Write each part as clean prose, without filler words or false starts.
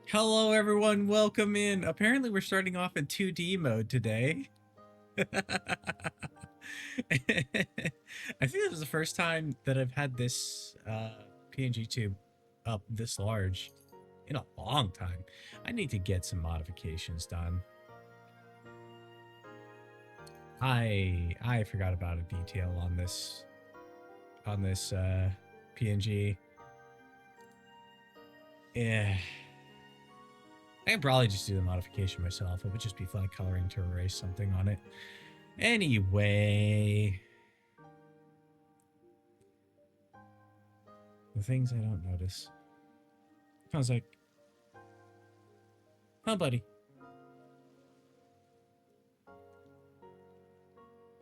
Hello, everyone. Welcome in. Apparently, we're starting off in 2D mode today. I think this is the first time that I've had this PNG tube up this large in a long time. I need to get some modifications done. I forgot about a detail on this PNG. Yeah. I can probably just do the modification myself. It would just be flat coloring to erase something on it. Anyway, the things I don't notice. I was like, huh, buddy?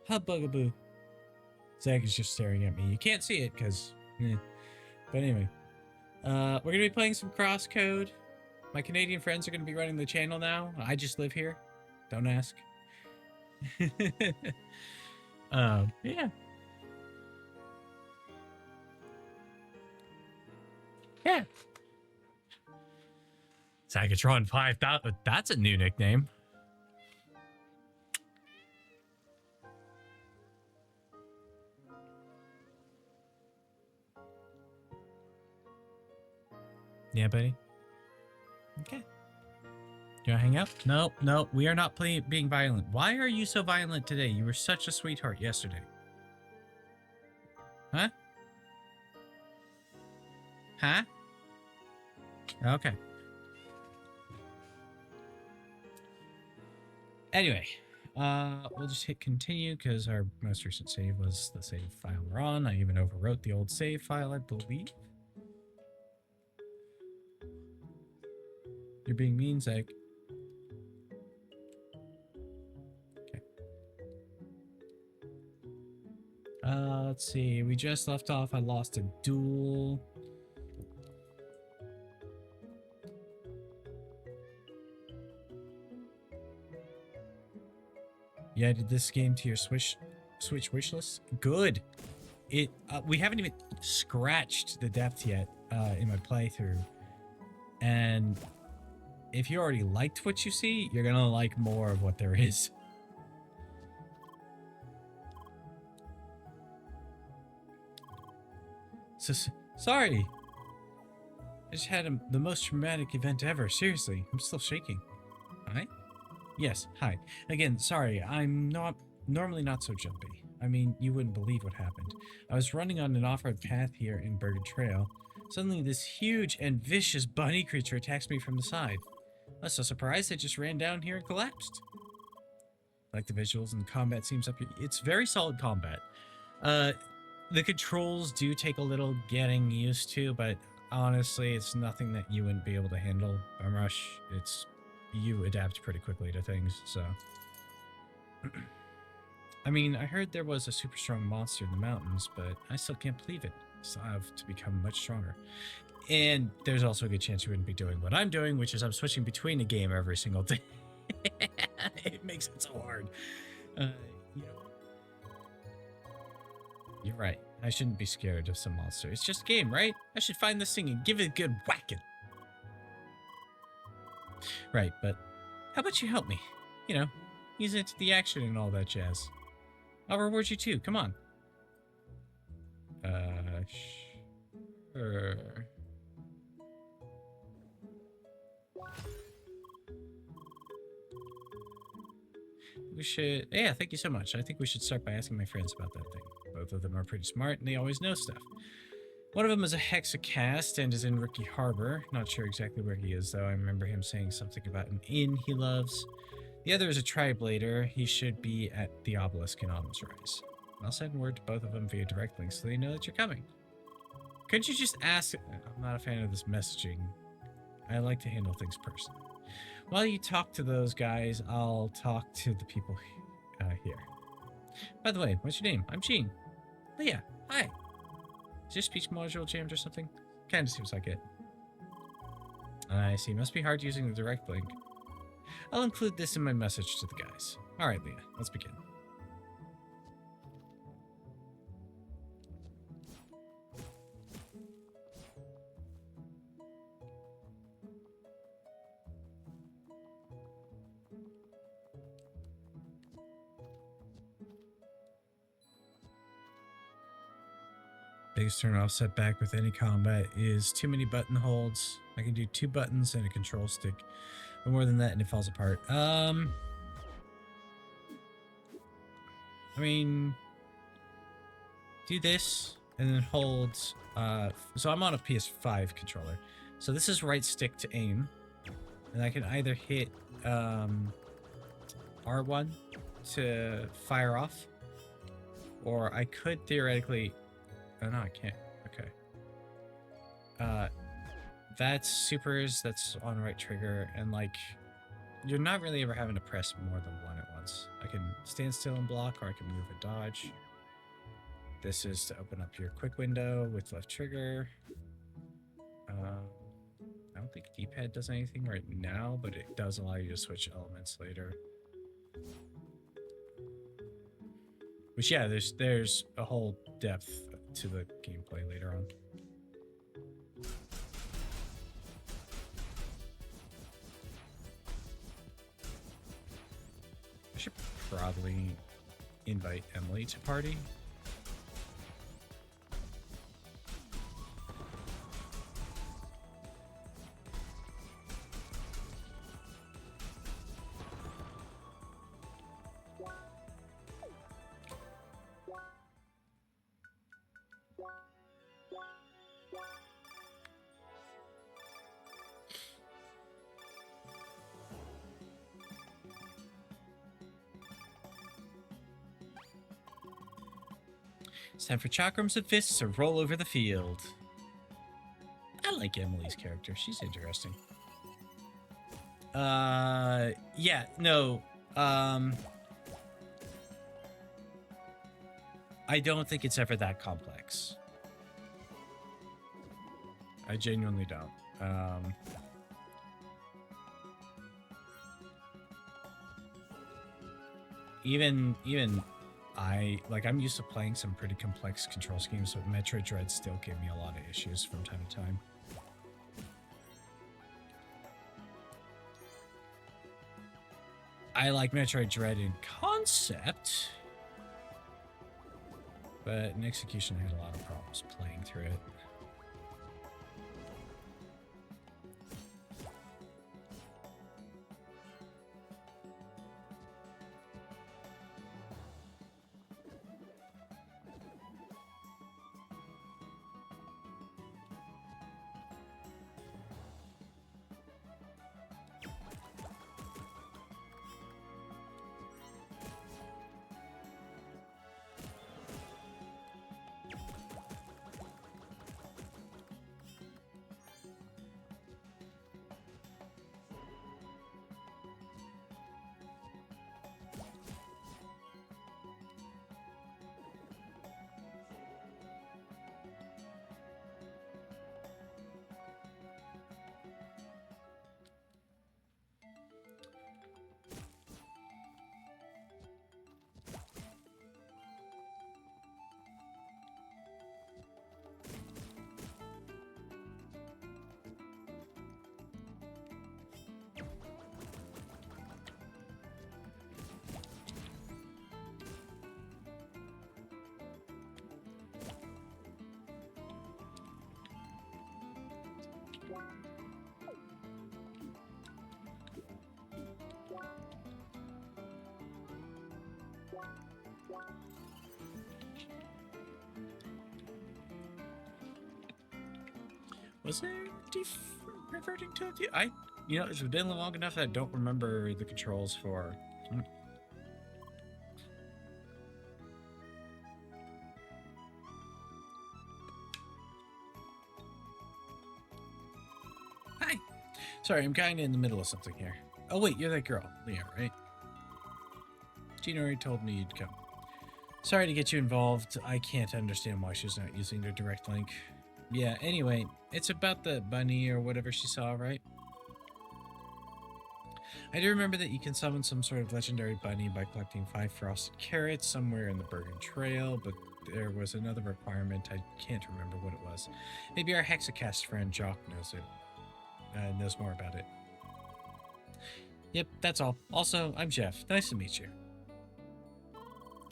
Huh, bugaboo? Zach is just staring at me. You can't see it because, but anyway, we're gonna be playing some CrossCode. My Canadian friends are gonna be running the channel now. I just live here. Don't ask. Yeah. Yeah. Zagatron 5000. That's a new nickname. Yeah, buddy. Okay. Do you want to hang out? No, no, we are not being violent. Why are you so violent today? You were such a sweetheart yesterday. Huh? Huh? Okay. Anyway, we'll just hit continue because our most recent save was the save file we're on. I even overwrote the old save file, I believe. You're being mean, Zach. Okay. Let's see. We just left off. I lost a duel. You added this game to your Switch wish list? Good. We haven't even scratched the depth yet in my playthrough. And if you already liked what you see, you're gonna like more of what there is. So sorry. I just had the most traumatic event ever. Seriously, I'm still shaking. Hi? Yes, hi. Again, sorry, I'm normally not so jumpy. I mean, you wouldn't believe what happened. I was running on an off-road path here in Burger Trail. Suddenly, this huge and vicious bunny creature attacks me from the side. I was so surprised I just ran down here and collapsed. Like the visuals and the combat seems up here. It's very solid combat. The controls do take a little getting used to, but honestly, it's nothing that you wouldn't be able to handle. Bum Rush, you adapt pretty quickly to things, so. I mean, I heard there was a super strong monster in the mountains, but I still can't believe it. So I have to become much stronger. And there's also a good chance you wouldn't be doing what I'm doing, which is I'm switching between a game every single day. It makes it so hard. You know, you're right. I shouldn't be scared of some monster. It's just a game, right? I should find this thing and give it a good whacking. Right, but how about you help me? You know, ease into the action and all that jazz. I'll reward you too. Come on. Sure. We should... Yeah, thank you so much. I think we should start by asking my friends about that thing. Both of them are pretty smart, and they always know stuff. One of them is a hexacast and is in Rookie Harbor. Not sure exactly where he is, though. I remember him saying something about an inn he loves. The other is a Triblader. He should be at the obelisk in Autumn's Rise. I'll send word to both of them via direct link so they know that you're coming. Couldn't you just ask... I'm not a fan of this messaging. I like to handle things personally. While you talk to those guys, I'll talk to the people here. By the way, what's your name? I'm Gene. Leah, hi. Is your speech module jammed or something? Kinda seems like it. I see. Must be hard using the direct link. I'll include this in my message to the guys. Alright, Leah, let's begin. biggest turn off setback with any combat is too many button holds. I can do 2 buttons and a control stick. But more than that, and it falls apart. I mean, do this and then hold. So I'm on a PS5 controller. So this is right stick to aim. And I can either hit R1 to fire off. Or I could theoretically... Oh, no, I can't. Okay. That's supers, that's on right trigger, and like... You're not really ever having to press more than one at once. I can stand still and block, or I can move and dodge. This is to open up your quick window with left trigger. I don't think D-pad does anything right now, but it does allow you to switch elements later. Which, yeah, there's a whole depth to the gameplay later on. I should probably invite Emily to party. It's time for chakrams and fists to roll over the field. I like Emily's character. She's interesting. Yeah, no. I don't think it's ever that complex. I genuinely don't. Even I'm used to playing some pretty complex control schemes, but Metroid Dread still gave me a lot of issues from time to time. I like Metroid Dread in concept, but in execution I had a lot of problems playing through it. Was there reverting to it? You know, it's been long enough that I don't remember the controls for. Hi. Sorry, I'm kind of in the middle of something here. Oh wait, you're that girl, Leah, right? Gina already told me you'd come. Sorry to get you involved. I can't understand why she's not using their direct link. Yeah, anyway, it's about the bunny or whatever she saw, right? I do remember that you can summon some sort of legendary bunny by collecting 5 frosted carrots somewhere in the Bergen Trail, but there was another requirement. I can't remember what it was. Maybe our Hexacast friend Jock knows it. Knows more about it. Yep, that's all. Also, I'm Jeff. Nice to meet you.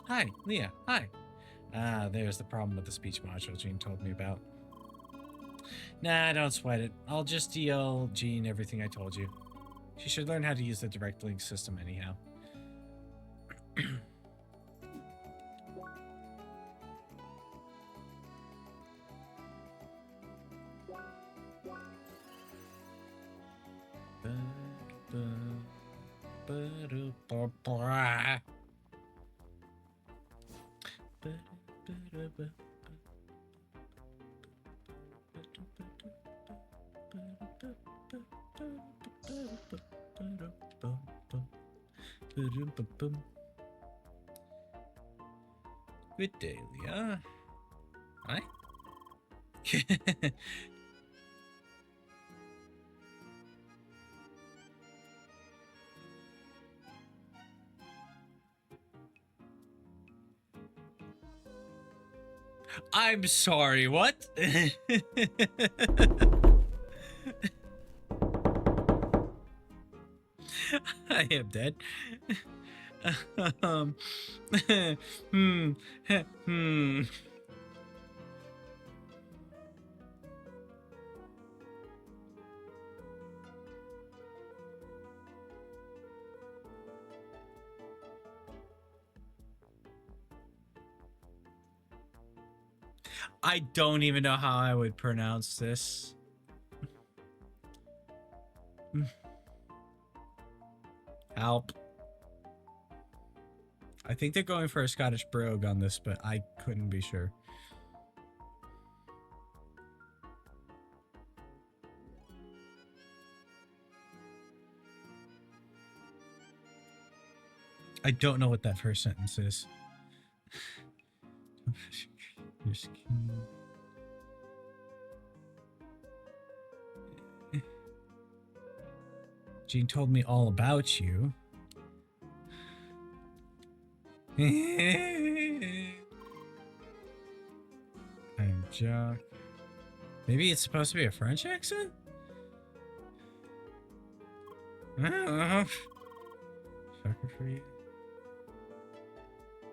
Hi, Leah. Hi. Ah, there's the problem with the speech module Gene told me about. Nah, don't sweat it. I'll just DL Gene everything I told you. She should learn how to use the direct link system anyhow. Good day, Leah. Hi. I'm sorry, what? I am dead. I don't even know how I would pronounce this. Help. I think they're going for a Scottish brogue on this, but I couldn't be sure. I don't know what that first sentence is. Your skin. Gene told me all about you. I'm Jock. Maybe it's supposed to be a French accent? I don't know. Sucker for you.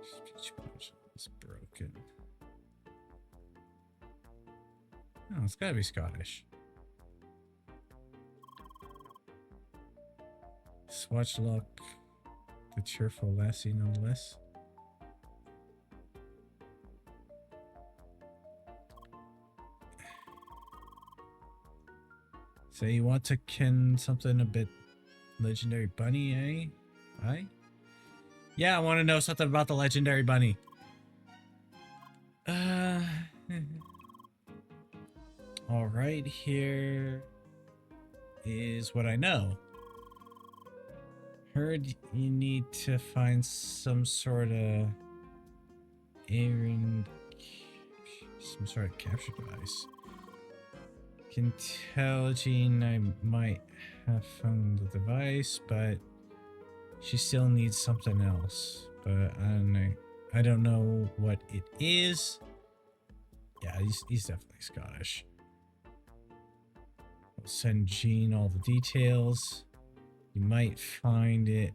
Speech module is broken. Oh, it's gotta be Scottish. Swatch look. The cheerful lassie nonetheless. So you want to ken something a bit legendary bunny, eh? Aye? Yeah, I want to know something about the legendary bunny. All right, here is what I know. Heard you need to find some sort of some sort of capture device. Can tell Jean I might have found the device, but she still needs something else. But I don't know what it is. Yeah, he's definitely Scottish. I'll send Jean all the details. You might find it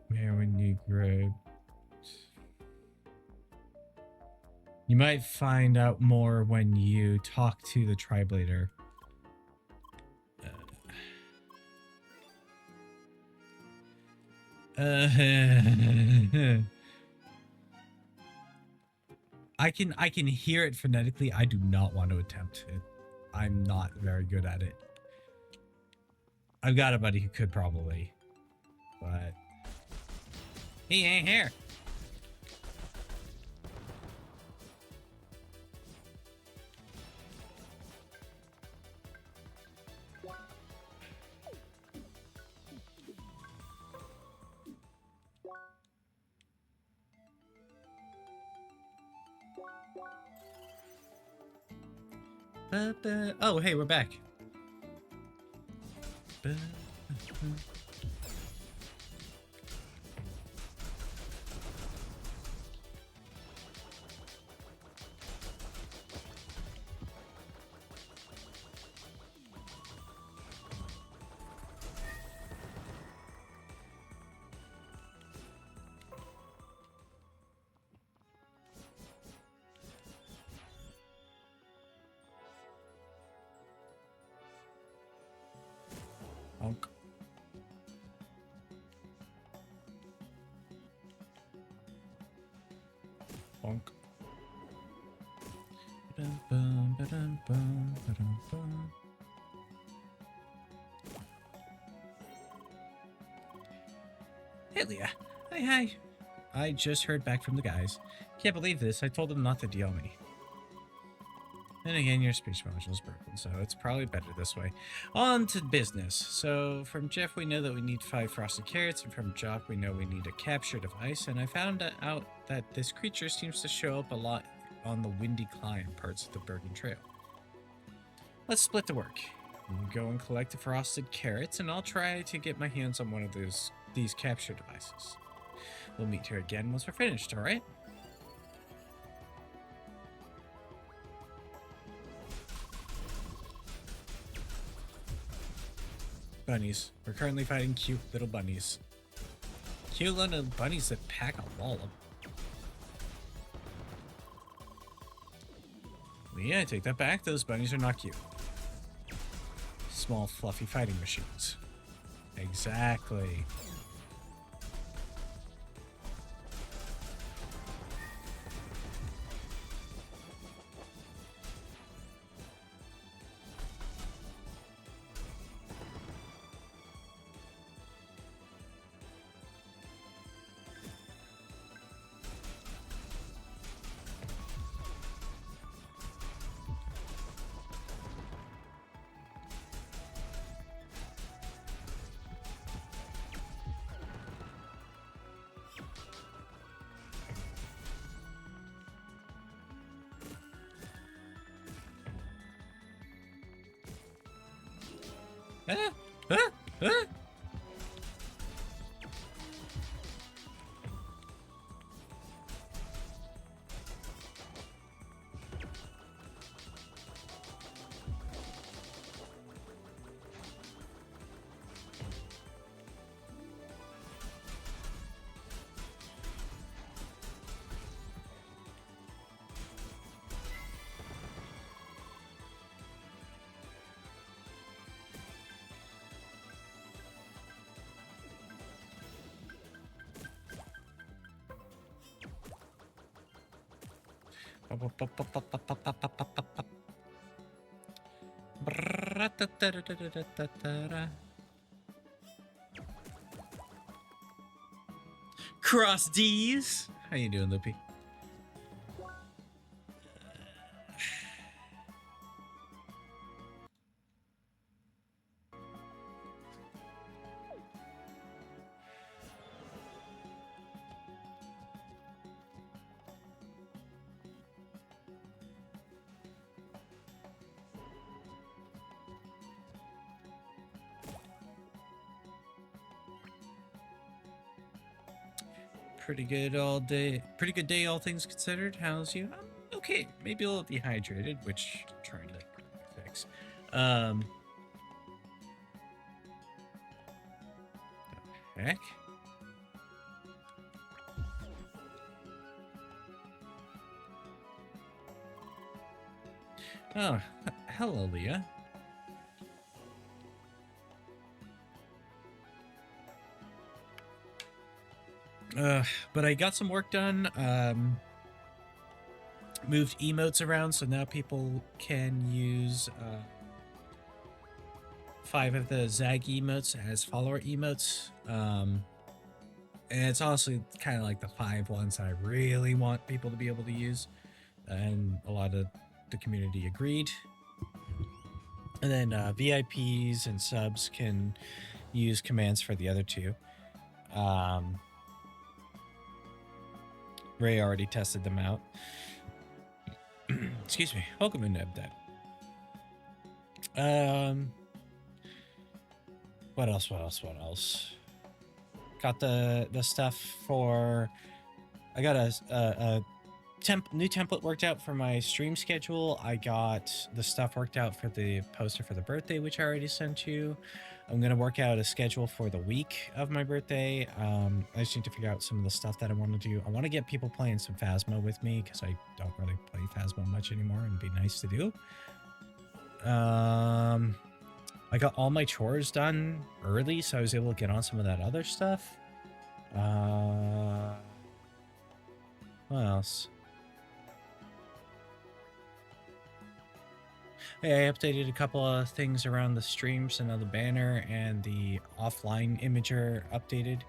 when you grab. You might find out more when you talk to the Triblader. I can hear it phonetically. I do not want to attempt it. I'm not very good at it. I've got a buddy who could probably, but he ain't here. Oh, hey, we're back. Bonk. Bonk. Ba-dum-bum, ba-dum-bum, ba-dum-bum. Hey, Leah. Hi. I just heard back from the guys. Can't believe this. I told them not to deal me. And again, your speech module is broken, so it's probably better this way. On to business. So from Jeff, we know that we need 5 frosted carrots, and from Jock, we know we need a capture device. And I found out that this creature seems to show up a lot on the windy climb parts of the Bergen Trail. Let's split the work. You go and collect the frosted carrots, and I'll try to get my hands on one of these capture devices. We'll meet here again once we're finished, alright? Bunnies. We're currently fighting cute little bunnies. Cute little bunnies that pack a wallop. Yeah, I take that back. Those bunnies are not cute. Small, fluffy fighting machines. Exactly. Ah! Cross D's. How you doing, Loopy? Pretty good day, all things considered. How's you? I'm okay. Maybe a little dehydrated, which I'm trying to fix. The heck? Oh, hello, Leah. But I got some work done. Moved emotes around, so now people can use 5 of the Zag emotes as follower emotes. And it's honestly kind of like the 5 ones I really want people to be able to use. And a lot of the community agreed. And then VIPs and subs can use commands for the other 2. Ray already tested them out. Excuse me. Welcome in, Nebdad. What else? Got the stuff for... I got a new template worked out for my stream schedule. I got the stuff worked out for the poster for the birthday, which I already sent you. I'm going to work out a schedule for the week of my birthday. I just need to figure out some of the stuff that I want to do. I want to get people playing some Phasmo with me because I don't really play Phasmo much anymore and it'd be nice to do. I got all my chores done early, so I was able to get on some of that other stuff. What else? Hey, I updated a couple of things around the stream, so now the banner and the offline imager updated.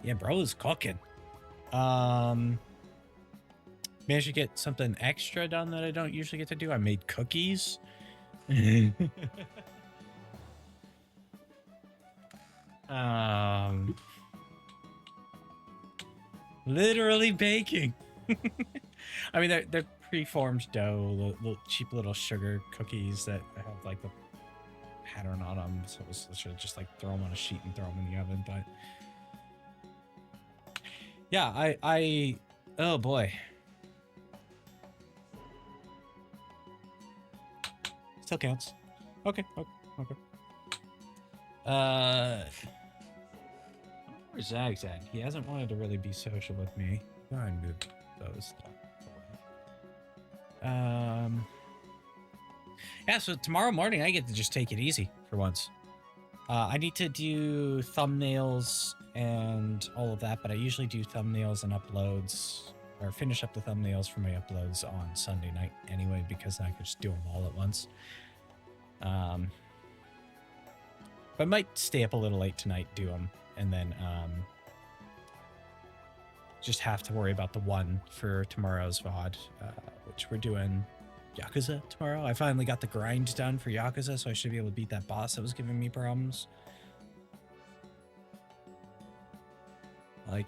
Yeah, bro is cooking. Managed to get something extra done that I don't usually get to do. I made cookies. Literally baking. I mean, they're preformed dough, little cheap little sugar cookies that have like the pattern on them. So I should just like throw them on a sheet and throw them in the oven. But yeah, I oh boy. Still counts. Okay. Where's Zag's at? He hasn't wanted to really be social with me. Go ahead and move those stuff away. Yeah, so tomorrow morning I get to just take it easy for once. I need to do thumbnails and all of that, but I usually do thumbnails and uploads, or finish up the thumbnails for my uploads on Sunday night anyway, because I could just do them all at once. But I might stay up a little late tonight, do them, and then just have to worry about the one for tomorrow's VOD, which we're doing Yakuza tomorrow. I finally got the grind done for Yakuza, so I should be able to beat that boss that was giving me problems. Like,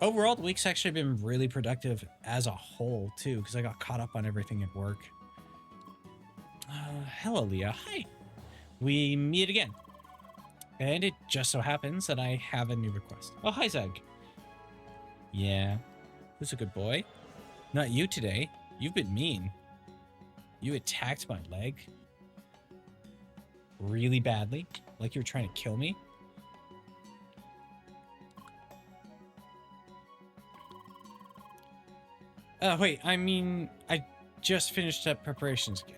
overall, the week's actually been really productive as a whole, too, because I got caught up on everything at work. Hello, Leah. Hi. We meet again. And it just so happens that I have a new request. Oh, hi, Zeg. Yeah. Who's a good boy? Not you today. You've been mean. You attacked my leg. Really badly. Like you were trying to kill me. Wait, I mean, I just finished up preparations again.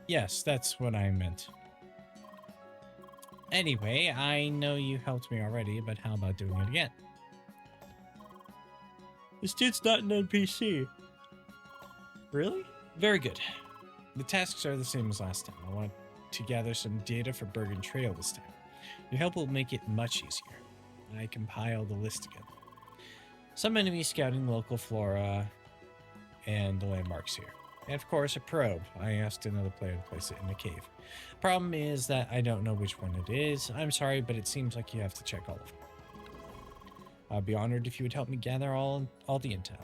Yes, that's what I meant. Anyway, I know you helped me already, but how about doing it again? This dude's not an NPC. Really? Very good. The tasks are the same as last time. I want to gather some data for Bergen Trail this time. Your help will make it much easier. I compile the list together. Some enemies scouting local flora and the landmarks here. And of course, a probe. I asked another player to place it in the cave. Problem is that I don't know which one it is. I'm sorry, but it seems like you have to check all of them. I'd be honored if you would help me gather all the intel.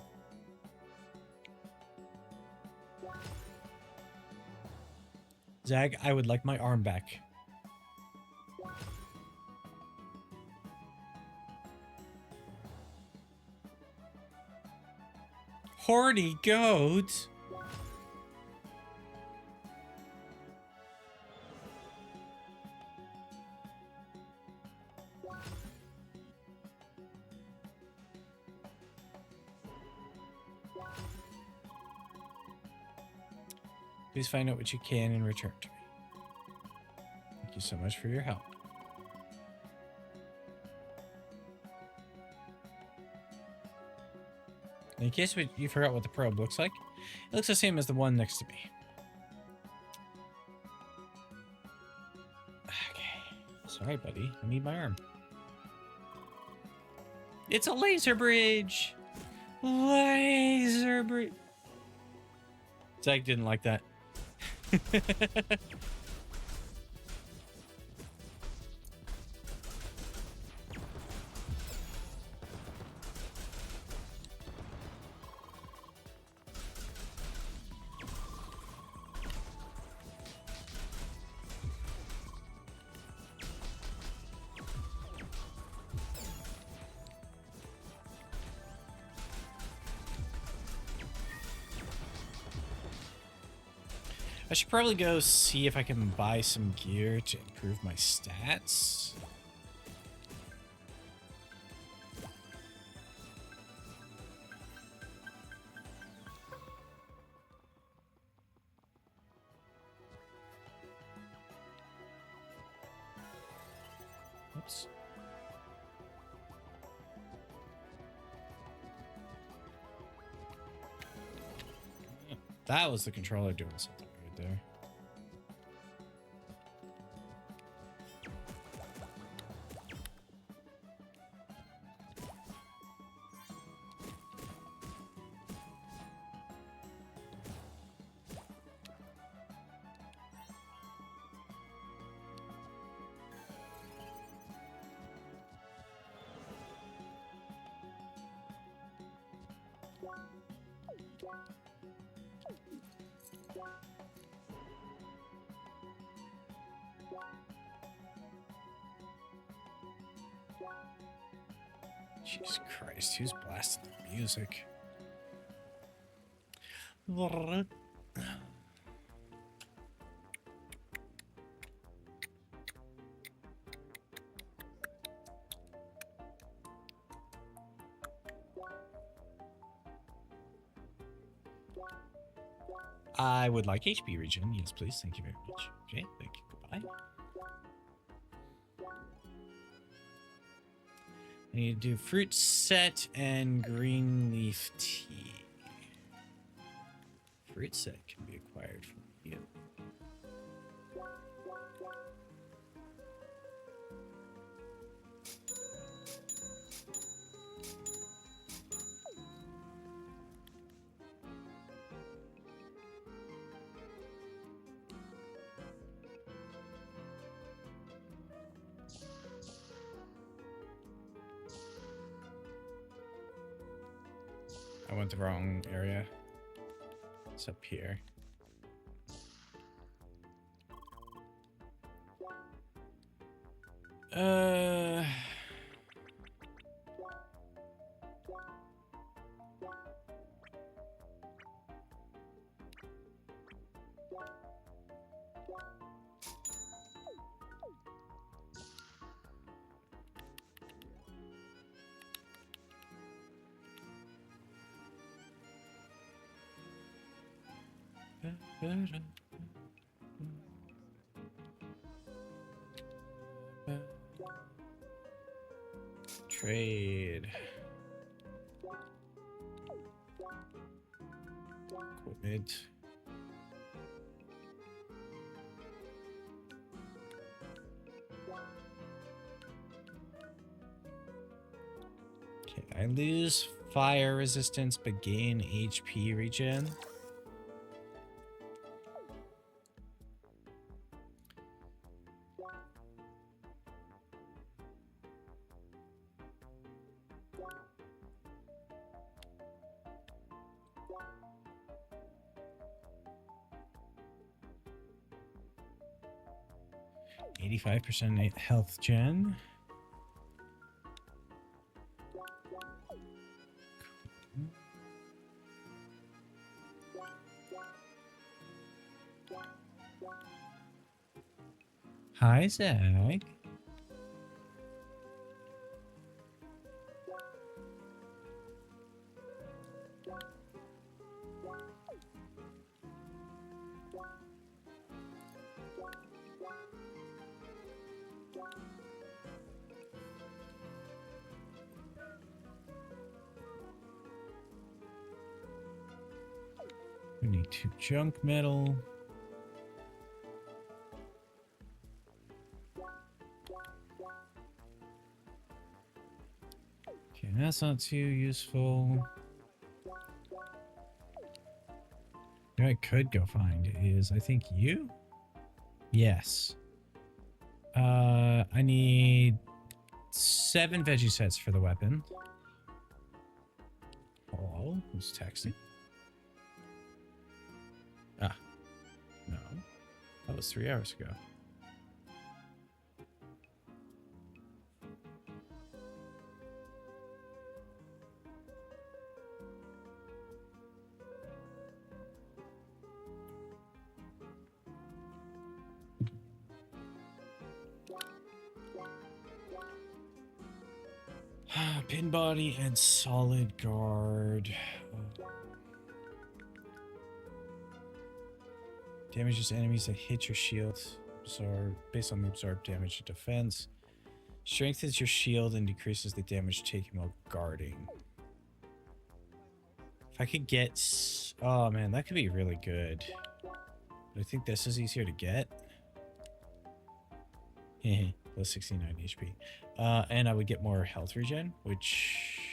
Zag, I would like my arm back. Horny goat! Please find out what you can and return to me. Thank you so much for your help. In case you forgot what the probe looks like, it looks the same as the one next to me. Okay. Sorry, buddy. I need my arm. It's a laser bridge! Laser bridge! Zach didn't like that. I should probably go see if I can buy some gear to improve my stats. Oops. That was the controller doing something right there. Jesus Christ, who's blasting the music? I would like HP regen. Yes, please. Thank you very much. Okay, thank you. Goodbye. I need to do fruit set and green leaf tea. Fruit set can be acquired from you. I went the wrong area. It's up here. Uh... 'Trade. Equipment. Okay, I lose fire resistance but gain HP regen. %, health gen. Hi, Zach. We need 2 junk metal. Okay, that's not too useful. What I could go find is, I think you? Yes. I need 7 veggie sets for the weapon. Hello? Who's texting? Ah. No. That was 3 hours ago. Pin body and solid guard. Damages enemies that hit your shield. Absorb based on the absorbed damage to defense. Strengthens your shield and decreases the damage taken while guarding. If I could get... Oh, man, that could be really good. But I think this is easier to get. Plus 69 HP. And I would get more health regen, which...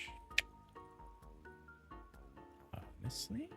Honestly...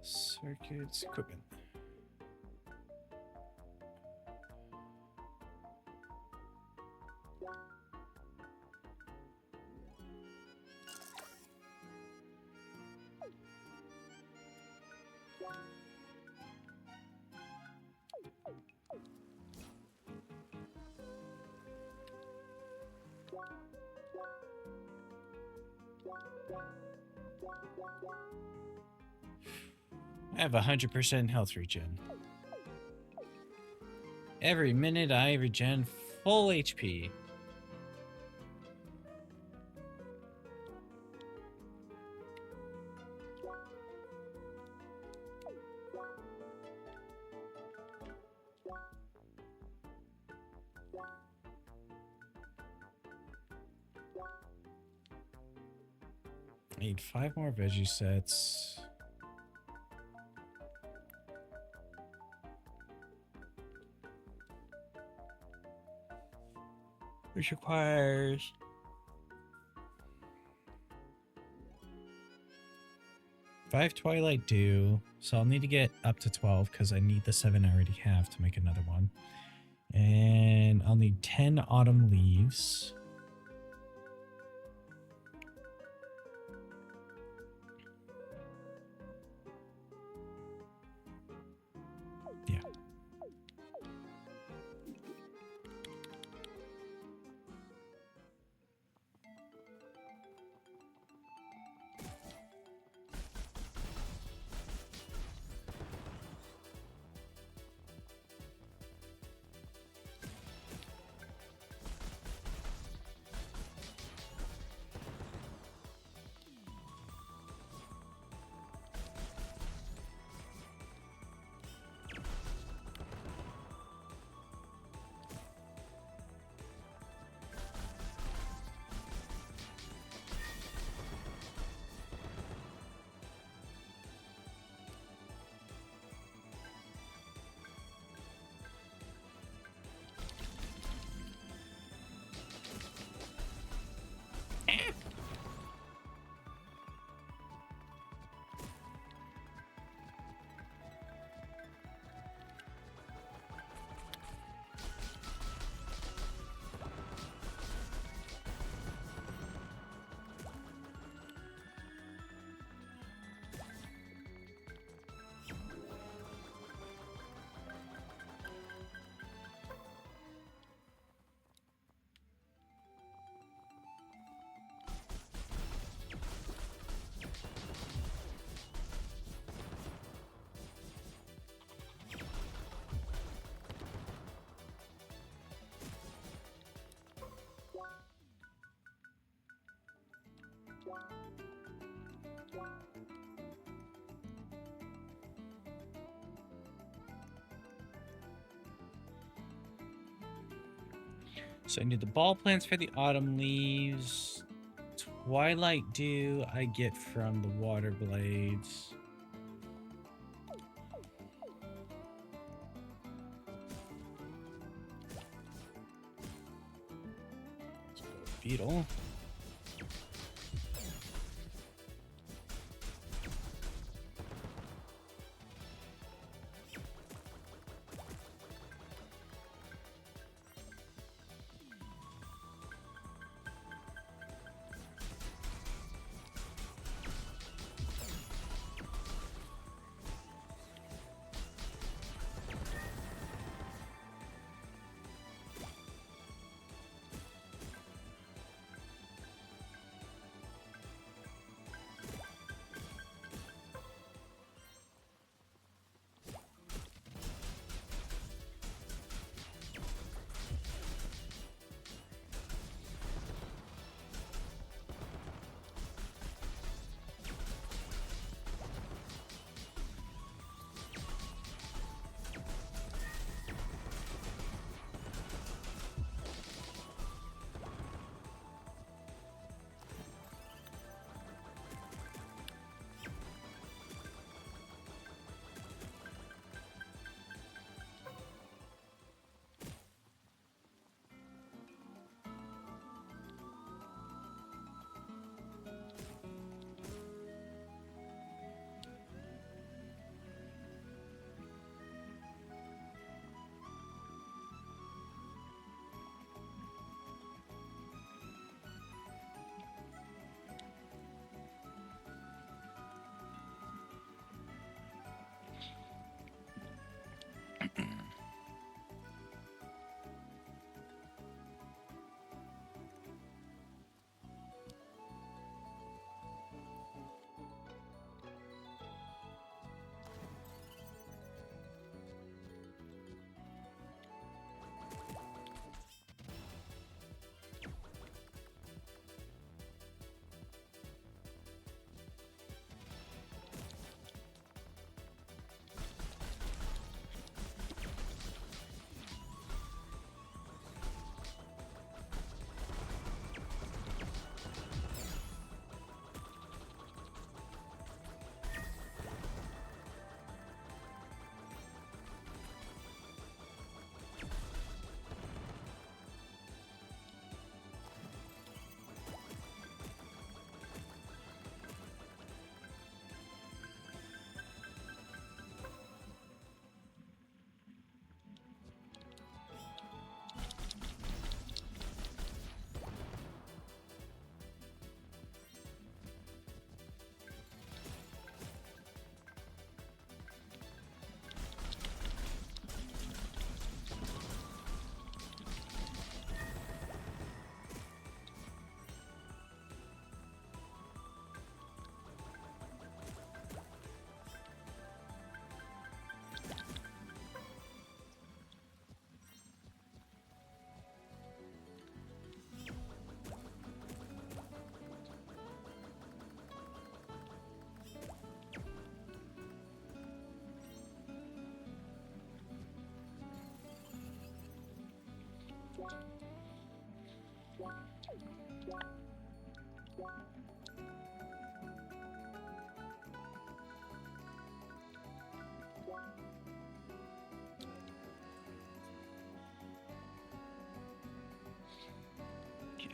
Circuits, equipment. I have 100% health regen. Every minute I regen full HP. I need 5 more veggie sets. Which requires 5 Twilight Dew, so I'll need to get up to 12 because I need the 7 I already have to make another one. And I'll need 10 Autumn Leaves. Yeah. So I need the ball plants for the autumn leaves. Twilight Dew I get from the water blades. Let's go beetle.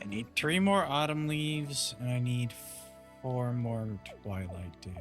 I need 3 more autumn leaves, and I need 4 more twilight dew.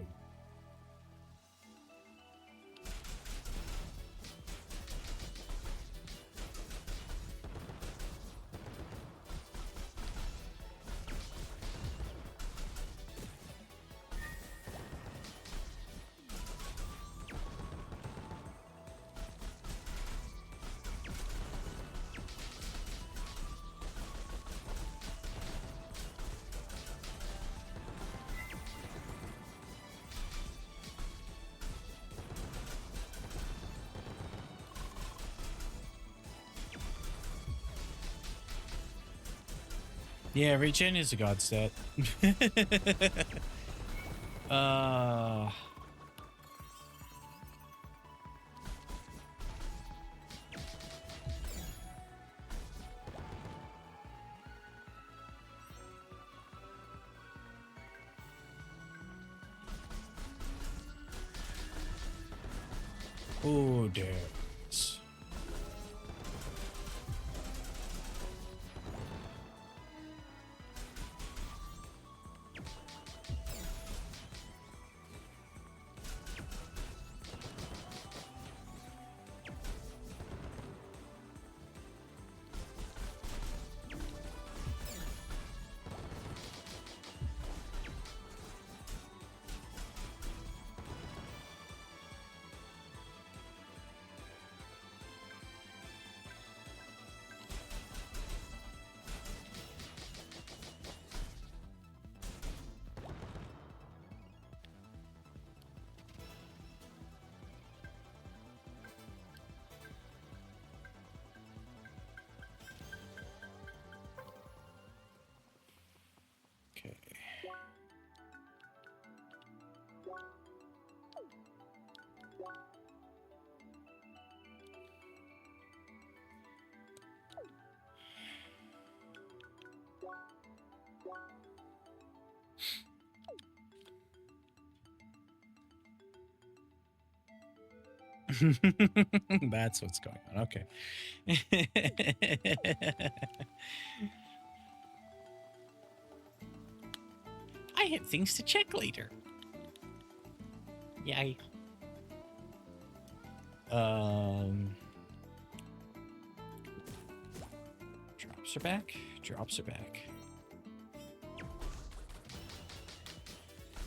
Yeah, regen is a god stat. Oh, damn. Okay. That's what's going on. Okay. I have things to check later. Yay. Drops are back. Drops are back.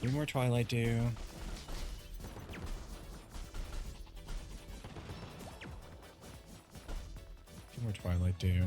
3 more twilight dew. 2 more twilight dew.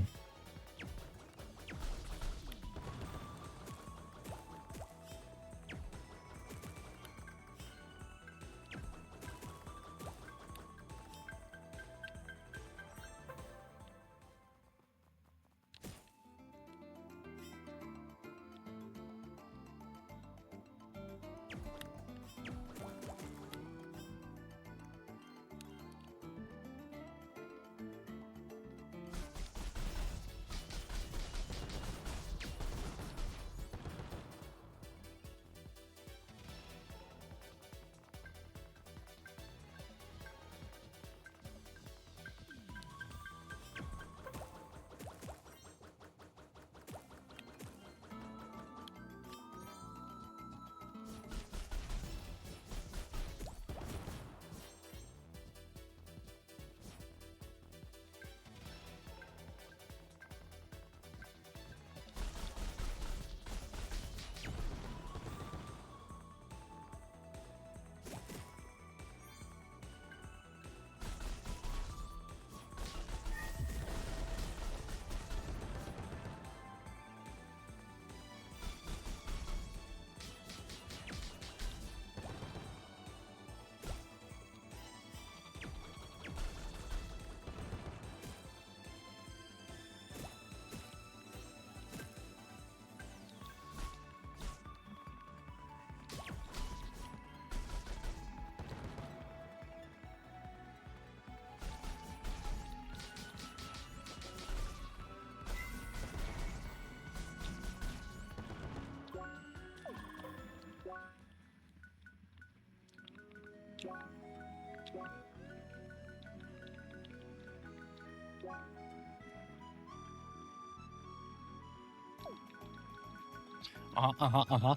Uh-huh, uh-huh, uh-huh.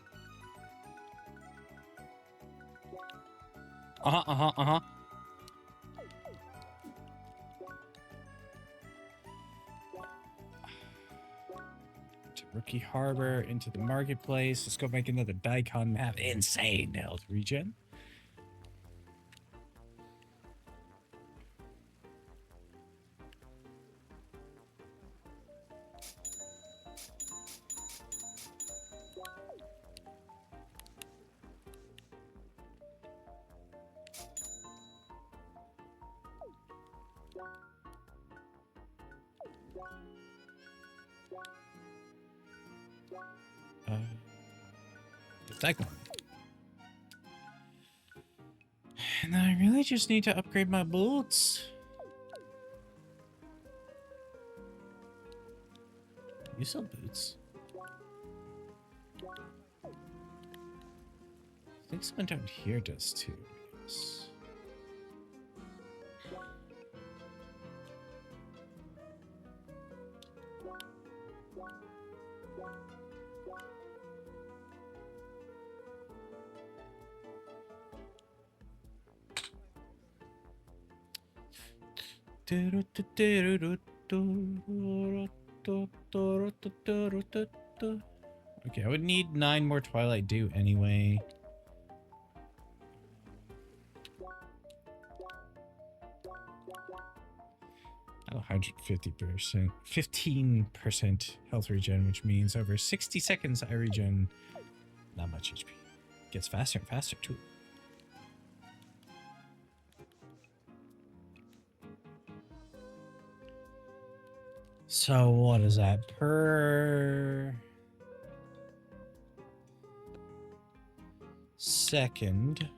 Uh-huh, uh-huh, uh-huh. To Rookie Harbor, into the marketplace. Let's go make another Daikon map. Insane health regen. Daikon. And I really just need to upgrade my boots. You sell boots? I think someone down here does too. Yes. Okay, I would need 9 more Twilight Dew anyway. I have 150%, 15% health regen, which means over 60 seconds I regen not much HP. Gets faster and faster too. So what is that per second?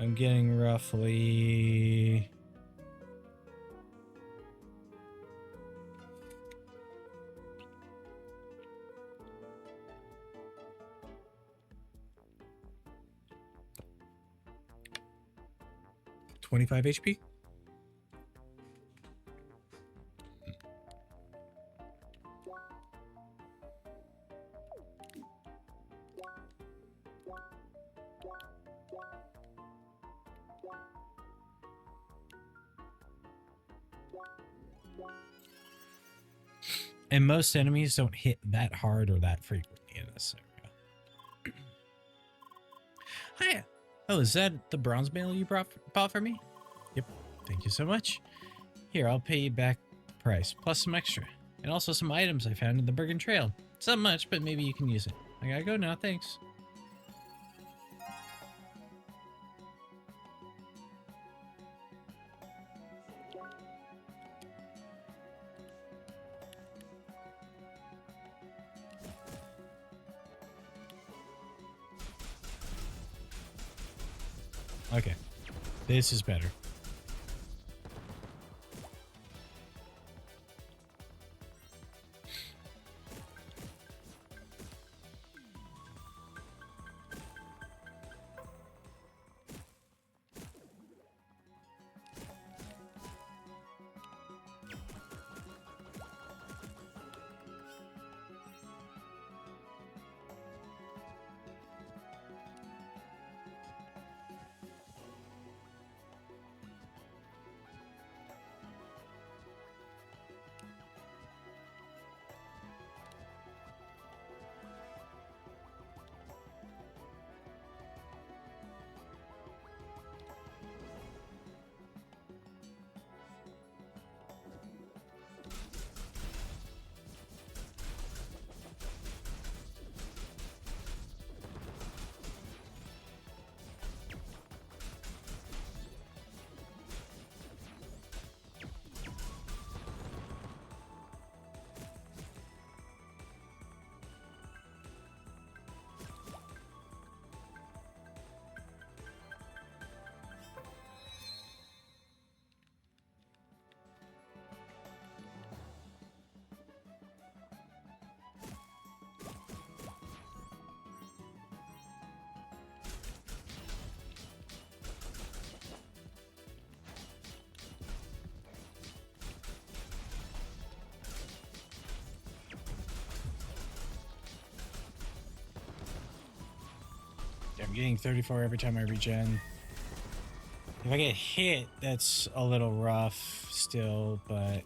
I'm getting roughly 25 HP. And most enemies don't hit that hard or that frequently in this area. Hiya. Oh, is that the bronze mail you bought for me? Yep. Thank you so much. Here, I'll pay you back the price, plus some extra. And also some items I found in the Bergen Trail. It's not much, but maybe you can use it. I gotta go now, thanks. Okay. This is better. I'm getting 34 every time I regen. If I get hit, that's a little rough still, but...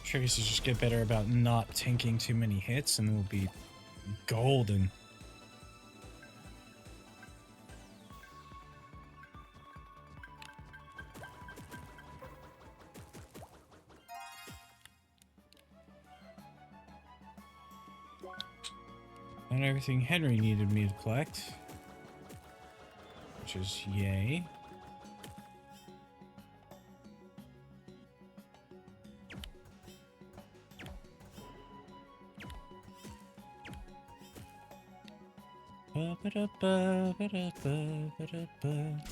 Trick is to just get better about not tanking too many hits, and we'll be golden. Not everything Henry needed me to collect, which is yay. Ba-ba-da-ba-ba-da-ba-ba-da-ba.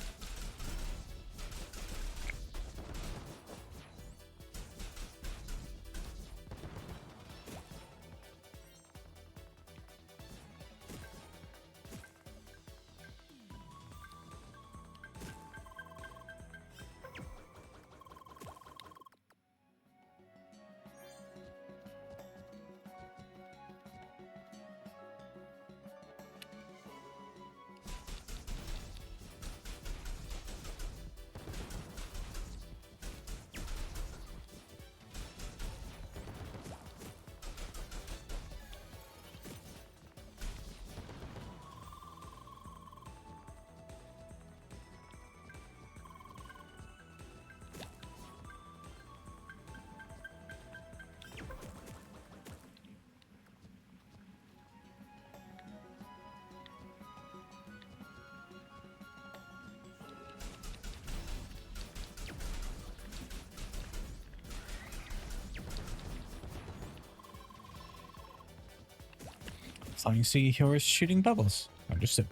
As long as you see yours shooting bubbles. Understood.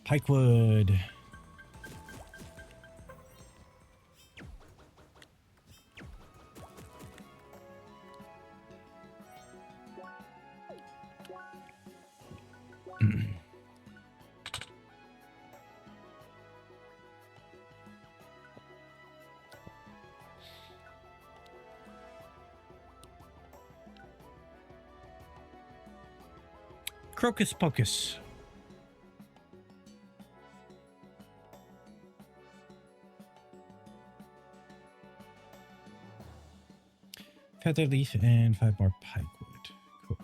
Pikewood. Crocus Pocus. Feather leaf and 5 more pikewood. Cool.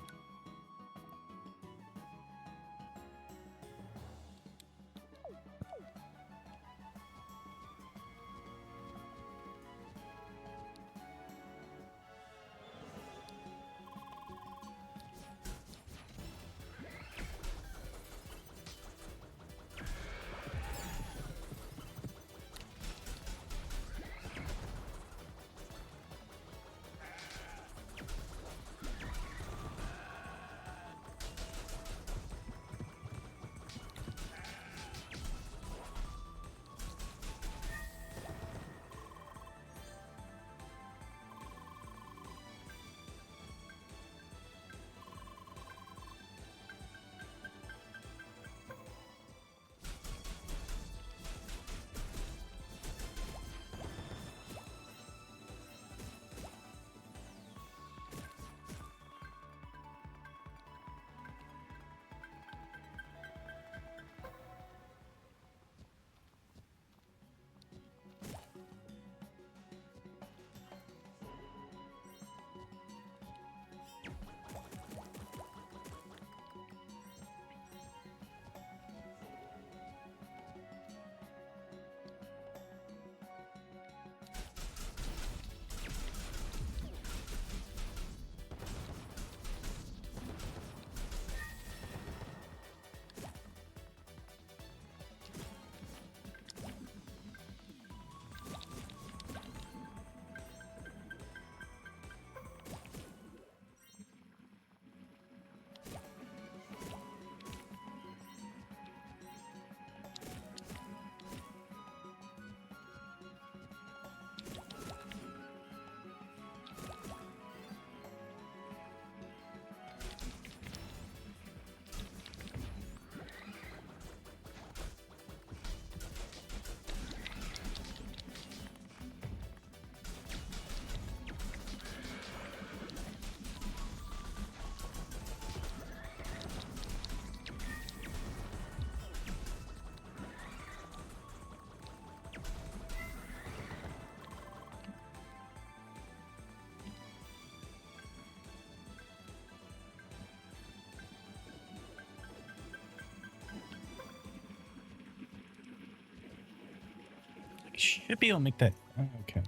should be able to make that. Okay.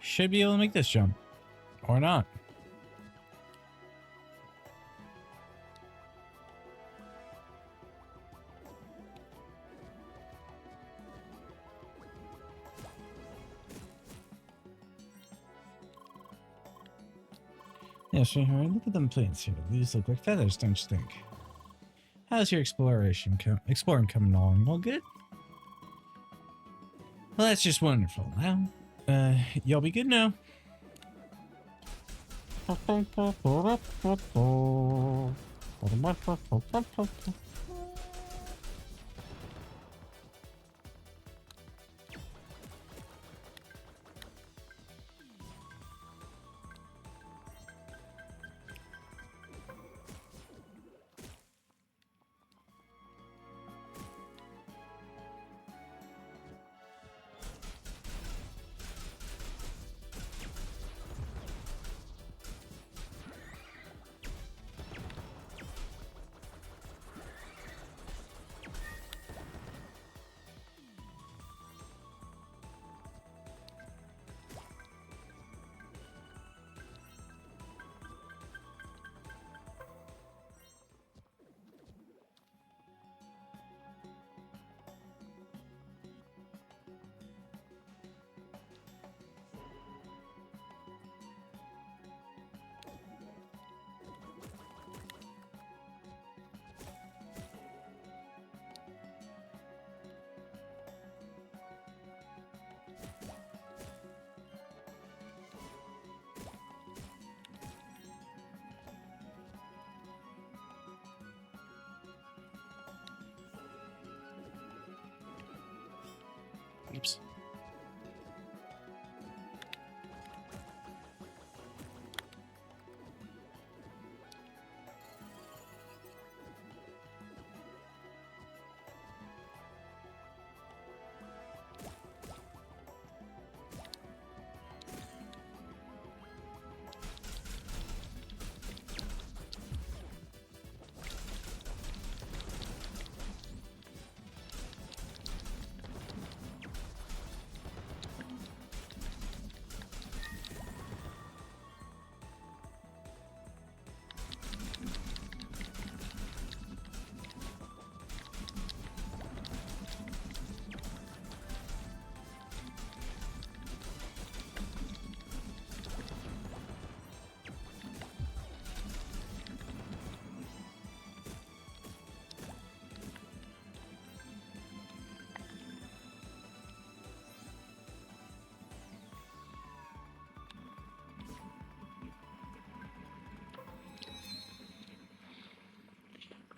Should be able to make this jump. Or not. Yeah, sweetheart, look at them plants here. These look like feathers, don't you think? How's your exploring coming along? All good? Well, that's just wonderful. Now, y'all be good now. Oops.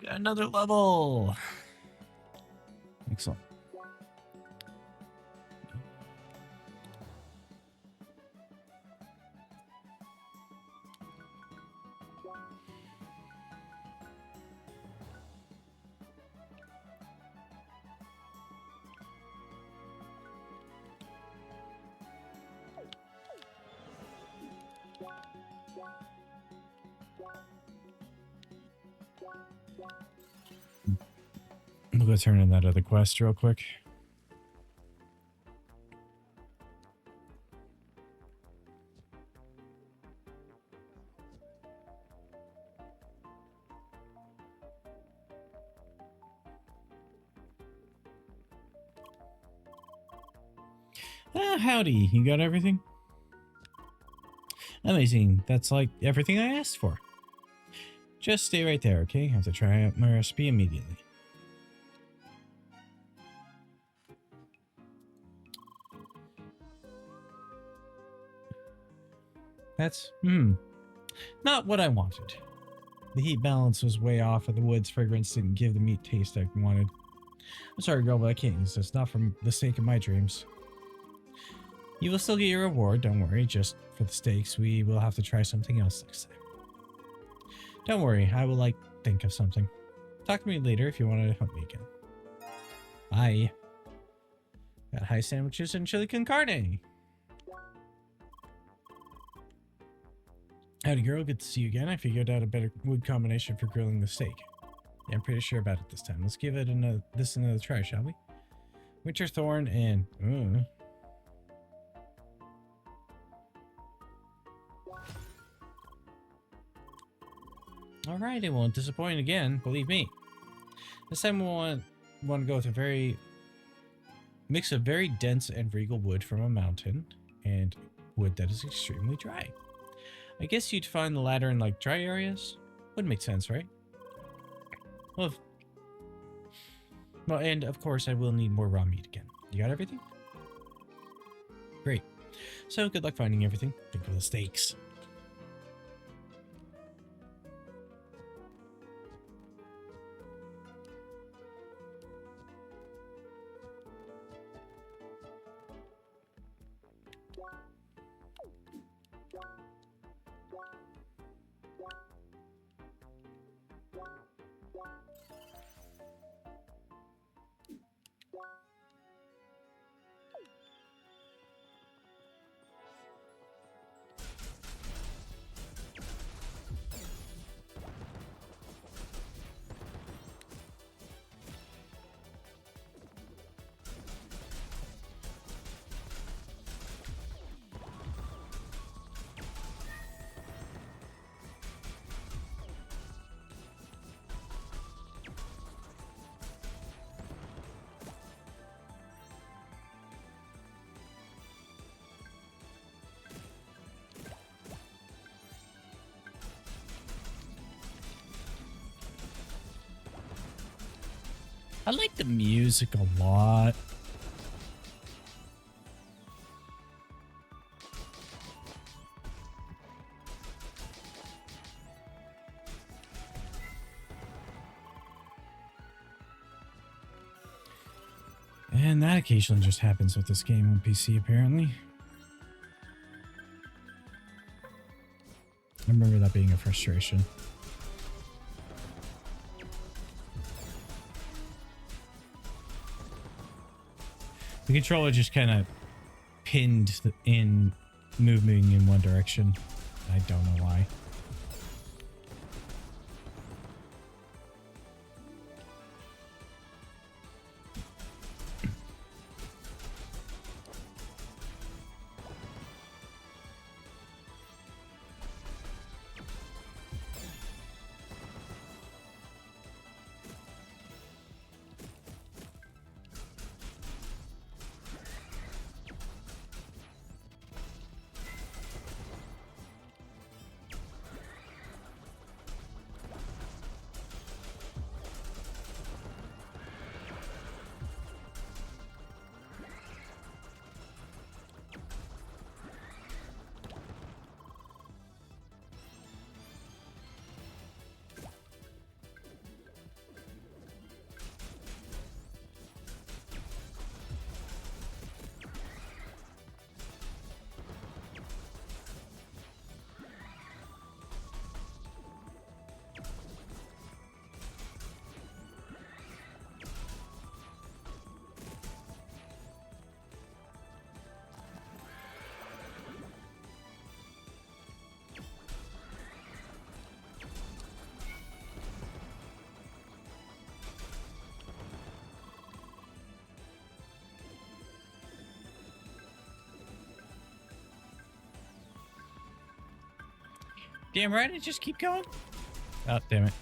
Got another level. Excellent. We'll go turn in that other quest real quick. Howdy, you got everything? Amazing, that's like everything I asked for. Just stay right there, okay? I have to try out my recipe immediately. That's, not what I wanted. The heat balance was way off, and the wood's fragrance didn't give the meat taste I wanted. I'm sorry, girl, but I can't use this, not for the sake of my dreams. You will still get your reward, don't worry, just for the stakes. We will have to try something else next time. Don't worry, I will, think of something. Talk to me later if you want to help me again. Bye. Got high sandwiches and chili con carne. Howdy, girl. Good to see you again. I figured out a better wood combination for grilling the steak. Yeah, I'm pretty sure about it this time. Let's give it another try, shall we? Winterthorn and... Alright, it won't disappoint again, believe me. This time we'll want to go with a mix of very dense and regal wood from a mountain and wood that is extremely dry. I guess you'd find the latter in like dry areas. Would make sense, right? Well, and of course I will need more raw meat again. You got everything? Great. So good luck finding everything. Think of the steaks. I like the music a lot. And that occasionally just happens with this game on PC, apparently. I remember that being a frustration. The controller just kind of pinned in moving in one direction. I don't know why. Damn right, it just keep going. Oh, damn it.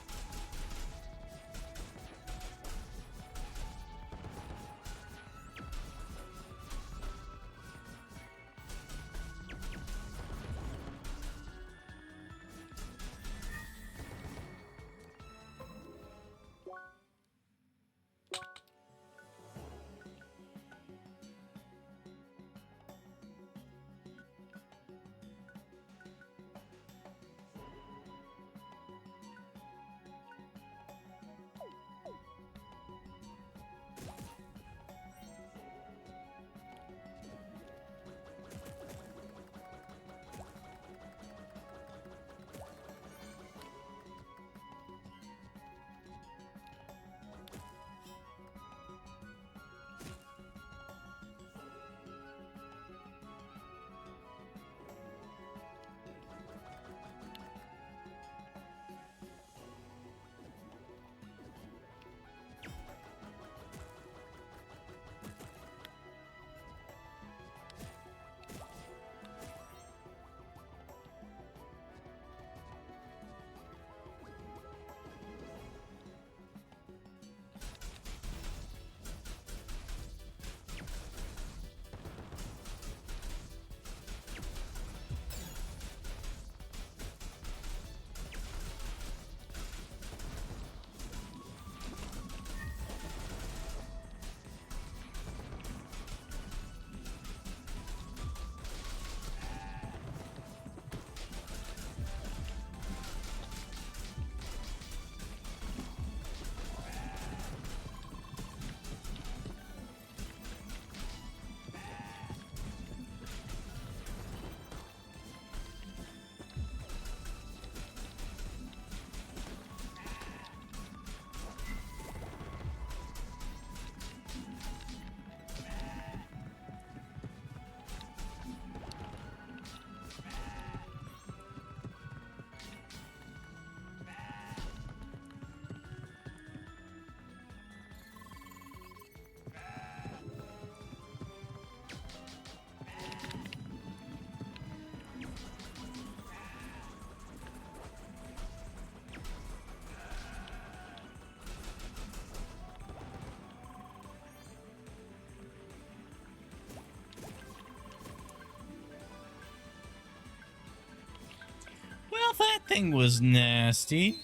thing was nasty.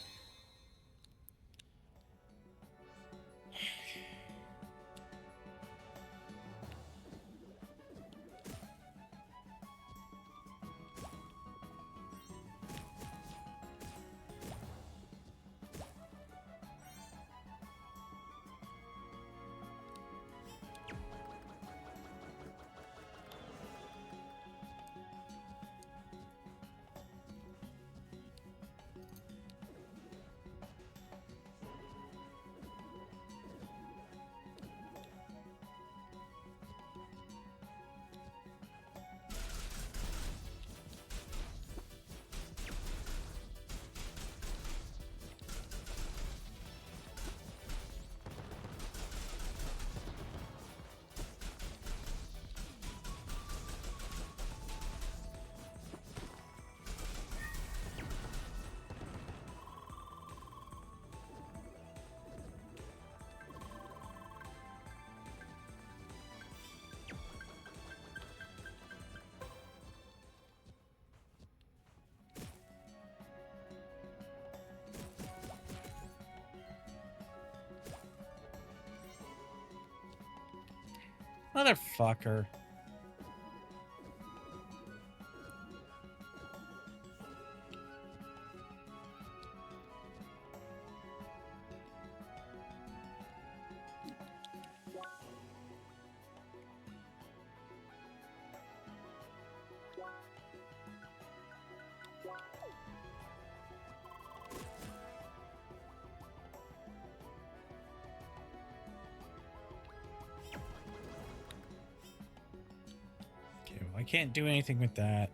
Motherfucker. Okay, well, I can't do anything with that.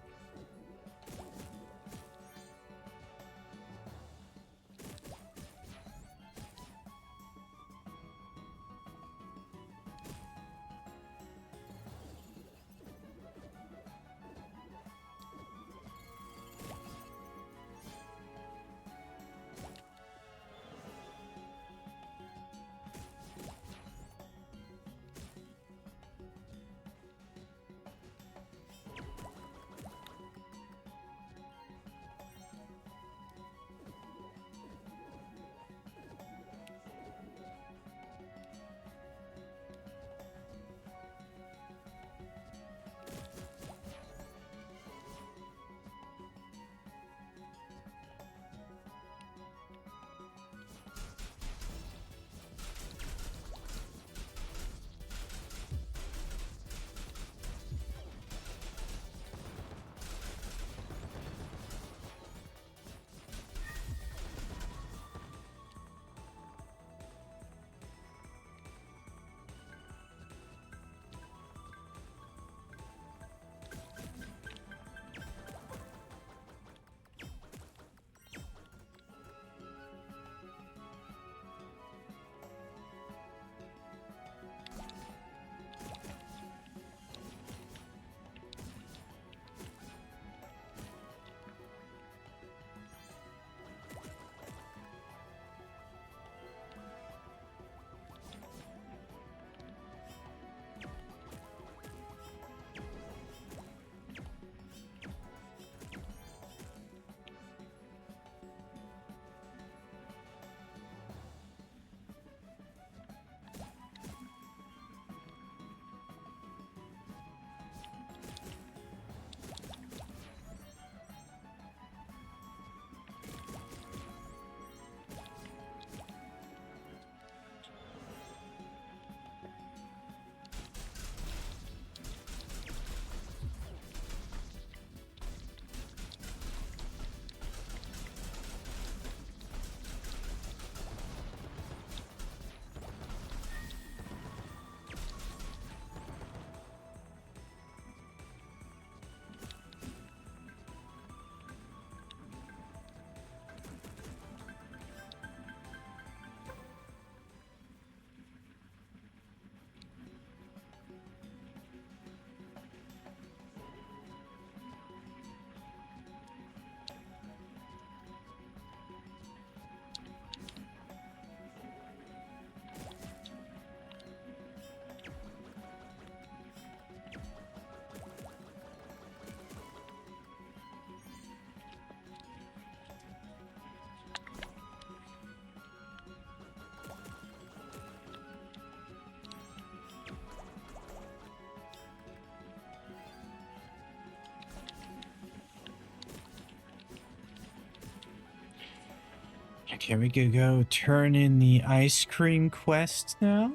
Can we go turn in the ice cream quest now?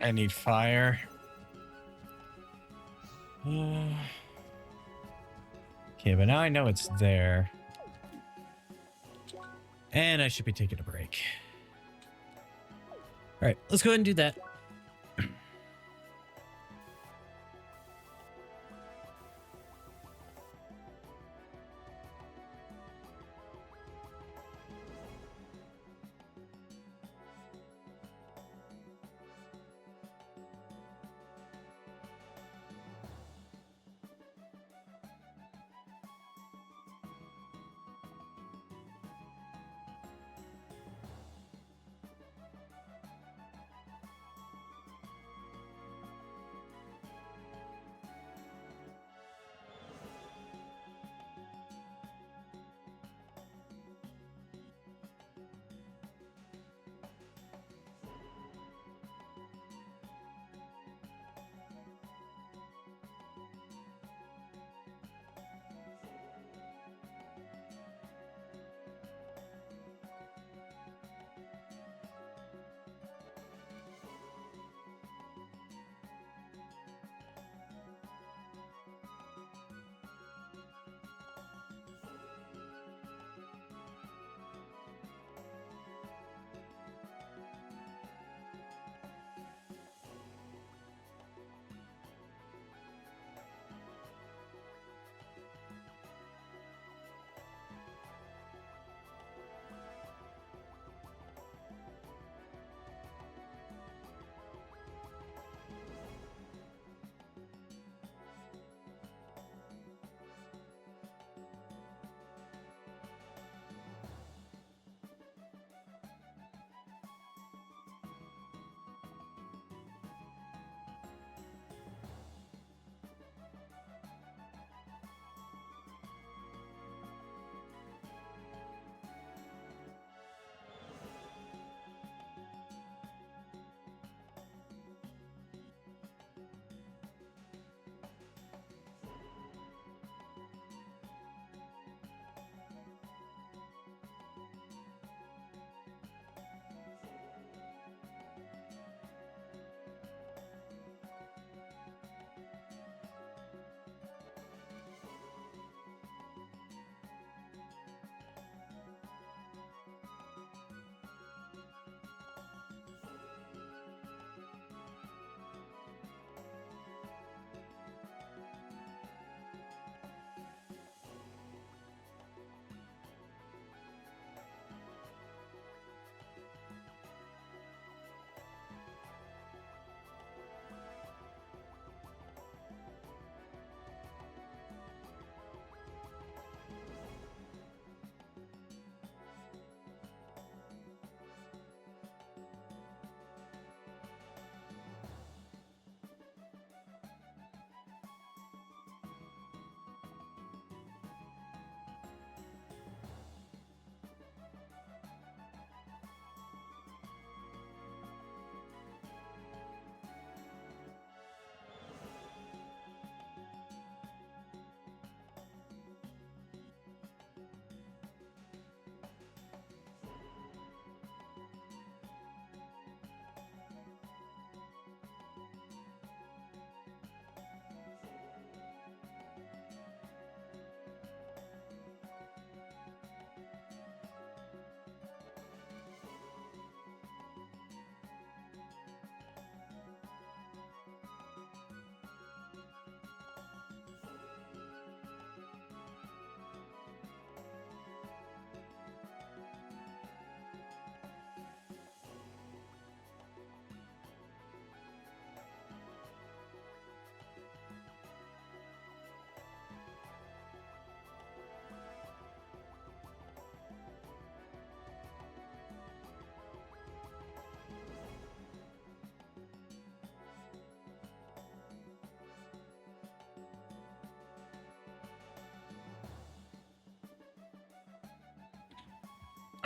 I need fire. Okay, but now I know it's there. And I should be taking a break. All right, let's go ahead and do that.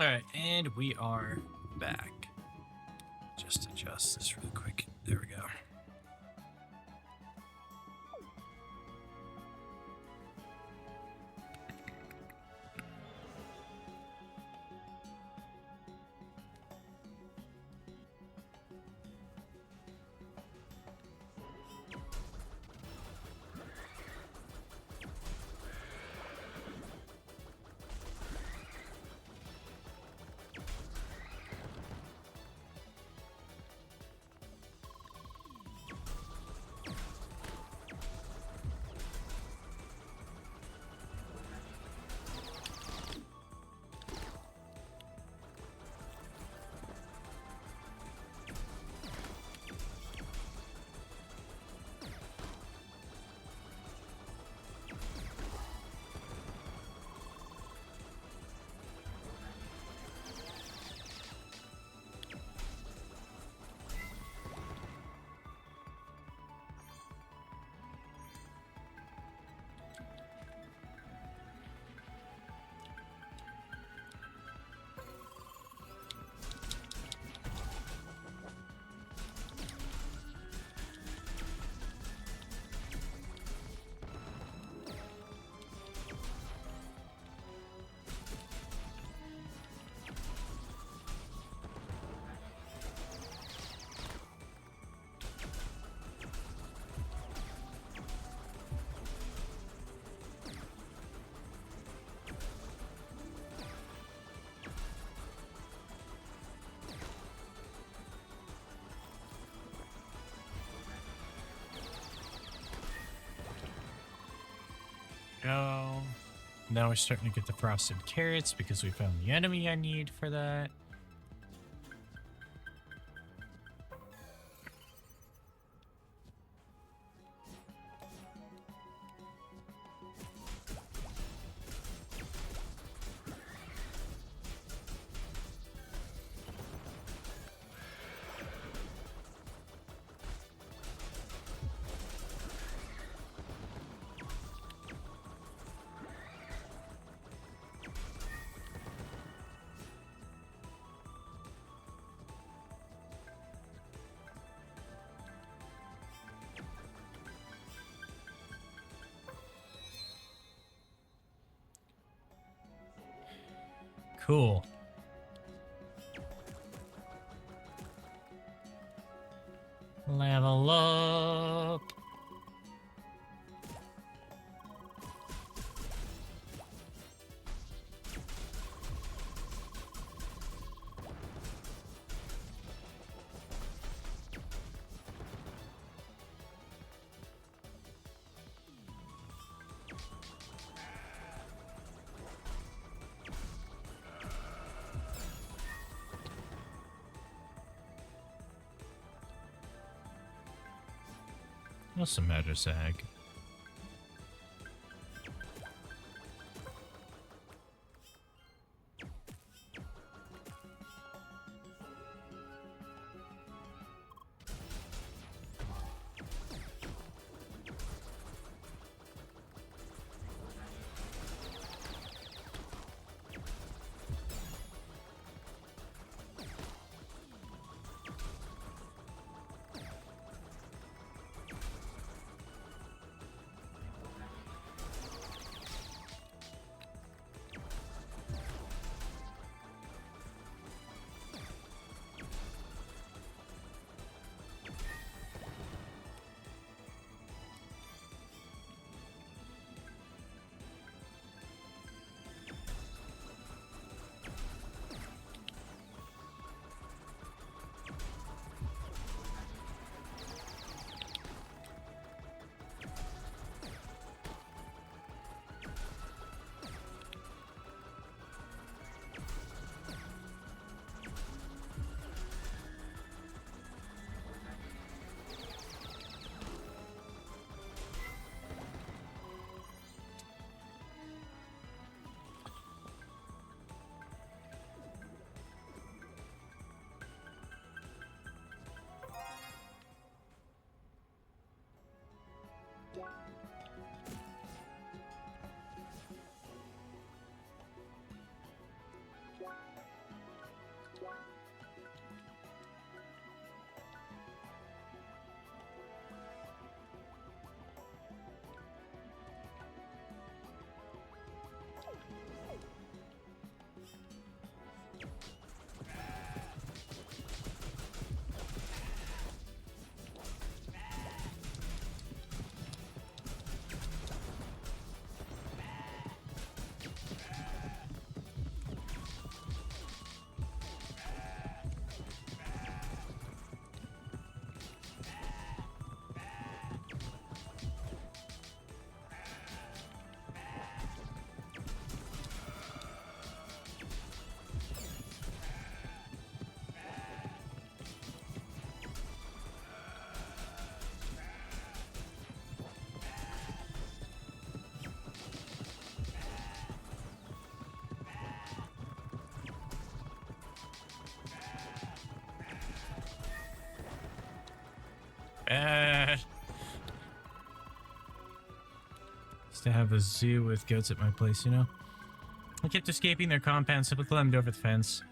Alright, and we are back. Just adjust this really quick. There we go. Go. Now we're starting to get the frosted carrots because we found the enemy I need for that. Cool. Level up. What's the matter, Zag? bad. Used to have a zoo with goats at my place, you know? I kept escaping their compound, so we climbed over the fence.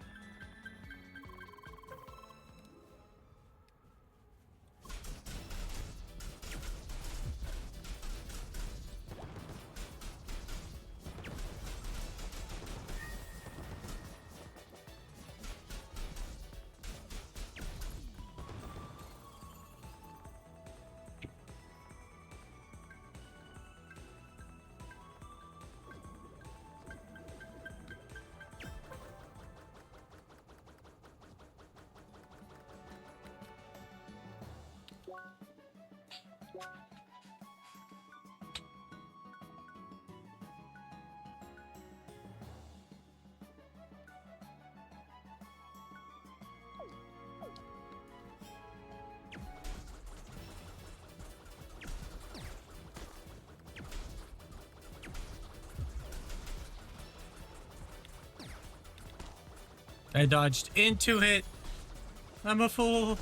I dodged into it. I'm a fool.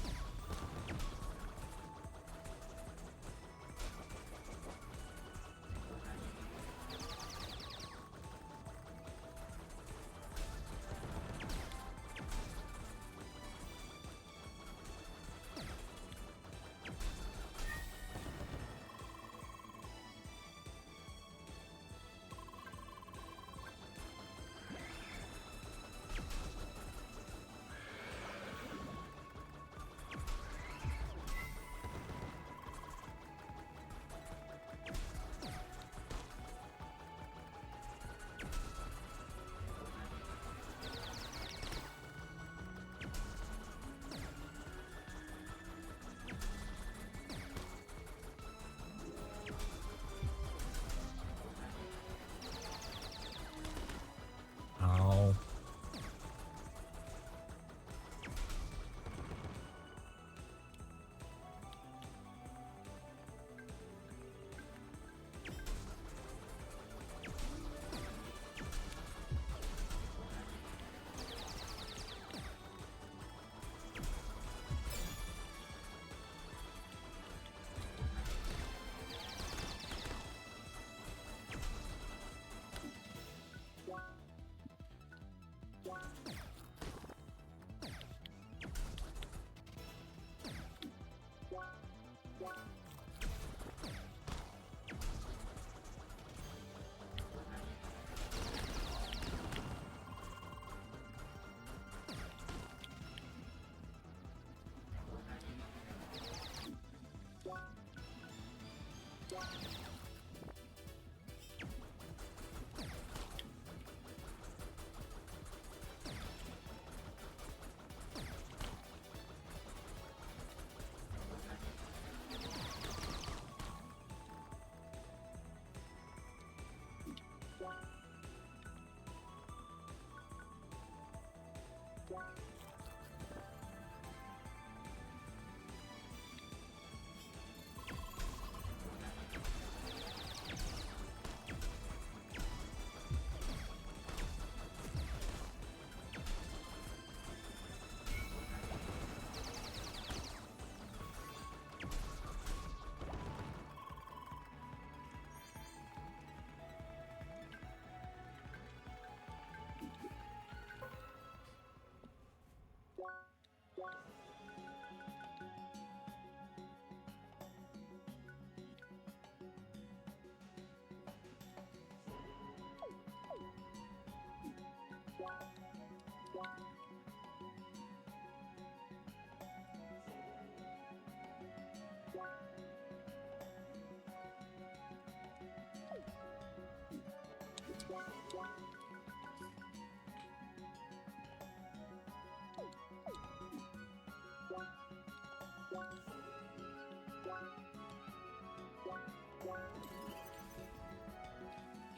Oh.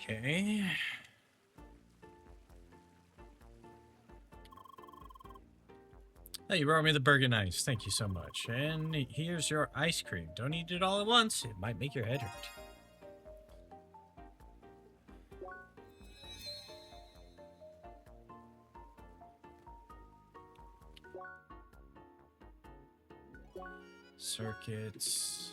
Okay. Oh, you brought me the burger ice. Thank you so much. And here's your ice cream. Don't eat it all at once. It might make your head hurt. Circuits.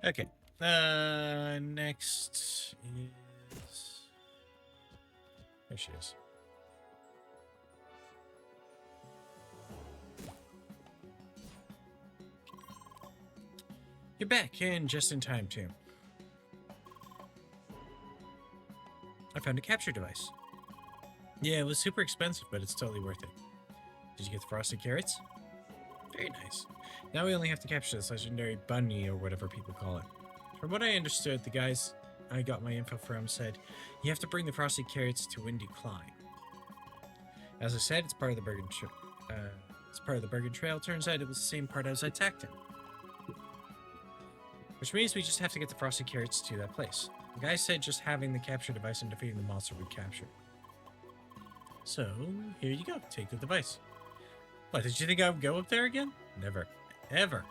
Okay. Next is... There she is. You're back, and just in time, too. I found a capture device. Yeah, it was super expensive, but it's totally worth it. Did you get the frosted carrots? Very nice. Now we only have to capture this legendary bunny, or whatever people call it. From what I understood, the guys I got my info from said you have to bring the frosted carrots to Windy Climb. As I said, it's part of the Bergen Trail. Turns out it was the same part as I attacked him. Which means we just have to get the frosted carrots to that place. The guy said just having the capture device and defeating the monster would capture. So, here you go. Take the device. What, did you think I would go up there again? Never. Ever.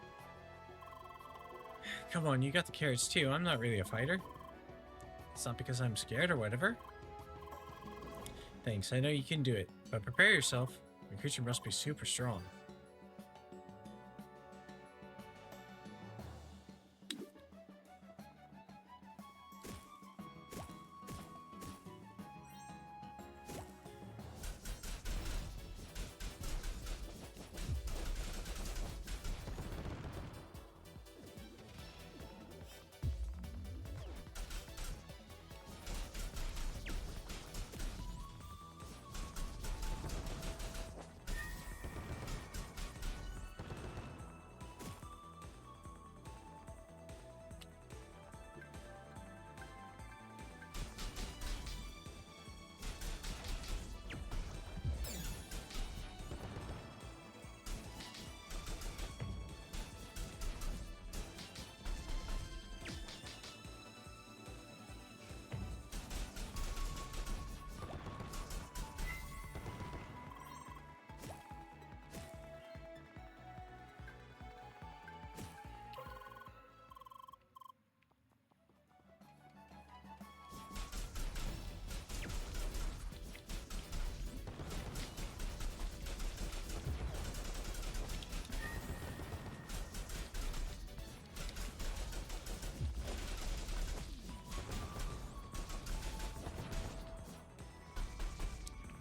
Come on, you got the carrots too. I'm not really a fighter. It's not because I'm scared or whatever. Thanks, I know you can do it. But prepare yourself. Your creature must be super strong.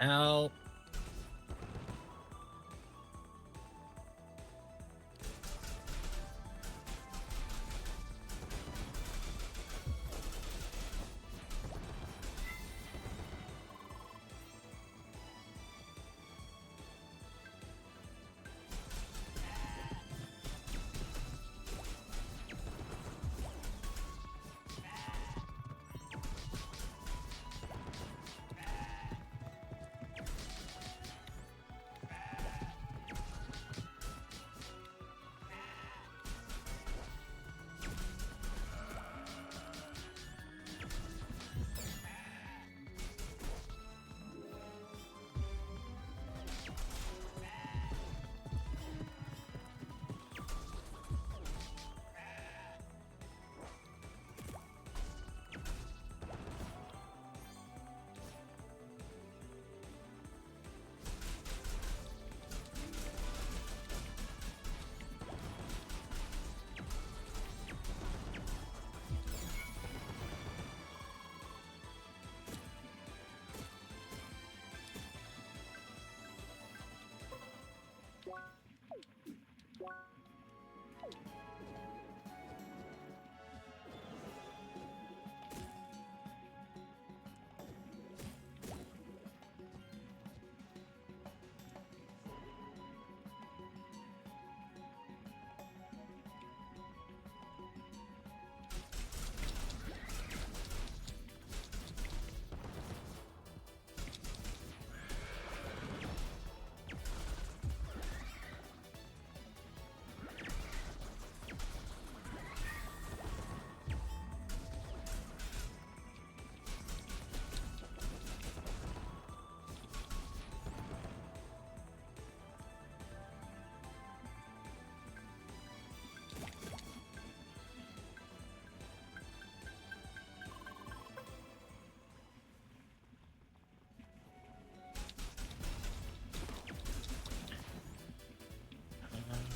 Ow.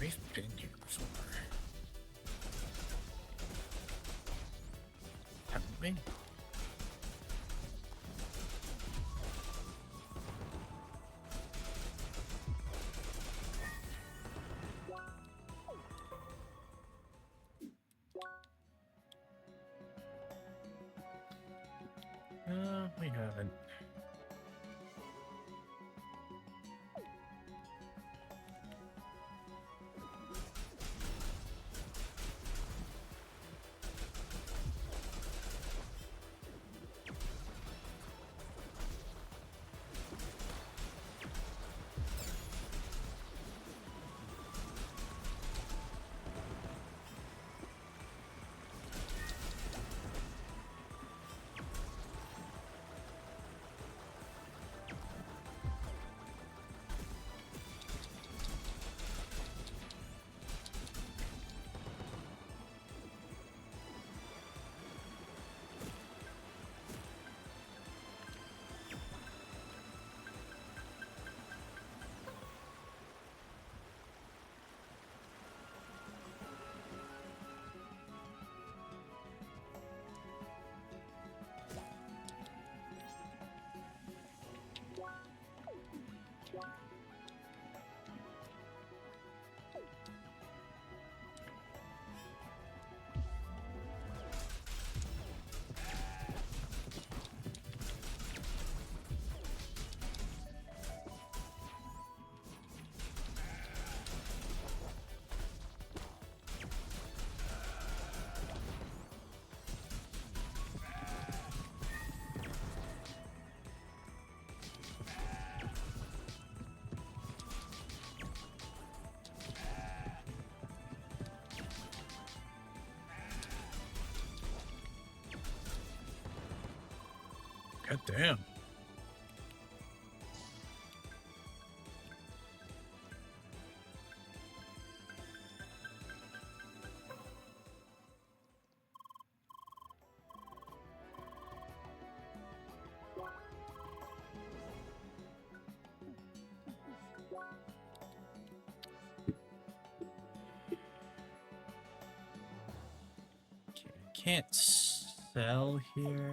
We've been here before. Haven't we? We haven't. God damn. Can't sell here.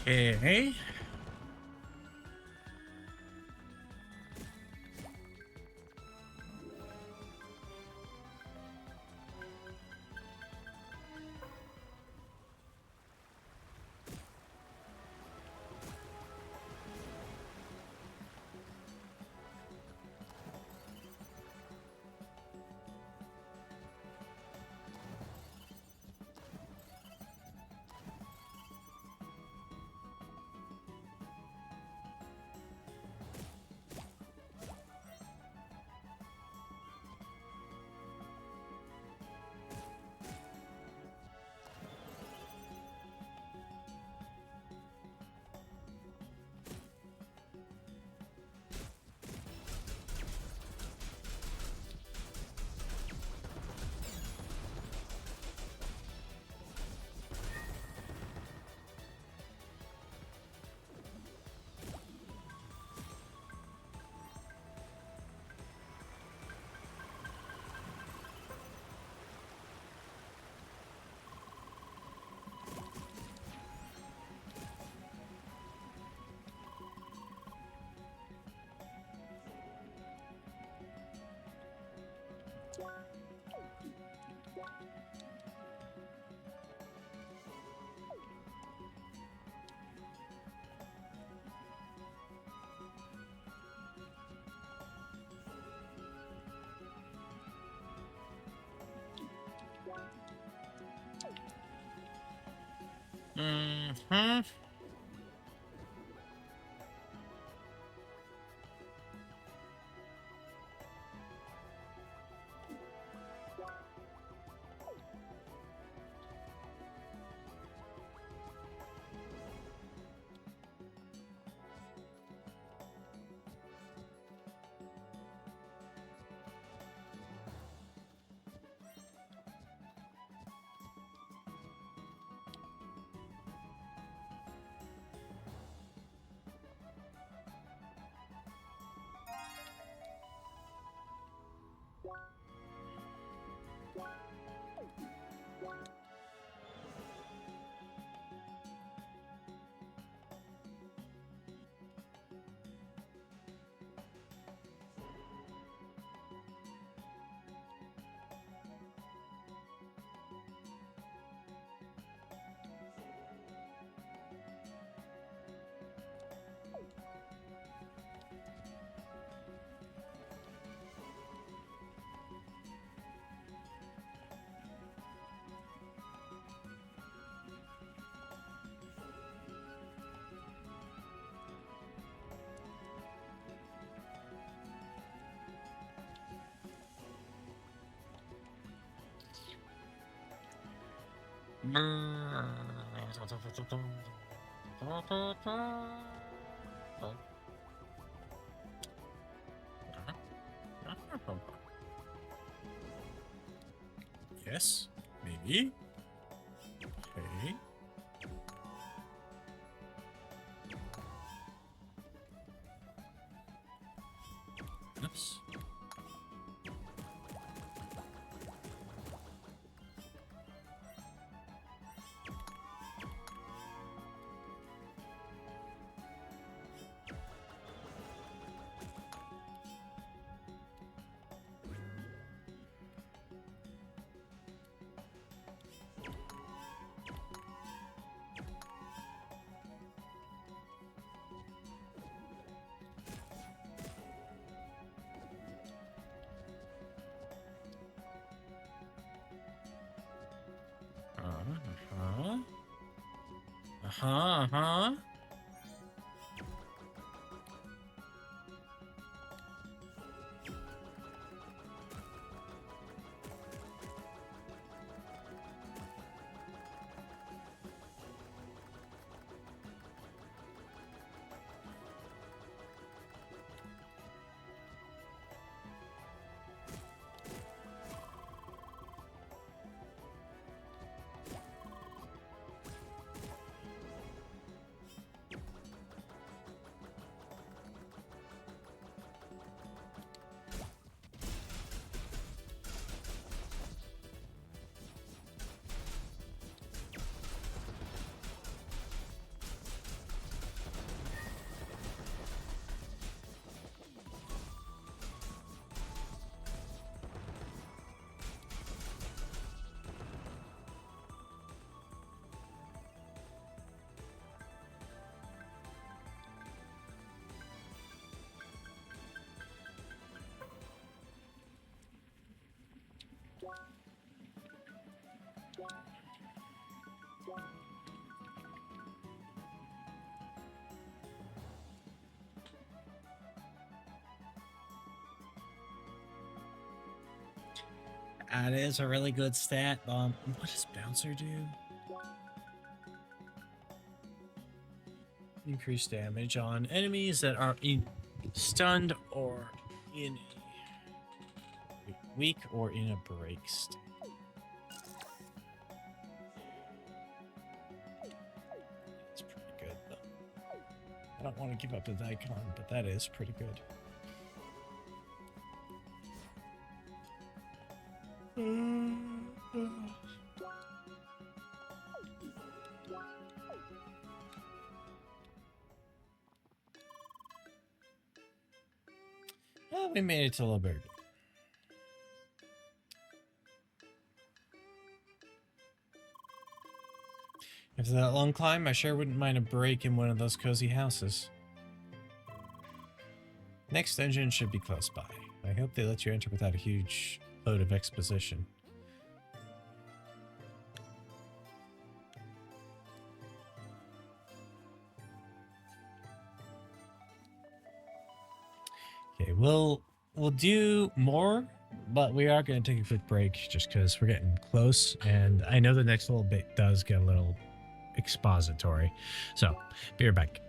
Okay. Mm-hmm. Yes, maybe. Okay. Oops. Uh-huh. Uh-huh. Uh-huh. That is a really good stat. What does Bouncer do? Increase damage on enemies that are stunned or in a weak or in a break state. That's pretty good, though. I don't want to give up the icon, but that is pretty good. Well, we made it to a little bit. After that long climb, I sure wouldn't mind a break in one of those cozy houses. Next dungeon should be close by. I hope they let you enter without a huge load of exposition. Okay, we'll do more, but we are going to take a quick break just because we're getting close, and I know the next little bit does get a little expository. So, be right back.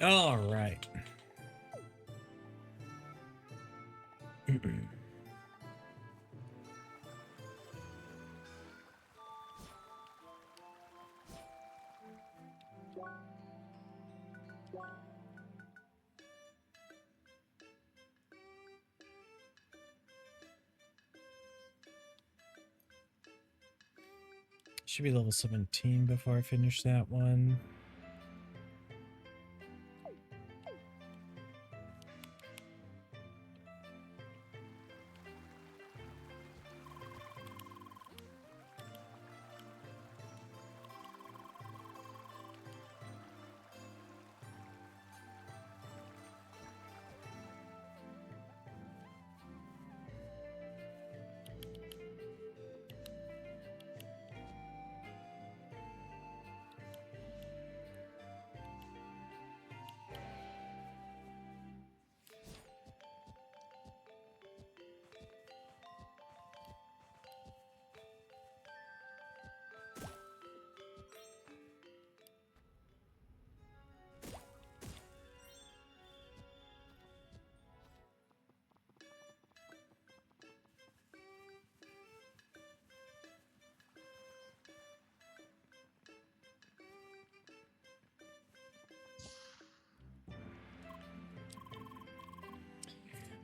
All right. Should be level 17 before I finish that one.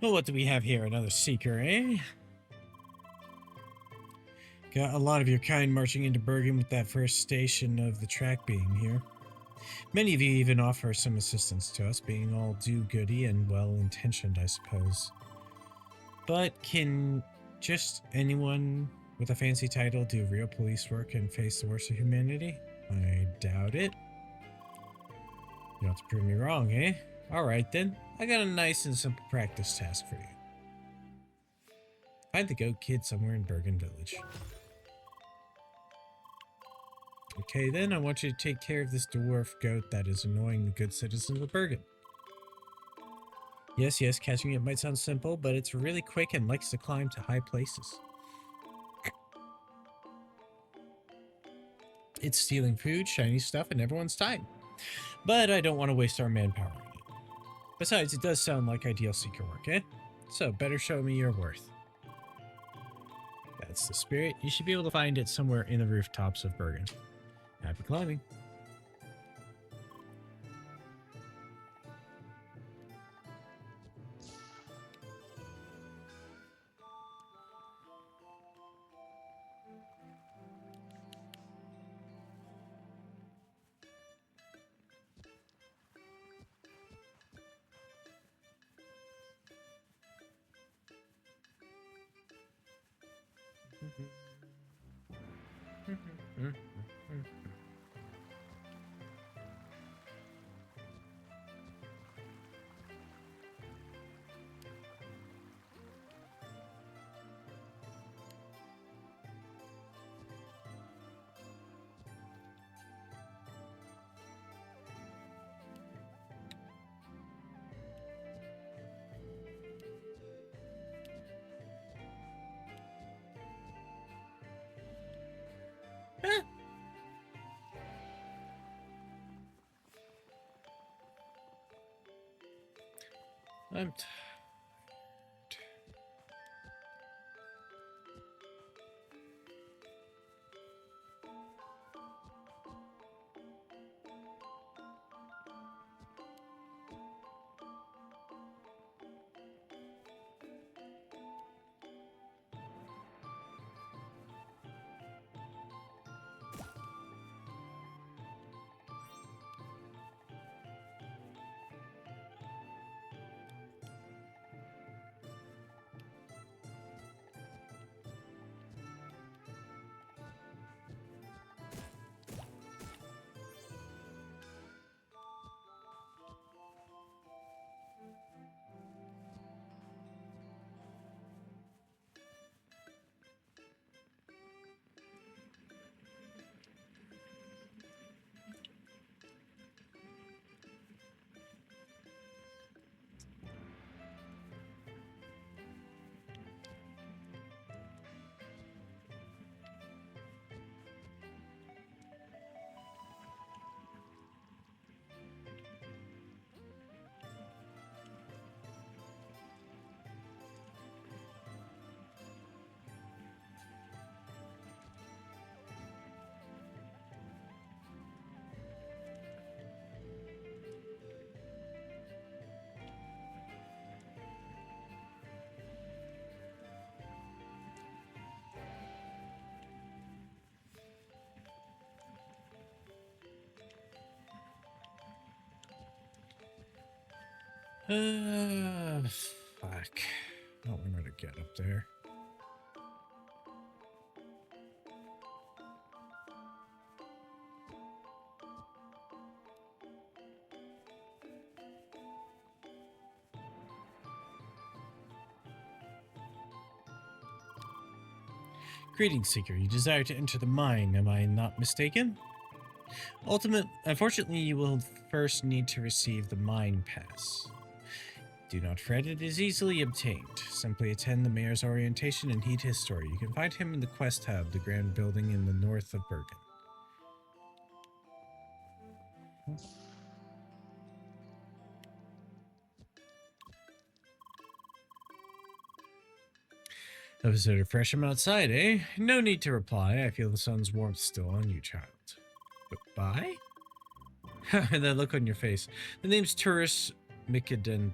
Well, what do we have here? Another seeker, eh? Got a lot of your kind marching into Bergen with that first station of the track being here. Many of you even offer some assistance to us, being all do-goody and well-intentioned, I suppose. But can just anyone with a fancy title do real police work and face the worst of humanity? I doubt it. You'll have to prove me wrong, eh? Alright then, I got a nice and simple practice task for you. Find the goat kid somewhere in Bergen Village. Okay then, I want you to take care of this dwarf goat that is annoying the good citizens of Bergen. Yes, catching it might sound simple, but it's really quick and likes to climb to high places. It's stealing food, shiny stuff, and everyone's time. But I don't want to waste our manpower on it. Besides, it does sound like ideal seeker work, eh? So, better show me your worth. That's the spirit. You should be able to find it somewhere in the rooftops of Bergen. Happy climbing. I'm tired. Fuck. I don't remember to get up there. Greetings, Seeker. You desire to enter the mine, am I not mistaken? Unfortunately, you will first need to receive the mine pass. Do not fret, it is easily obtained. Simply attend the mayor's orientation and heed his story. You can find him in the Quest Hub, the grand building in the north of Bergen. A visitor fresh from outside, eh? No need to reply. I feel the sun's warmth still on you, child. Goodbye? That look on your face. The name's Turris McEdenthal,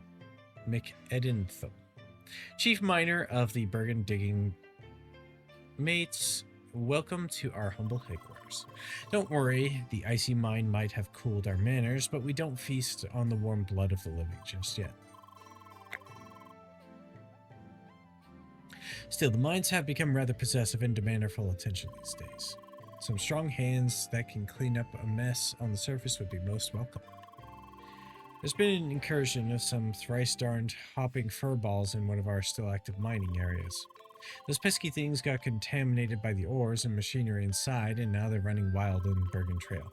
chief miner of the Bergen digging. Mates, welcome to our humble headquarters. Don't worry, the icy mine might have cooled our manners, but we don't feast on the warm blood of the living just yet. Still, the mines have become rather possessive and demand our full attention these days. Some strong hands that can clean up a mess on the surface would be most welcome. There's been an incursion of some thrice-darned hopping furballs in one of our still active mining areas. Those pesky things got contaminated by the ores and machinery inside, and now they're running wild on the Bergen Trail.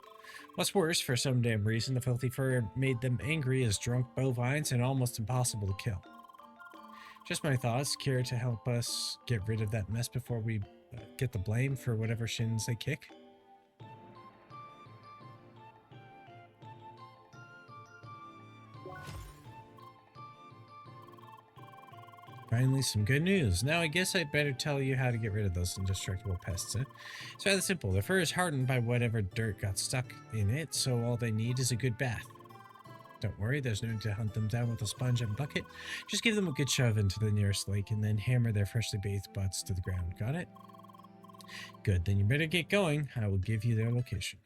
What's worse, for some damn reason, the filthy fur made them angry as drunk bovines and almost impossible to kill. Just my thoughts. Care to help us get rid of that mess before we get the blame for whatever shins they kick? Finally, some good news. Now I guess I'd better tell you how to get rid of those indestructible pests. It's rather simple. The fur is hardened by whatever dirt got stuck in it, so all they need is a good bath. Don't worry, there's no need to hunt them down with a sponge and bucket. Just give them a good shove into the nearest lake and then hammer their freshly bathed butts to the ground. Got it? Good, then you better get going. I will give you their location.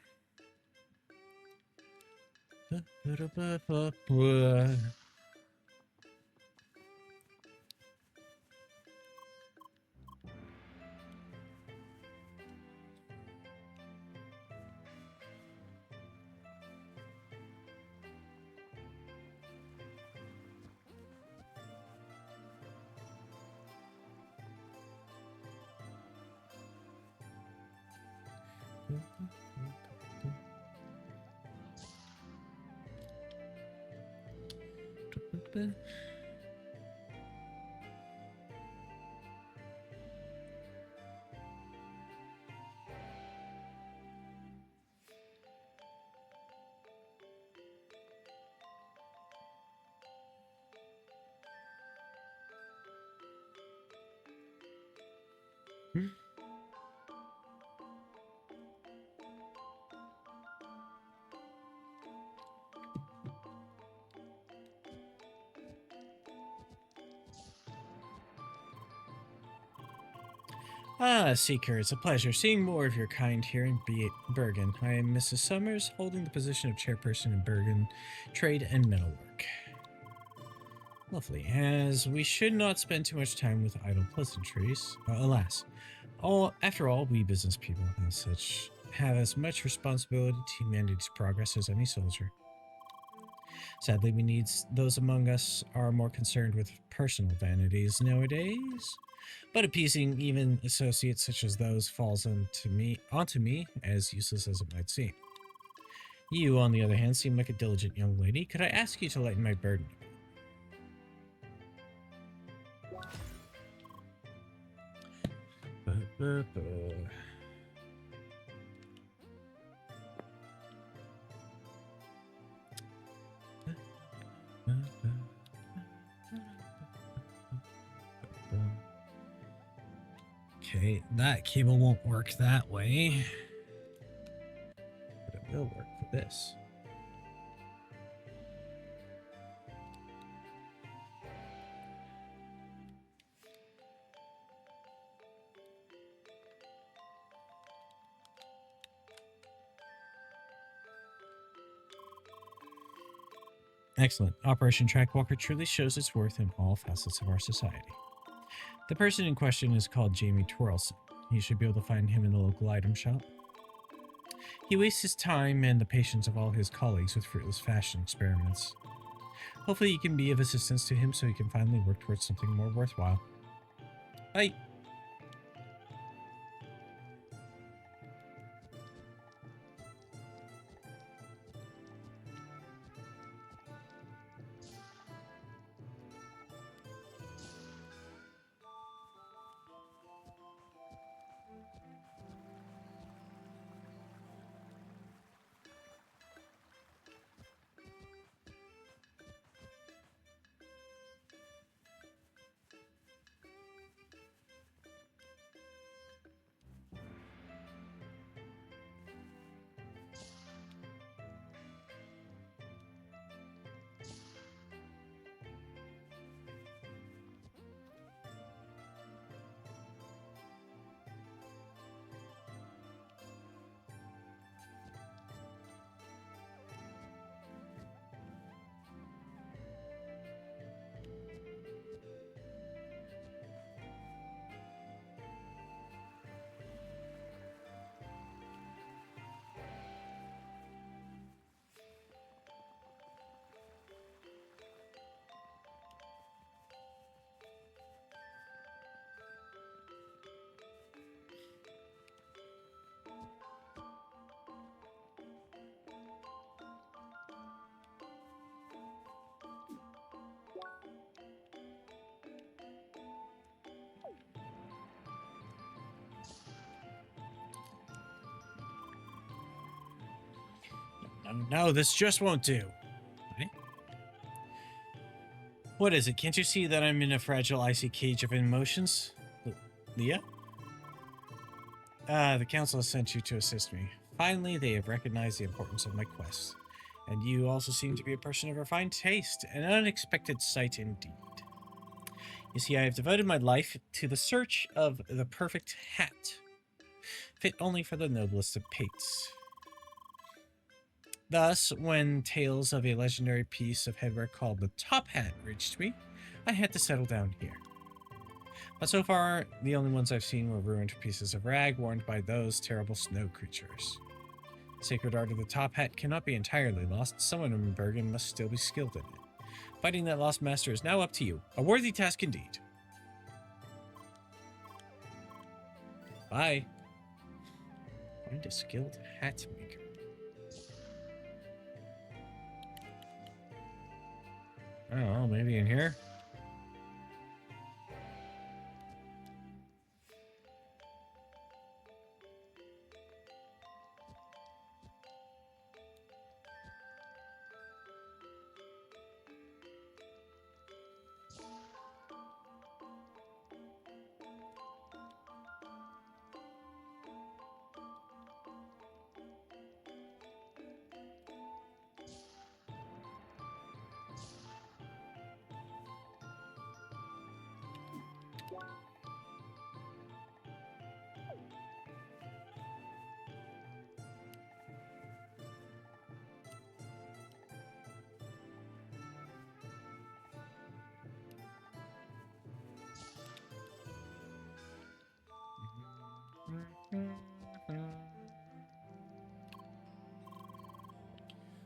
Ah, Seeker, it's a pleasure seeing more of your kind here in Bergen. I am Mrs. Summers, holding the position of chairperson in Bergen Trade and Metalwork. Lovely, as we should not spend too much time with idle pleasantries. Alas, after all, we business people have as much responsibility to humanity's progress as any soldier. Sadly, we need those among us are more concerned with personal vanities nowadays. But appeasing even associates such as those falls onto me, as useless as it might seem. You, on the other hand, seem like a diligent young lady. Could I ask you to lighten my burden? Okay, that cable won't work that way. But it will work for this. Excellent. Operation Trackwalker truly shows its worth in all facets of our society. The person in question is called Jamie Twirlson. You should be able to find him in the local item shop. He wastes his time and the patience of all his colleagues with fruitless fashion experiments. Hopefully you can be of assistance to him so he can finally work towards something more worthwhile. Bye! No, this just won't do. Okay. What is it? Can't you see that I'm in a fragile, icy cage of emotions? Leah? The council has sent you to assist me. Finally, they have recognized the importance of my quest. And you also seem to be a person of refined taste, an unexpected sight indeed. You see, I have devoted my life to the search of the perfect hat, fit only for the noblest of pates. Thus, when tales of a legendary piece of headwear called the top hat reached me, I had to settle down here. But so far, the only ones I've seen were ruined pieces of rag worn by those terrible snow creatures. The sacred art of the top hat cannot be entirely lost. Someone in Bergen must still be skilled in it. Fighting that lost master is now up to you. A worthy task indeed. Bye. Find a skilled hat maker. I don't know, maybe in here?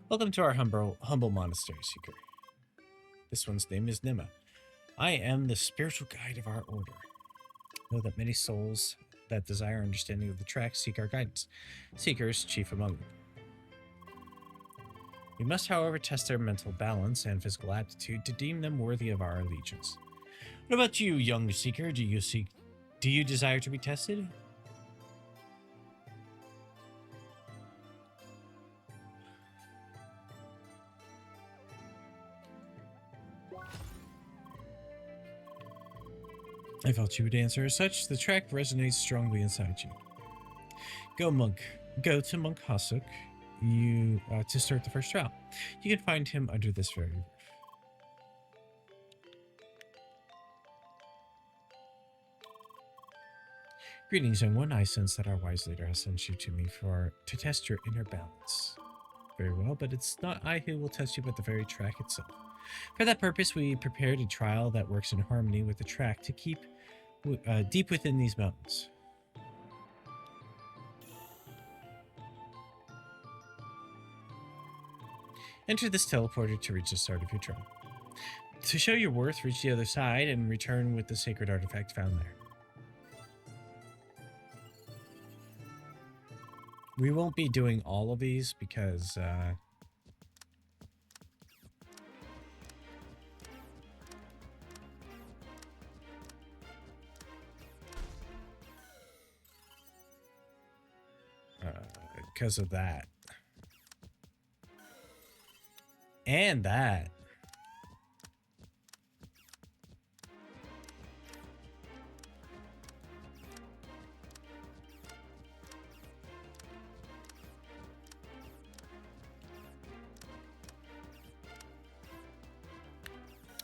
Welcome to our humble monastery, Seeker. This one's name is Nima. I am the spiritual guide of our order. Know that many souls that desire understanding of the track seek our guidance. Seekers, chief among them. We must, however, test their mental balance and physical aptitude to deem them worthy of our allegiance. What about you, young Seeker? Do you desire to be tested? I felt you would answer as such. The track resonates strongly inside you. Go to Monk Hasuk to start the first trial. You can find him under this very roof. Greetings, young one. I sense that our wise leader has sent you to me to test your inner balance. Very well, but it's not I who will test you, but the very track itself. For that purpose, we prepared a trial that works in harmony with the track to keep deep within these mountains. Enter this teleporter to reach the start of your trial. To show your worth, reach the other side and return with the sacred artifact found there. We won't be doing all of these because of that. And that.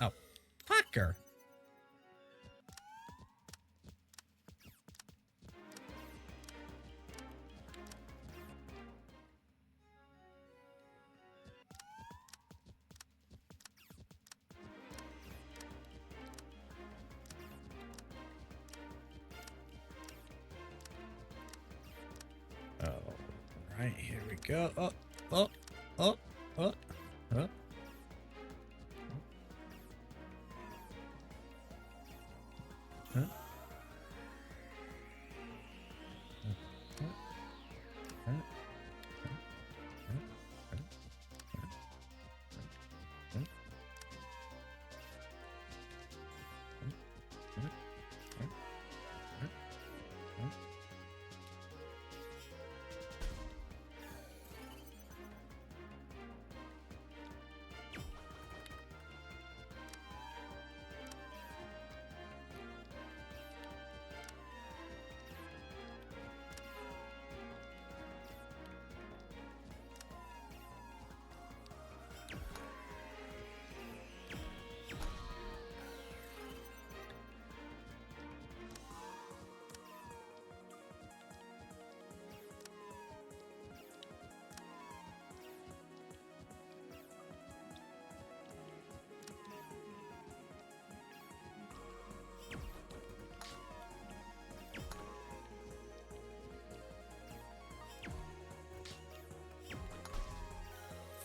Oh, fucker. Right, here we go. Oh, oh, oh, oh, oh. Huh?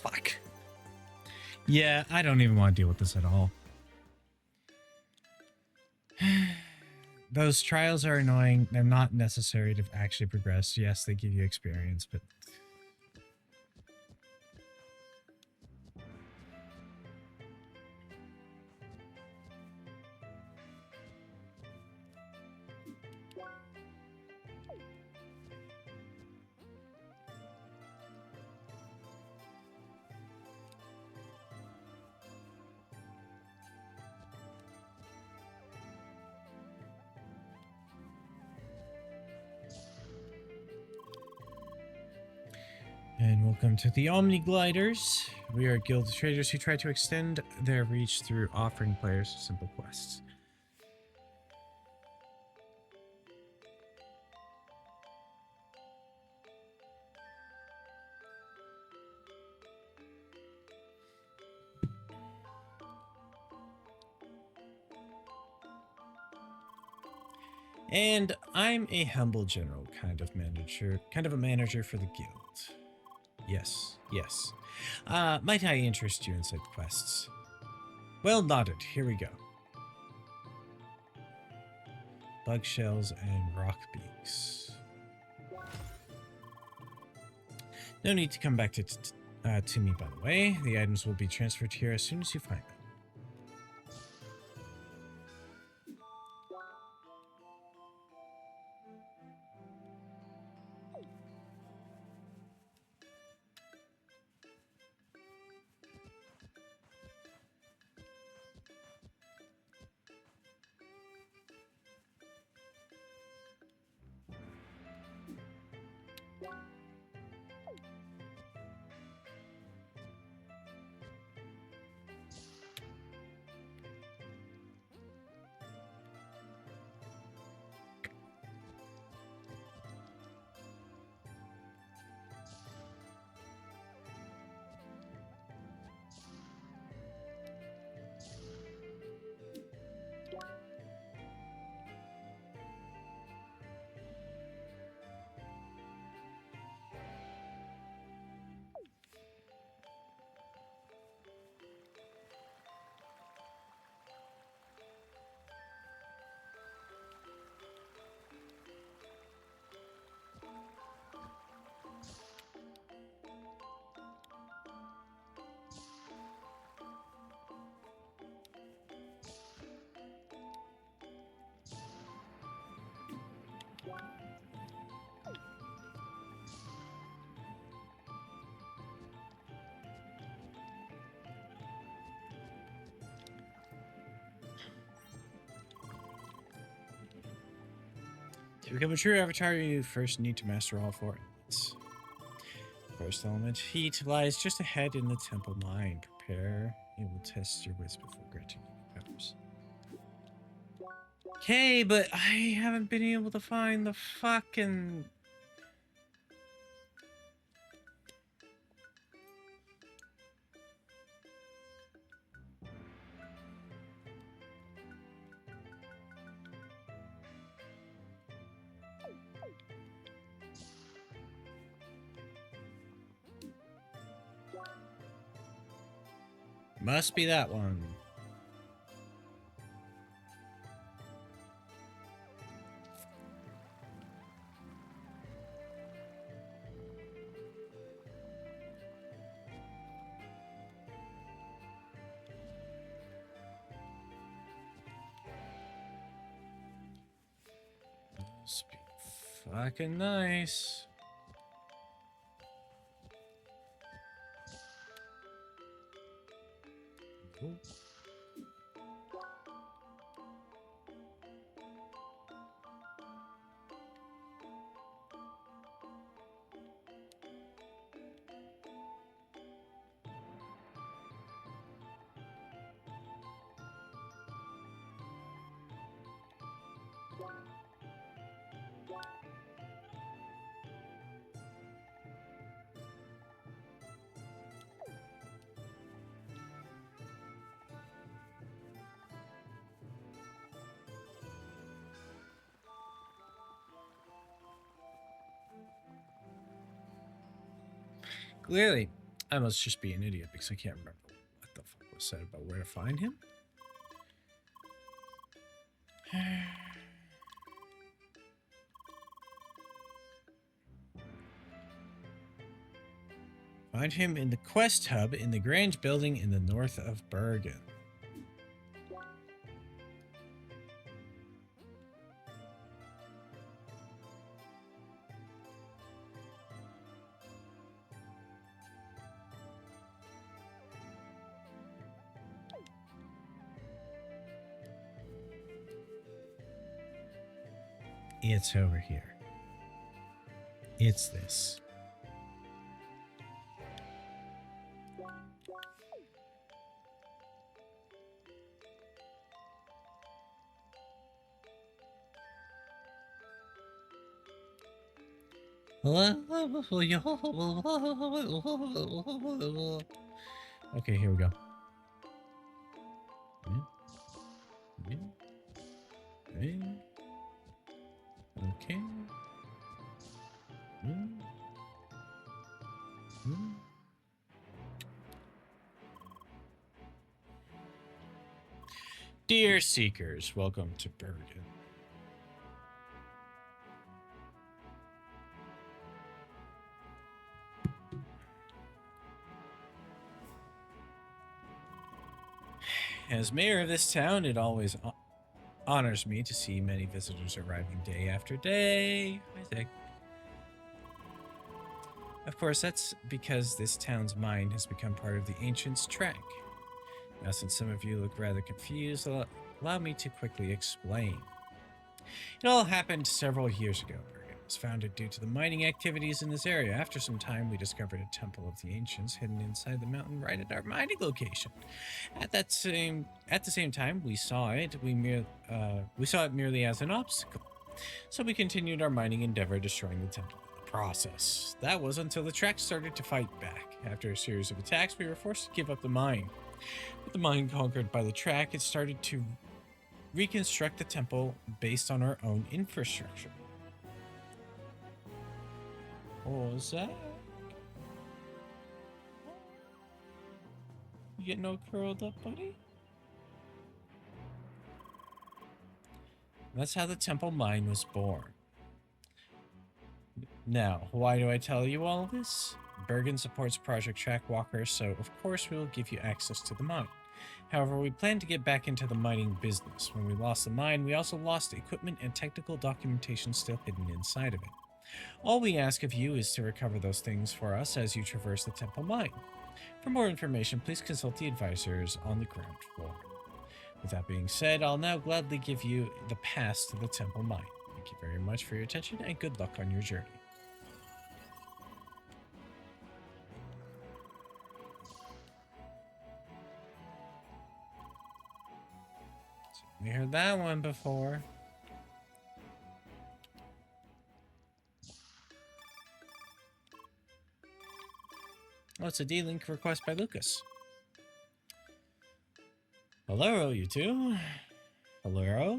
Fuck. Yeah, I don't even want to deal with this at all. Those trials are annoying. They're not necessary to actually progress. Yes, they give you experience, but... And welcome to the Omni Gliders. We are a guild of traders who try to extend their reach through offering players simple quests. And I'm a humble general kind of a manager for the guild. Yes, yes. Might I interest you in said quests? Well nodded, here we go. Bug shells and rock beaks. No need to come back to me, by the way. The items will be transferred here as soon as you find them. To become a true avatar, you first need to master all 4 elements. First element, heat, lies just ahead in the temple mine. Prepare. It will test your wits before granting you powers. Okay, but I haven't been able to find the fucking... Must be that one. Must be fucking nice. Ooh. Clearly, I must just be an idiot because I can't remember what the fuck was said about where to find him. Find him in the quest hub in the Grange building in the north of Bergen. It's over here. It's this. Okay, here we go. Okay. Dear Seekers, welcome to Bergen. As mayor of this town, it always honors me to see many visitors arriving day after day. Isaac. Of course, that's because this town's mind has become part of the Ancient's track. Now, since some of you look rather confused, allow me to quickly explain. It all happened several years ago. Bergen was founded due to the mining activities in this area. After some time, we discovered a temple of the Ancients hidden inside the mountain right at our mining location. At the same time, we saw it merely as an obstacle. So we continued our mining endeavor, destroying the temple in the process. That was until the track started to fight back. After a series of attacks, we were forced to give up the mine. With the mine conquered by the track, it started to reconstruct the temple based on our own infrastructure. What was that? You getting all curled up, buddy? That's how the temple mine was born. Now, why do I tell you all of this? Bergen supports Project Trackwalker, so of course we will give you access to the mine. However, we plan to get back into the mining business. When we lost the mine, we also lost equipment and technical documentation still hidden inside of it. All we ask of you is to recover those things for us as you traverse the temple mine. For more information, please consult the advisors on the ground floor. With that being said, I'll now gladly give you the pass to the temple mine. Thank you very much for your attention, and good luck on your journey. So we heard that one before. Oh, it's a D-Link request by Lucas. Hello, you two. Hello.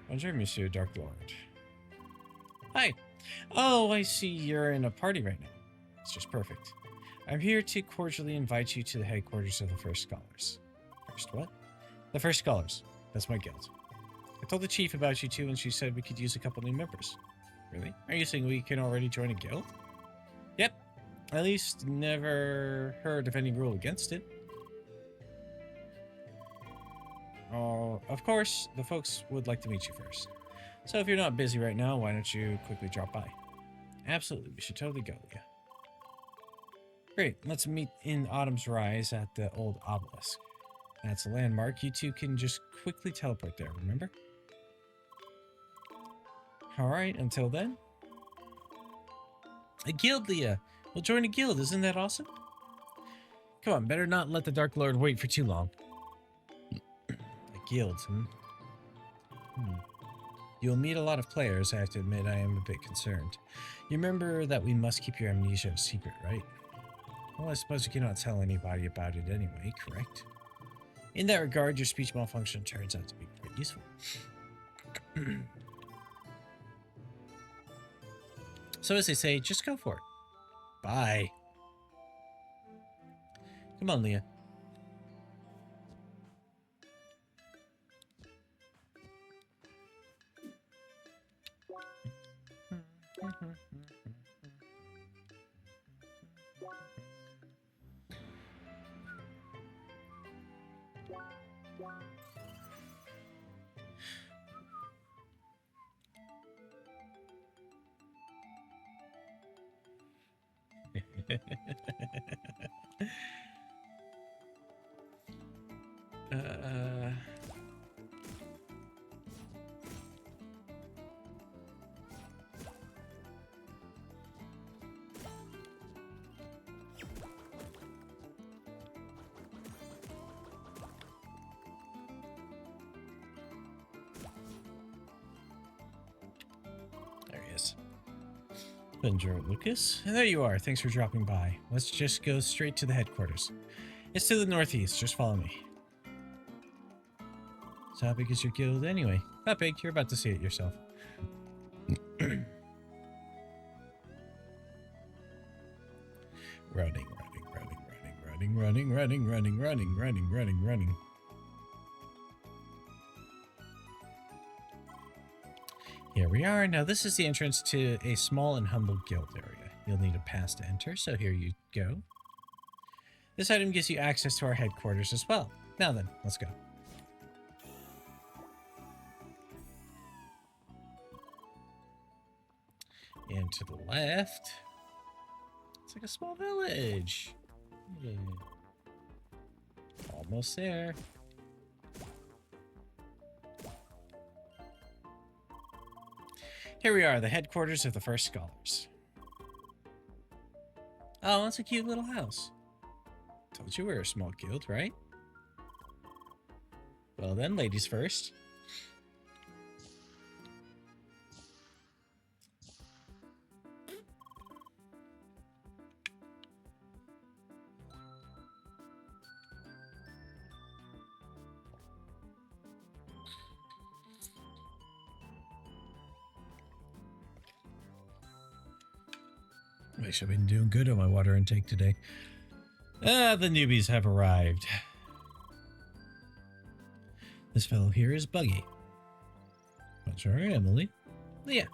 Bonjour, Monsieur Dark Lord. Hi. Oh, I see you're in a party right now. It's just perfect. I'm here to cordially invite you to the headquarters of the First Scholars. First what? The First Scholars. That's my guild. I told the chief about you two, and she said we could use a couple new members. Really? Are you saying we can already join a guild? Yep. At least never heard of any rule against it. Oh, of course, the folks would like to meet you first. So if you're not busy right now, why don't you quickly drop by? Absolutely, we should totally go, yeah. Great, let's meet in Autumn's Rise at the old obelisk. That's a landmark. You two can just quickly teleport there, remember? Alright, until then. A guild, Leah! We'll join a guild, isn't that awesome? Come on, better not let the Dark Lord wait for too long. Guild, You'll meet a lot of players. I have to admit, I am a bit concerned. You remember that we must keep your amnesia a secret, right? Well, I suppose you cannot tell anybody about it anyway, correct? In that regard, your speech malfunction turns out to be quite useful. So as they say, just go for it. Bye. Come on, Leah. There he is. Bonjour, Lucas. There you are. Thanks for dropping by. Let's just go straight to the headquarters. It's to the northeast. Just follow me. So how big is your guild anyway? Not big. You're about to see it yourself. Running. Here we are. Now this is the entrance to a small and humble guild area. You'll need a pass to enter, so here you go. This item gives you access to our headquarters as well. Now then, let's go. And to the left, it's like a small village. Yeah. Almost there. Here we are, the headquarters of the First Scholars. Oh, that's a cute little house. Told you we're a small guild, right? Well then, ladies first. Wish I've been doing good on my water intake today. Ah, the newbies have arrived. This fellow here is Buggy. Bonjour, Emily. Leah.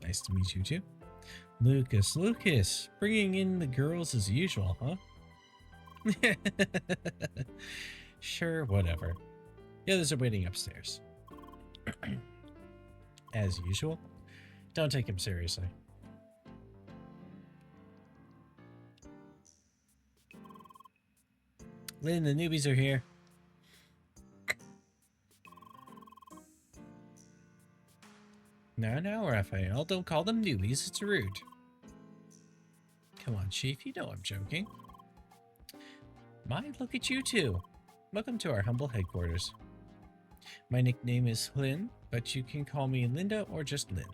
Nice to meet you too. Lucas, bringing in the girls as usual, huh? Sure, whatever. The others are waiting upstairs. As usual. Don't take him seriously. Lynn, the newbies are here. No, Raphael. Don't call them newbies. It's rude. Come on, Chief. You know I'm joking. My, look at you two. Welcome to our humble headquarters. My nickname is Lynn, but you can call me Linda or just Lynn.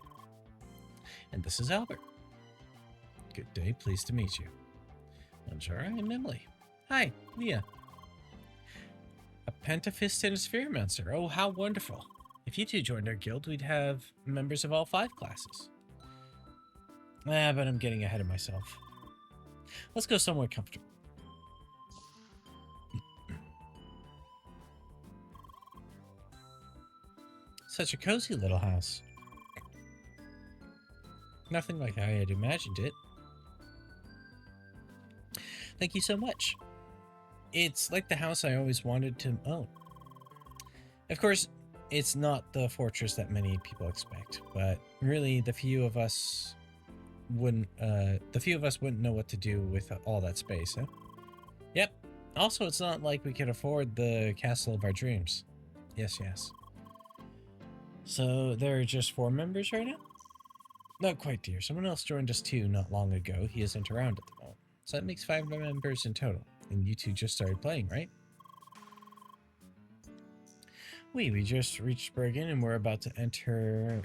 And this is Albert. Good day. Pleased to meet you. Bonjour, I'm Emily. Hi, Leah. A pentafist and a spheromancer. Oh, how wonderful. If you two joined our guild, we'd have members of all 5 classes. But I'm getting ahead of myself. Let's go somewhere comfortable. Such a cozy little house. Nothing like I had imagined it. Thank you so much. It's like the house I always wanted to own. Of course, it's not the fortress that many people expect, but really the few of us wouldn't know what to do with all that space, huh? Yep. Also, it's not like we could afford the castle of our dreams. Yes. So there are just 4 members right now? Not quite, dear. Someone else joined us too not long ago. He isn't around at the moment. So that makes 5 members in total. And you two just started playing, right? We just reached Bergen and we're about to enter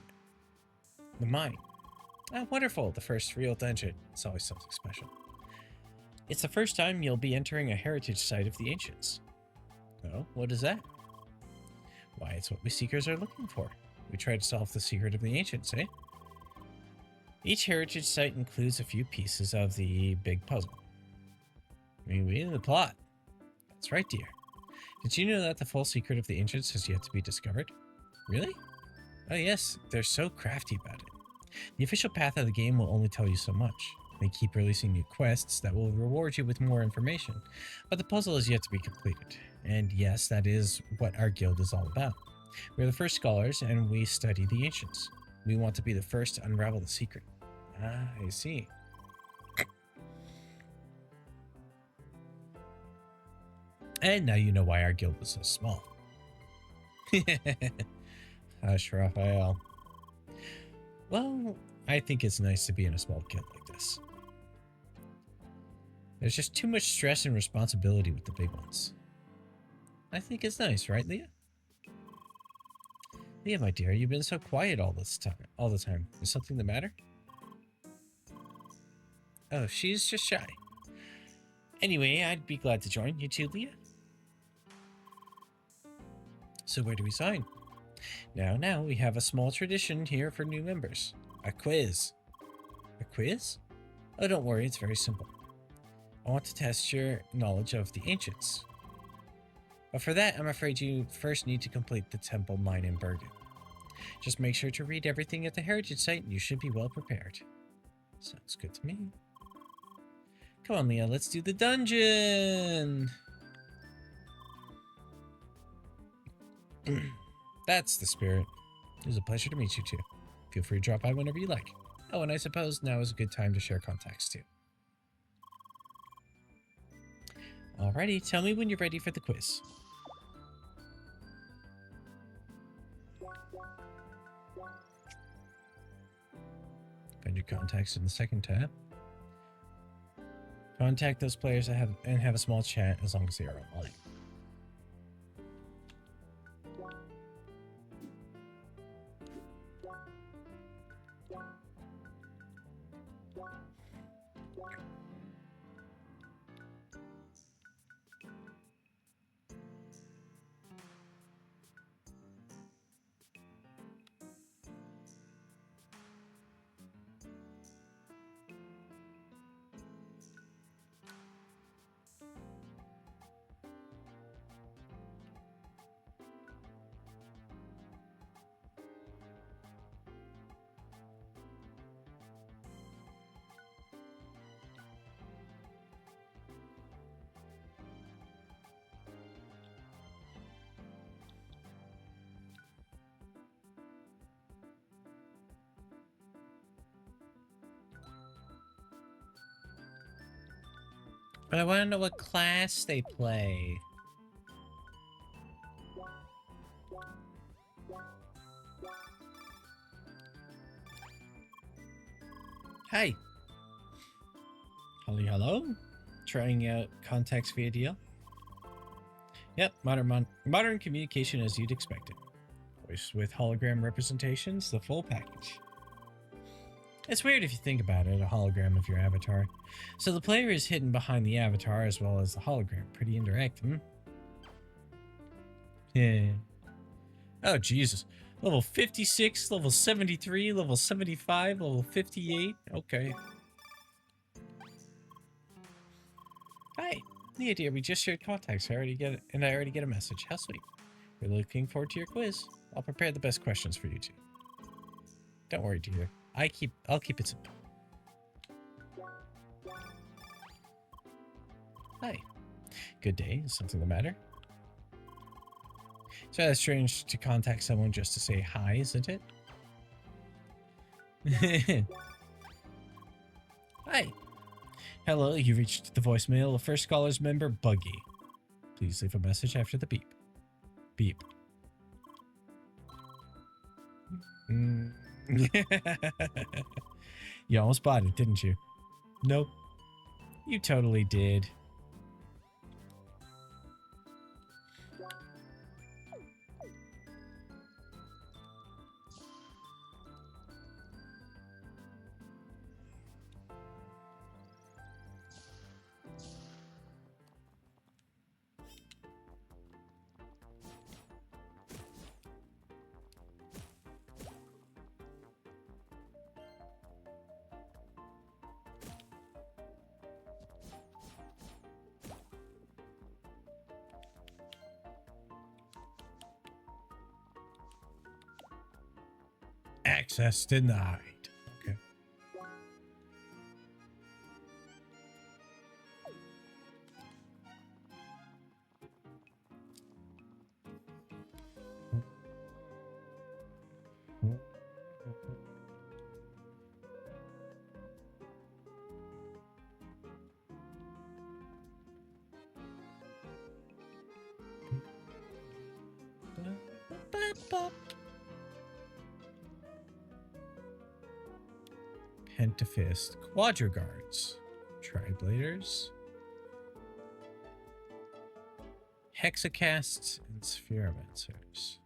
the mine. Ah, wonderful. The first real dungeon. It's always something special. It's the first time you'll be entering a heritage site of the ancients. Oh, what is that? Why, it's what we seekers are looking for. We try to solve the secret of the ancients, eh? Each heritage site includes a few pieces of the big puzzle. We need the plot. That's right, dear. Did you know that the full secret of the ancients has yet to be discovered? Really? Oh yes, they're so crafty about it. The official path of the game will only tell you so much. They keep releasing new quests that will reward you with more information, but the puzzle is yet to be completed. And yes, that is what our guild is all about. We're the first scholars, and we study the ancients. We want to be the first to unravel the secret. Ah, I see. And now you know why our guild was so small. Hush, Raphael. Well, I think it's nice to be in a small guild like this. There's just too much stress and responsibility with the big ones. I think it's nice, right, Leah? Leah, my dear, you've been so quiet all the time. Is something the matter? Oh, she's just shy. Anyway, I'd be glad to join. You too, Leah? So where do we sign? Now, we have a small tradition here for new members. A quiz. A quiz? Oh, don't worry, it's very simple. I want to test your knowledge of the ancients. But for that, I'm afraid you first need to complete the temple mine in Bergen. Just make sure to read everything at the heritage site and you should be well prepared. Sounds good to me. Come on, Leah, let's do the dungeon! That's the spirit. It was a pleasure to meet you two. Feel free to drop by whenever you like. Oh, and I suppose now is a good time to share contacts too. Alrighty, tell me when you're ready for the quiz. Find your contacts in the second tab. Contact those players that have a small chat as long as they are online. But I want to know what class they play. Hi. Holly, hello? Trying out contacts via DL? Yep, modern communication as you'd expect it. Voice with hologram representations, the full package. It's weird if you think about it, a hologram of your avatar. So the player is hidden behind the avatar as well as the hologram. Pretty indirect, hmm? Yeah. Oh, Jesus. Level 56, level 73, level 75, level 58. Okay. Hi. The idea we just shared contacts. I already get a message. How sweet. We're looking forward to your quiz. I'll prepare the best questions for you two. Don't worry, dear. I'll keep it simple. Hi. Good day. Is something the matter? It's rather strange to contact someone just to say hi, isn't it? Hi. Hello, you reached the voicemail of First Scholars member Buggy. Please leave a message after the beep. Beep. You almost bought it, didn't you? Nope. You totally did. Access denied. Okay. Pentafist, Quadriguards, Tribladers, Hexacasts, and Spheromancers.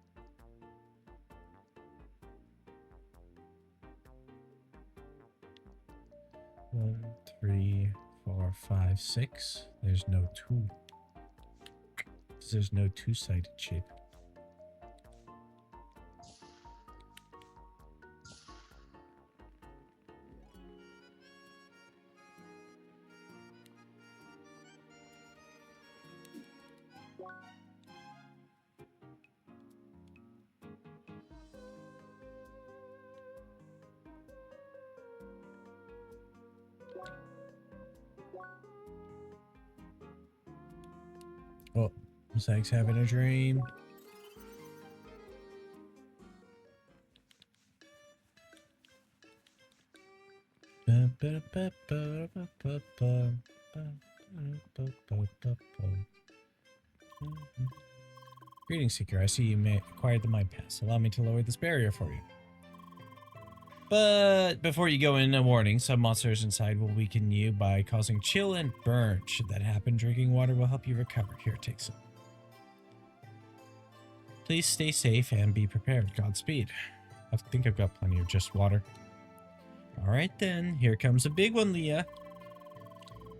One, three, four, five, six. There's no two. There's no two-sided shape. Oh, Zag's having a dream. Greetings, Seeker. I see you may acquired the Mind Pass. Allow me to lower this barrier for you. But before you go in, a warning. Some monsters inside will weaken you by causing chill and burn. Should that happen, drinking water will help you recover. Here, take some. Please stay safe and be prepared. Godspeed. I think I've got plenty of just water. Alright then, here comes a big one, Leah.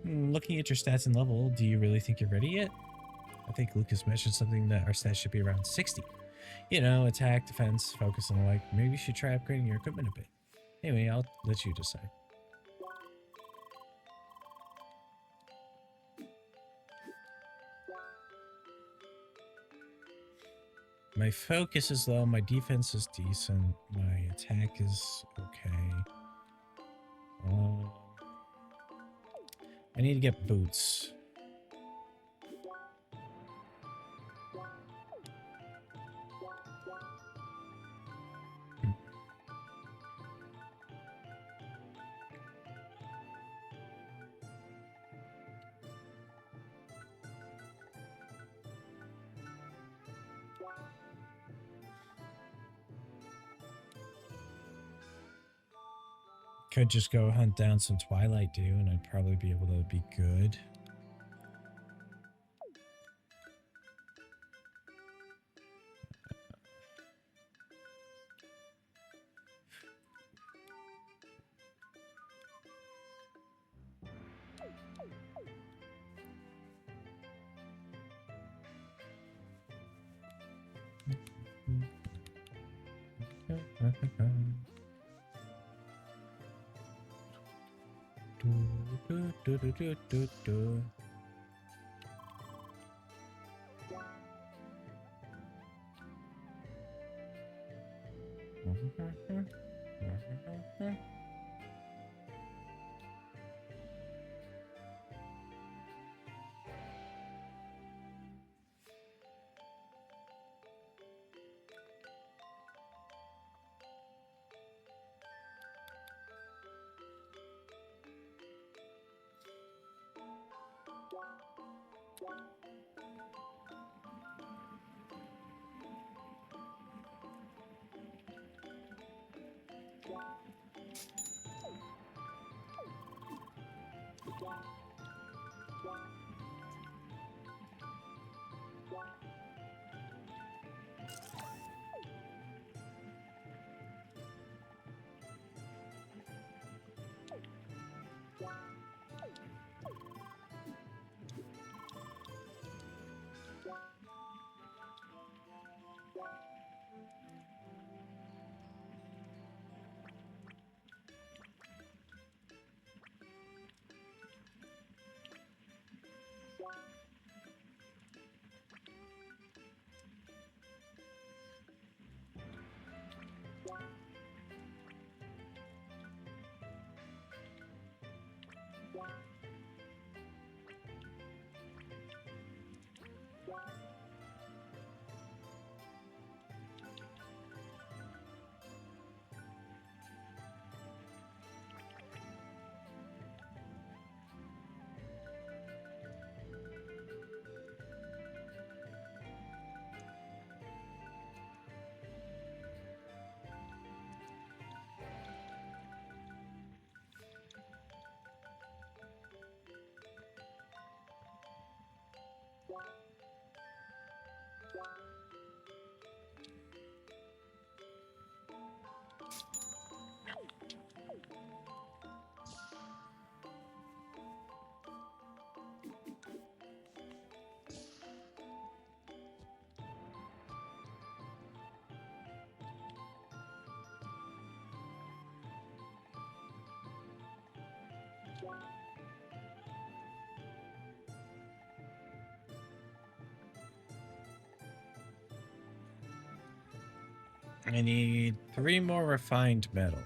Looking at your stats and level, do you really think you're ready yet? I think Lucas mentioned something that our stats should be around 60. You know, attack, defense, focus, and the like. Maybe you should try upgrading your equipment a bit. Anyway, I'll let you decide. My focus is low, my defense is decent, my attack is okay. I need to get boots. Could just go hunt down some Twilight Dew and I'd probably be able to be good. I need 3 more refined metal.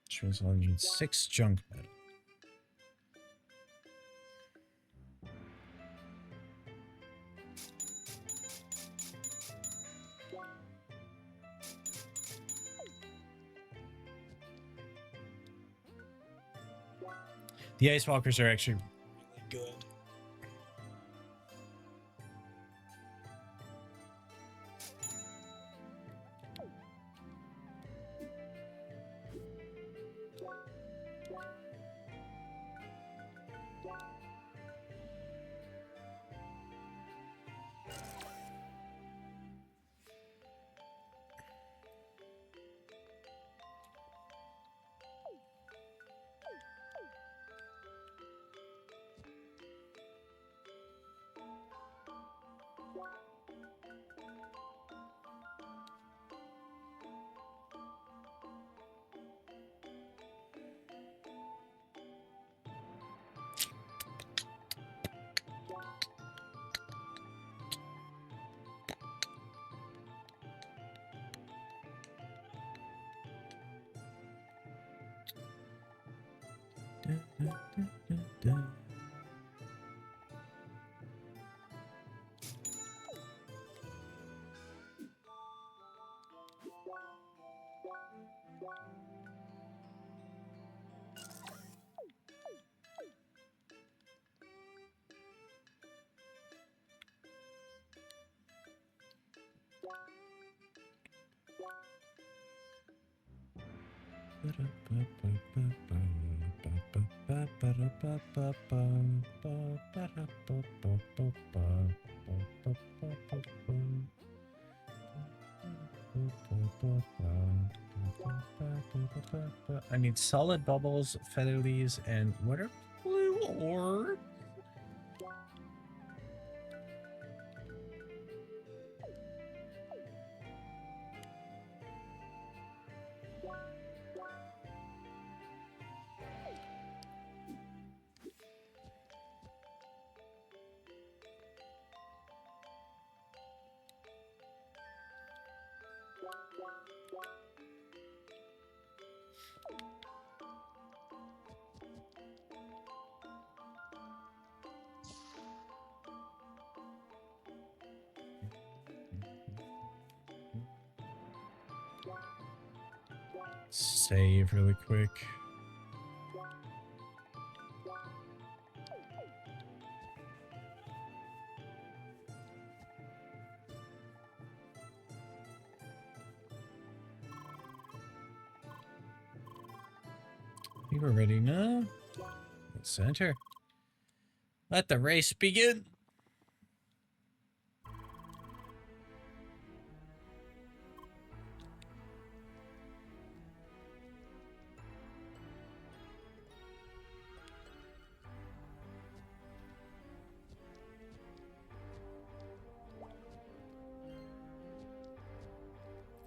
Which means I'll need 6 junk metal. The Ice Walkers are actually really good. I need solid bubbles, feather leaves, and what are blue orbs? Save really quick. You were ready now. Let's enter. Let the race begin.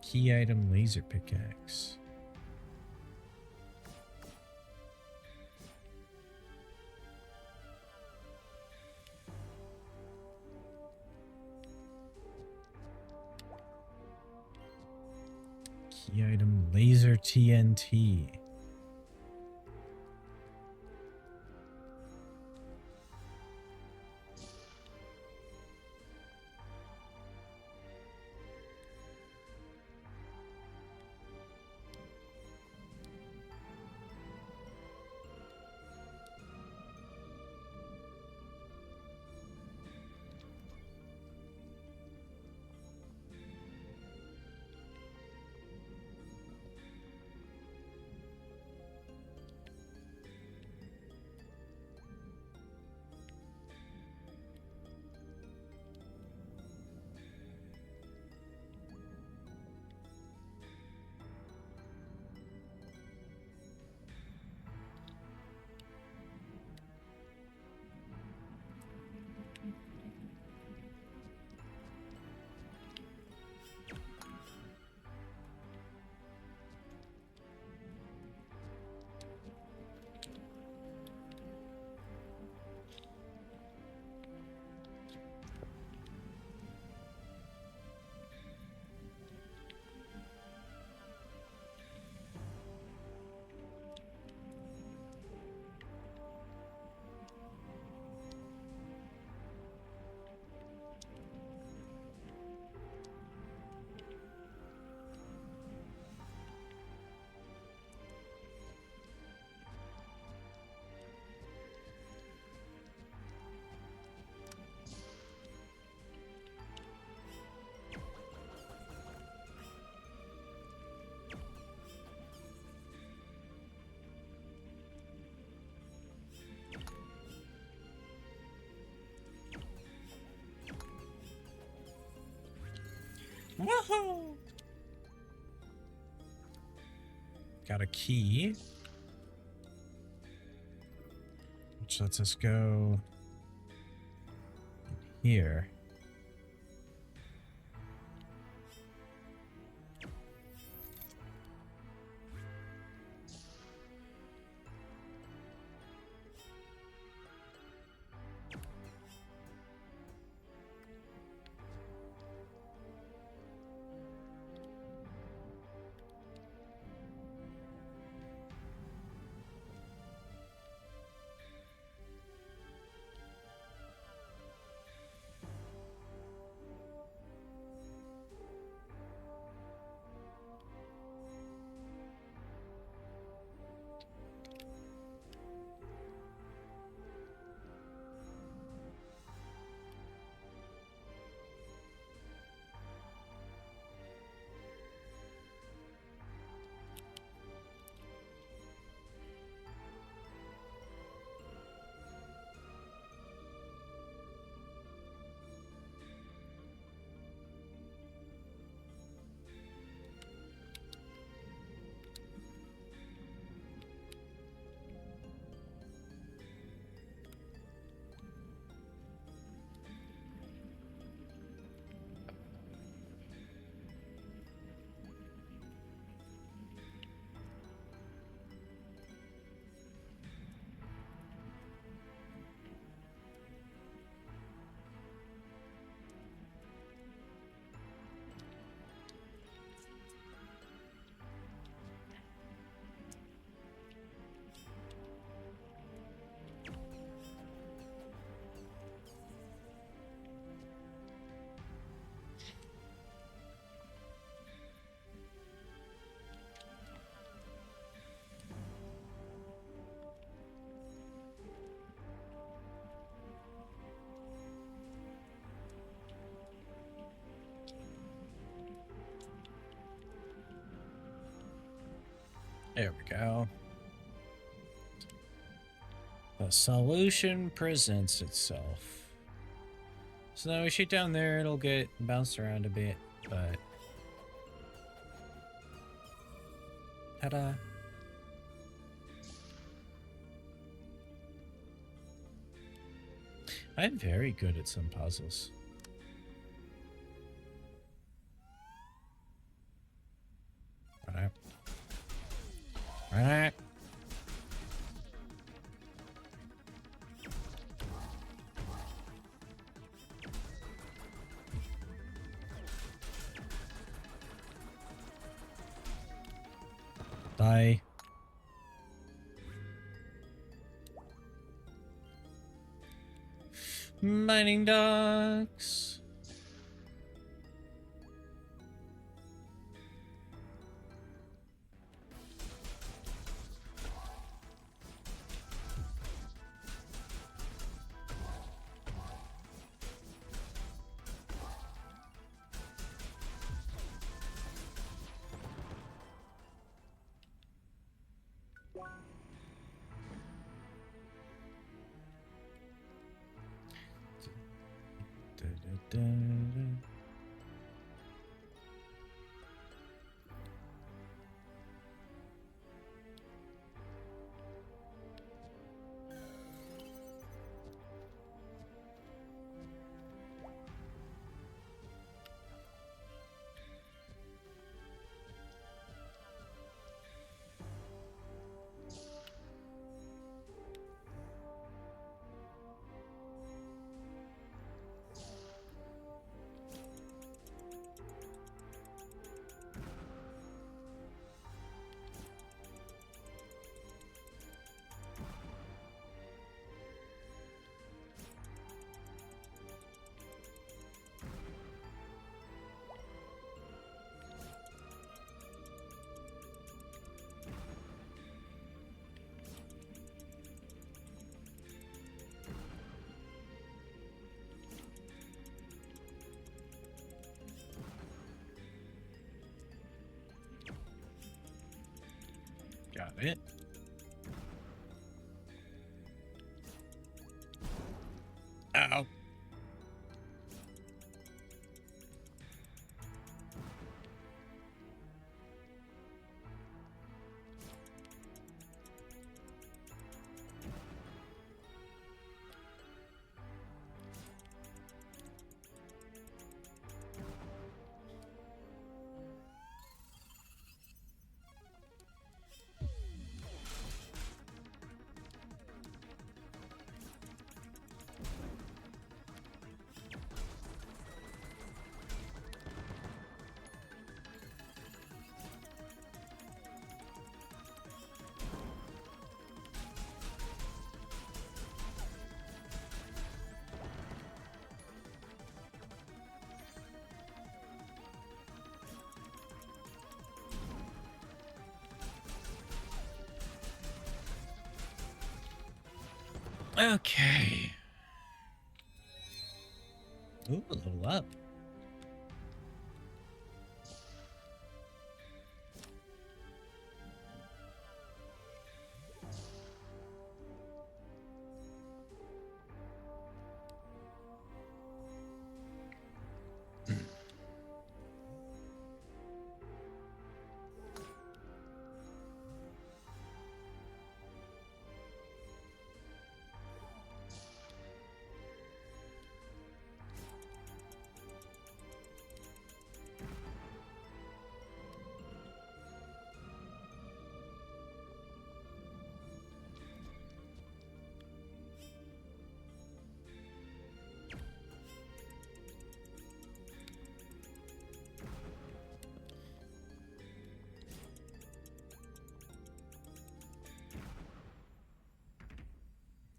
Key item laser pickaxe. Key item laser TNT. Woohoo! Got a key, which lets us go here. There we go. The solution presents itself. So now we shoot down there, it'll get bounced around a bit, but... Ta-da! I'm very good at some puzzles. Right. Right. Die. Mining docks. Got it. Ow. Okay. Ooh, a level up.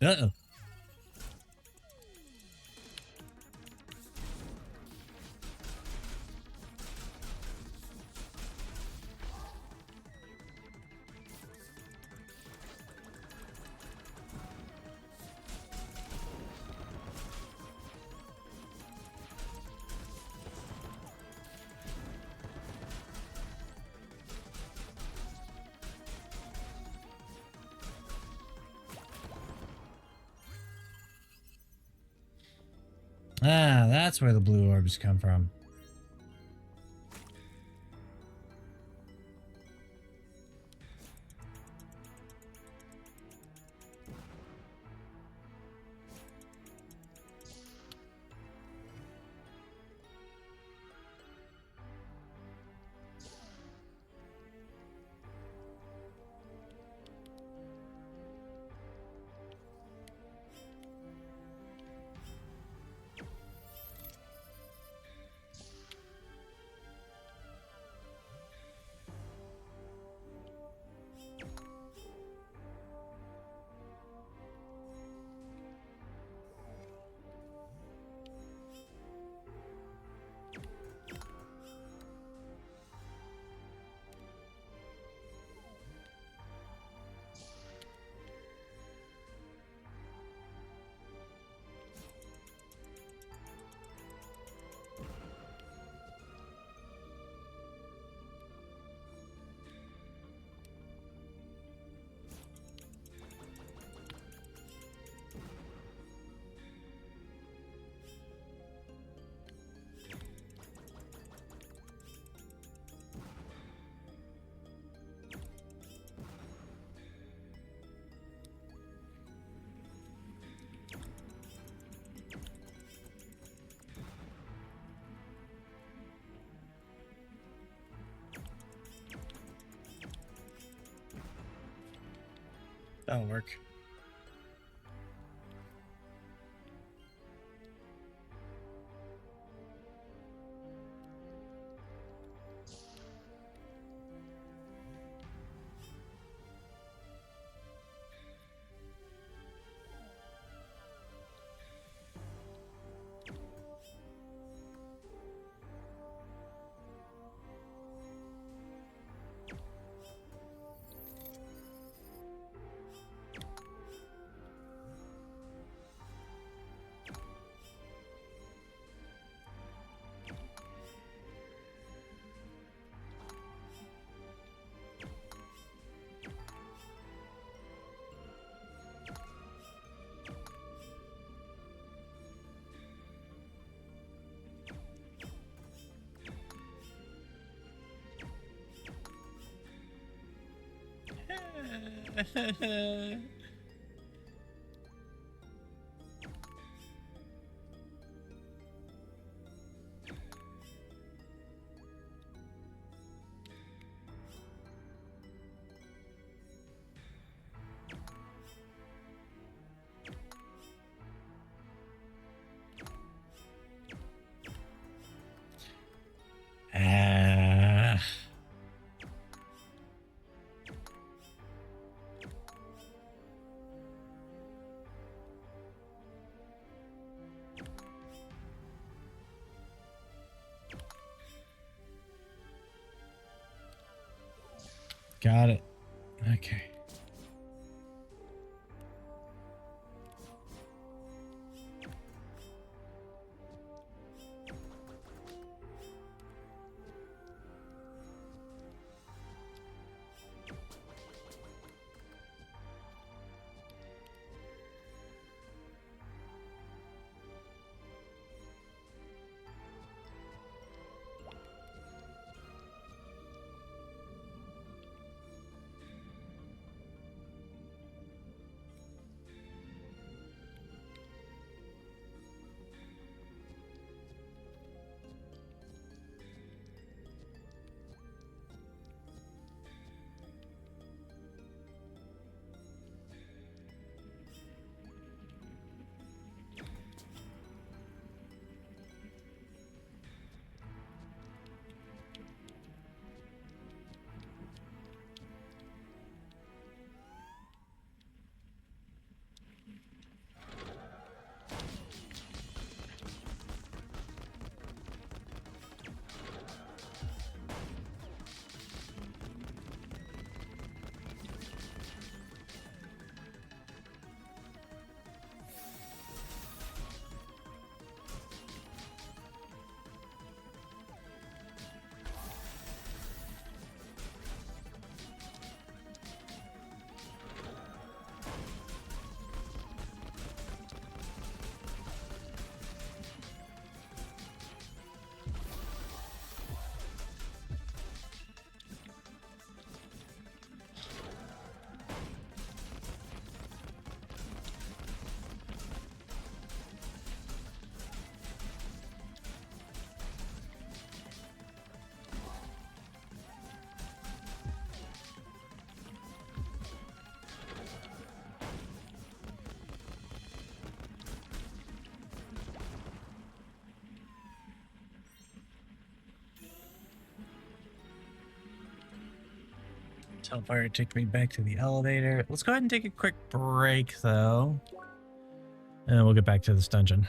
Uh-oh. Ah, that's where the blue orbs come from. That'll work. Ah. Got it. Okay. Hellfire took me back to the elevator. Let's go ahead and take a quick break, though. And then we'll get back to this dungeon.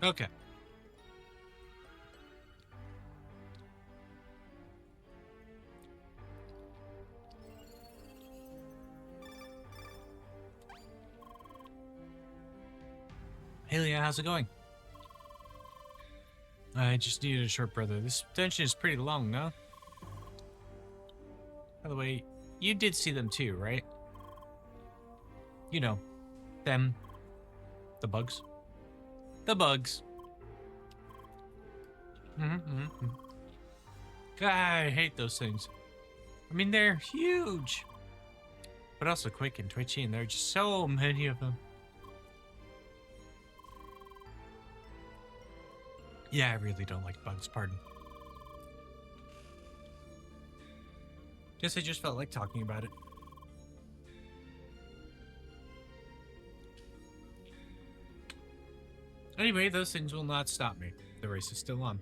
Okay. Hey, Leah, how's it going? I just needed a short brother. This dungeon is pretty long, no? By the way, you did see them too, right? You know, them. The bugs. The bugs. God, I hate those things. I mean, they're huge, but also quick and twitchy, and there are just so many of them. Yeah, I really don't like bugs, pardon. Guess I just felt like talking about it. Anyway, those things will not stop me. The race is still on.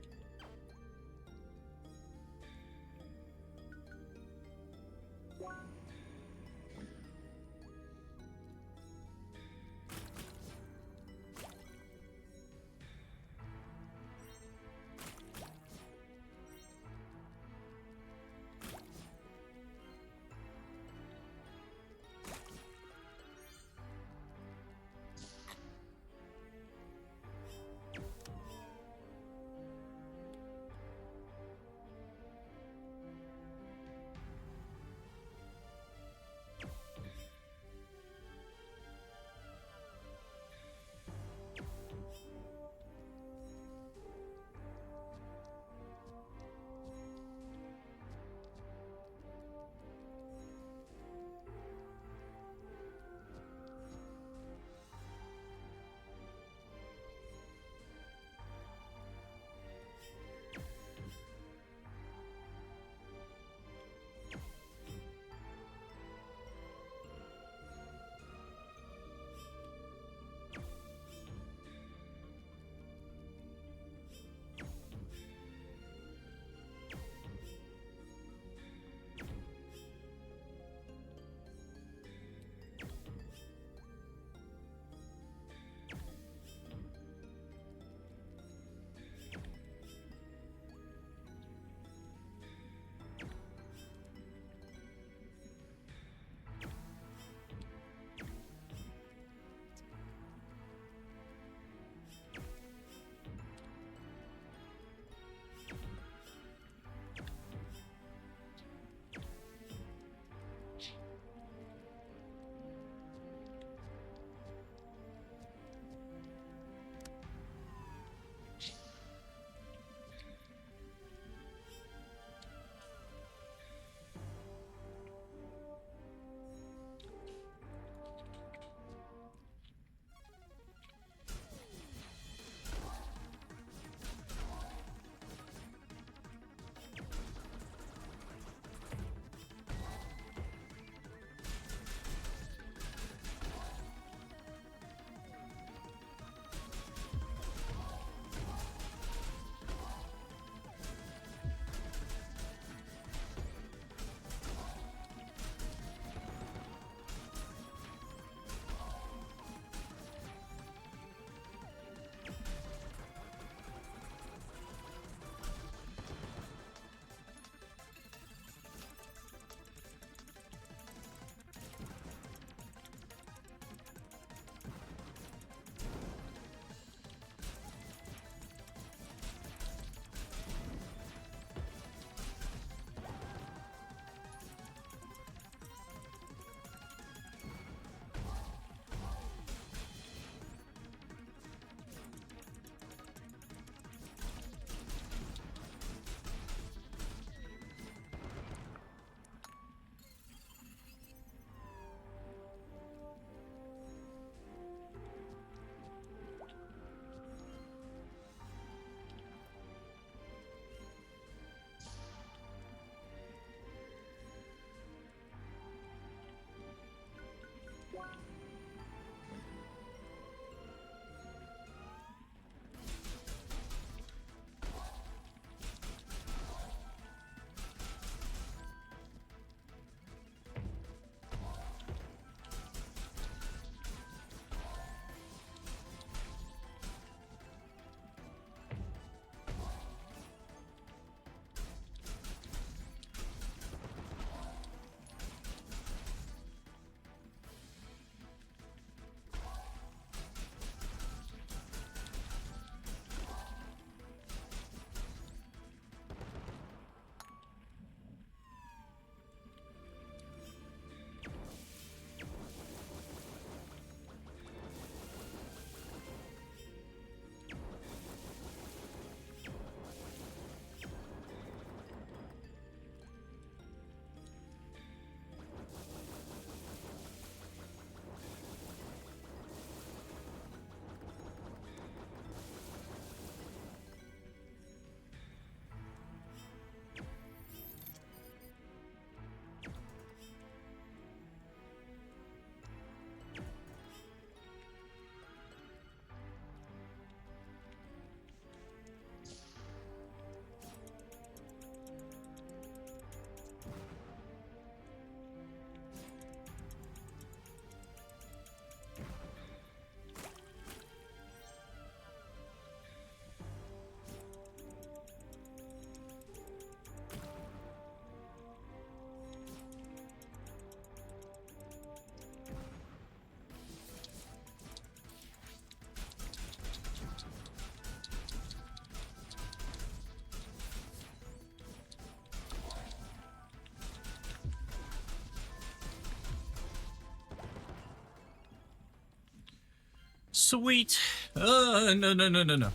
Sweet. No, no, no, no, no.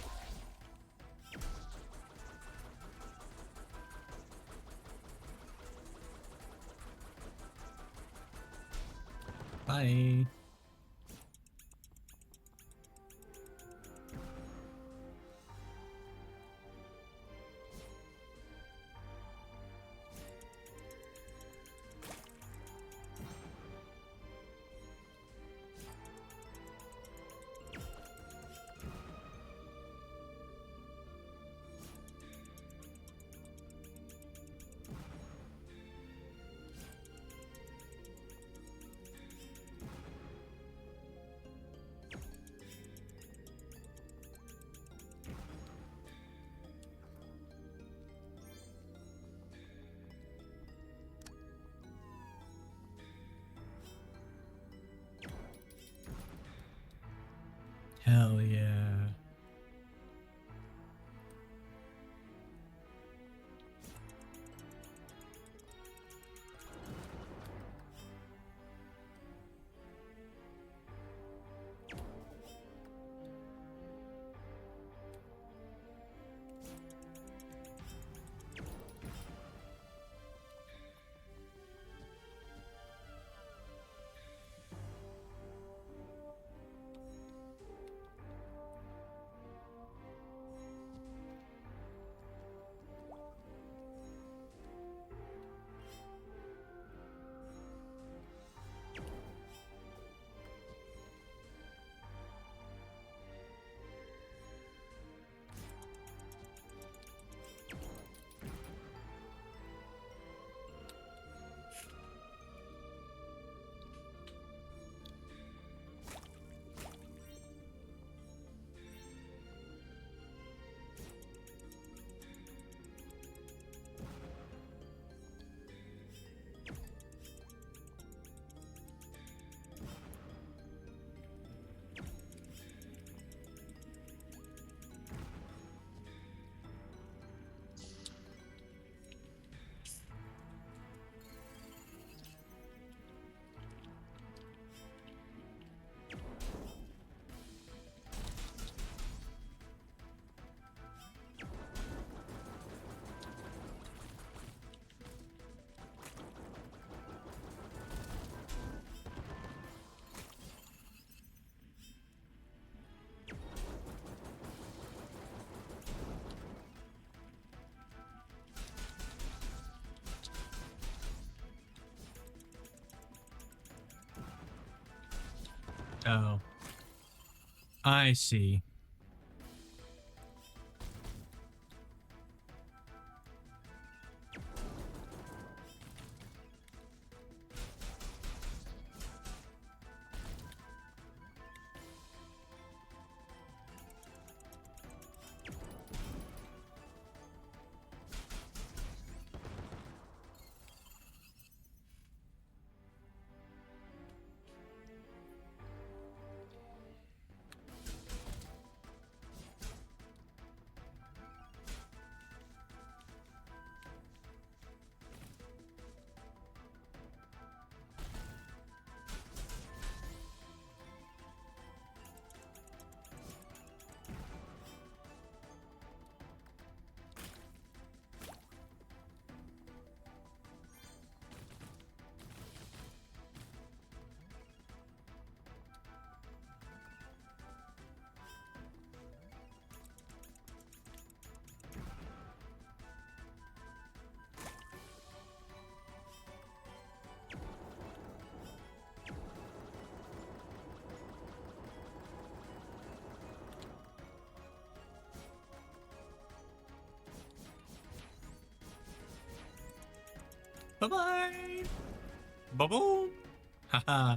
Bye. Hell yeah. Oh. I see. Bye-bye. Ba-boom. Haha.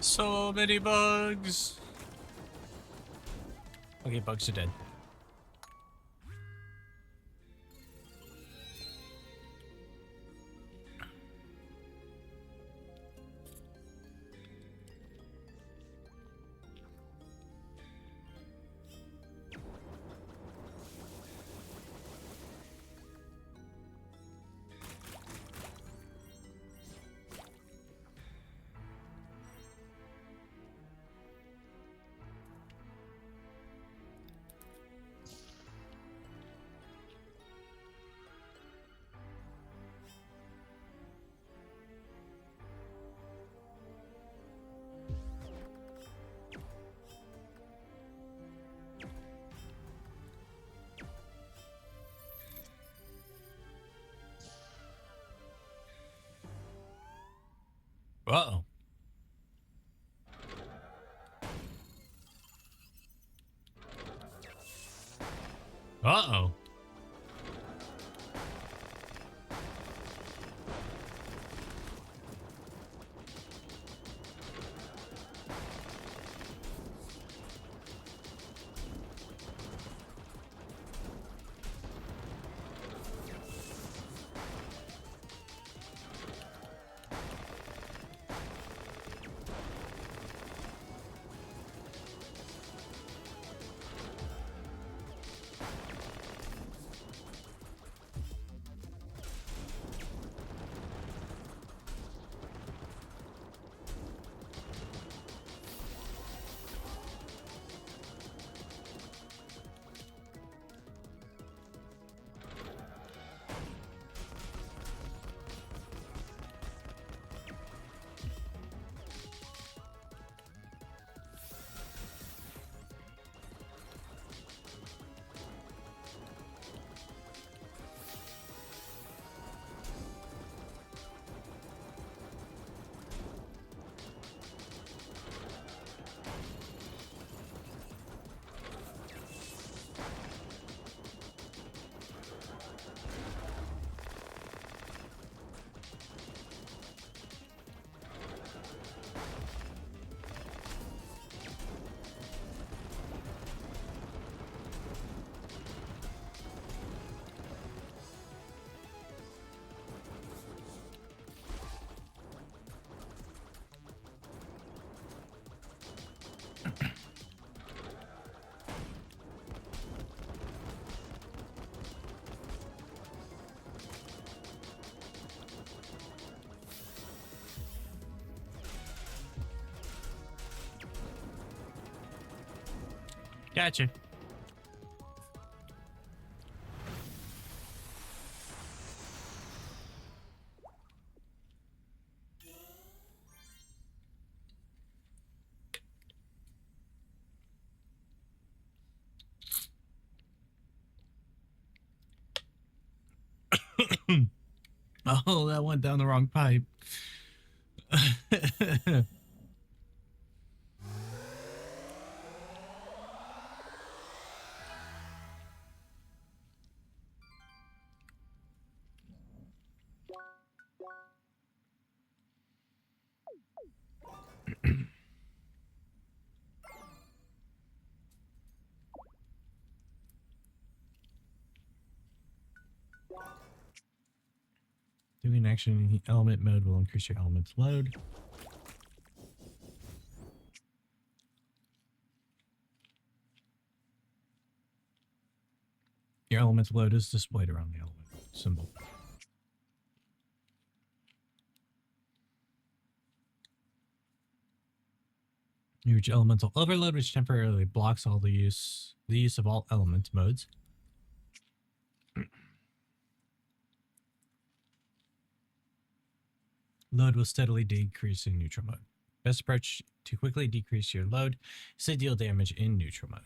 So many bugs. Okay, bugs are dead. Uh-oh. Uh-oh. Gotcha. Oh, that went down the wrong pipe. Doing an action in element mode will increase your element's load. Your element's load is displayed around the element symbol. You reach elemental overload, which temporarily blocks all the use of all element modes. Load will steadily decrease in neutral mode. Best approach to quickly decrease your load is to deal damage in neutral mode.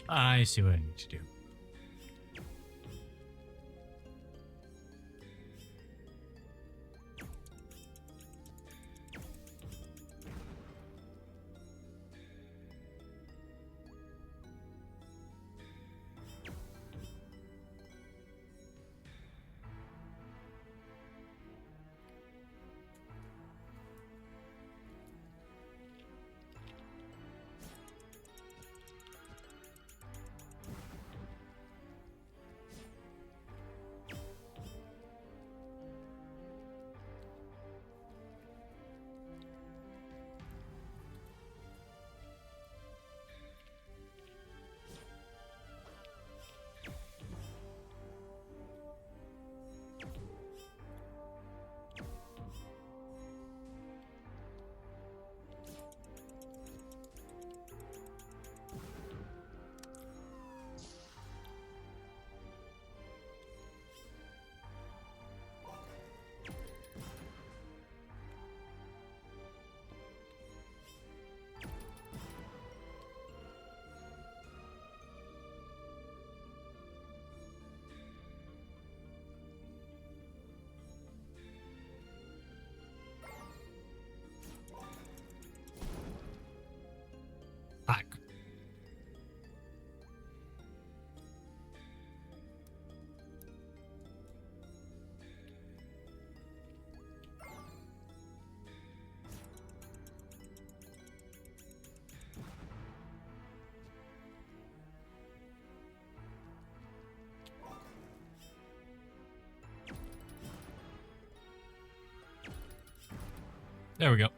I see what I need to do. Fuck. There we go.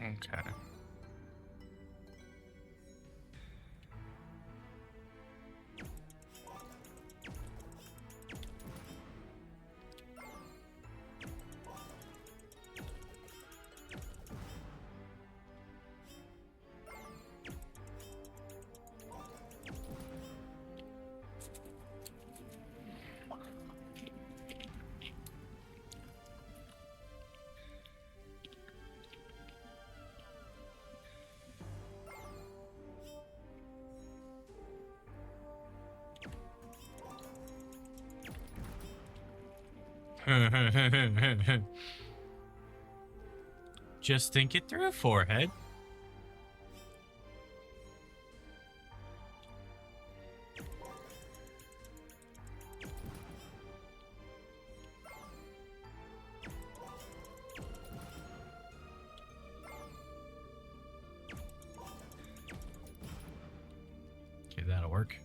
Okay. Just think it through, forehead. Okay, that'll work.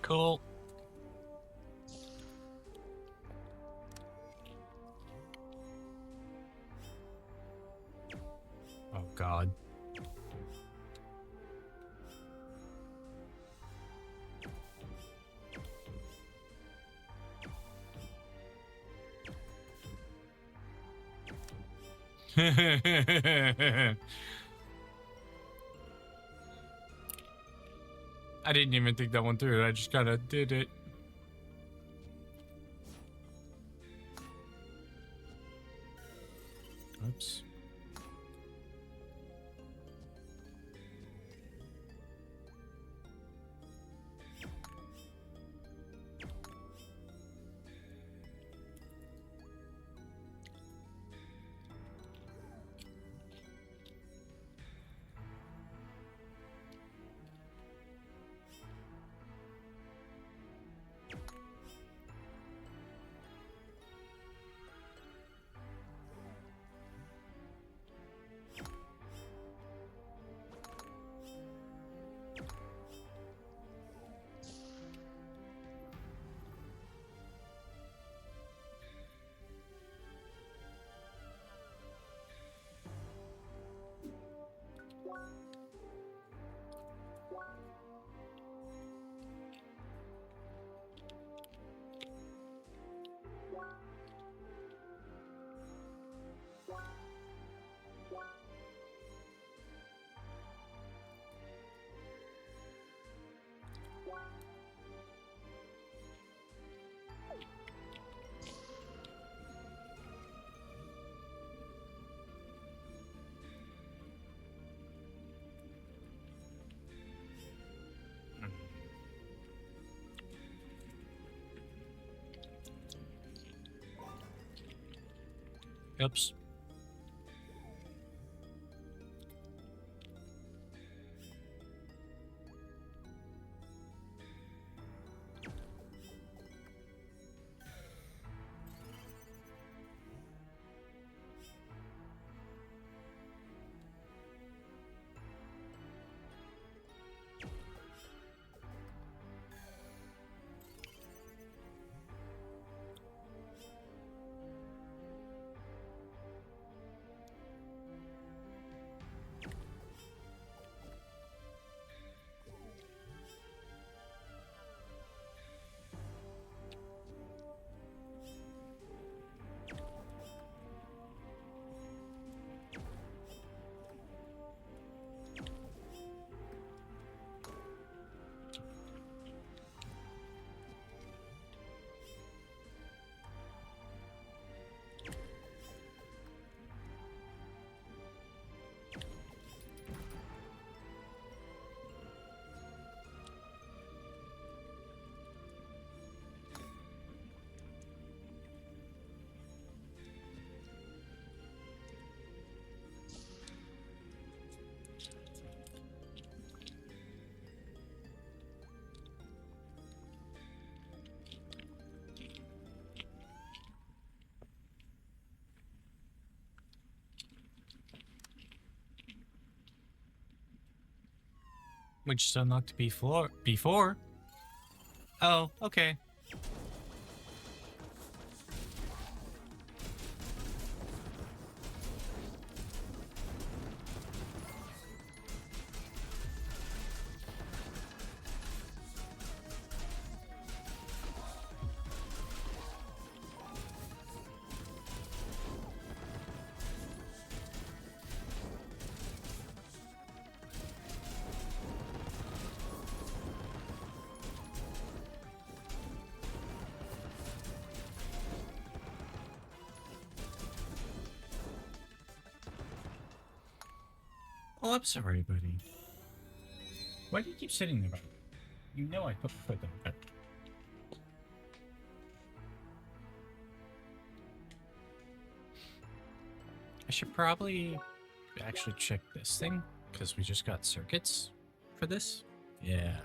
Cool. Oh, God. I didn't even think that one through. I just kind of did it. Oops. Oops. We just unlocked before. Oh, okay. Oh, I'm sorry, buddy. Why do you keep sitting there? You know I put my foot down. I should probably actually check this thing, because we just got circuits for this. Yeah.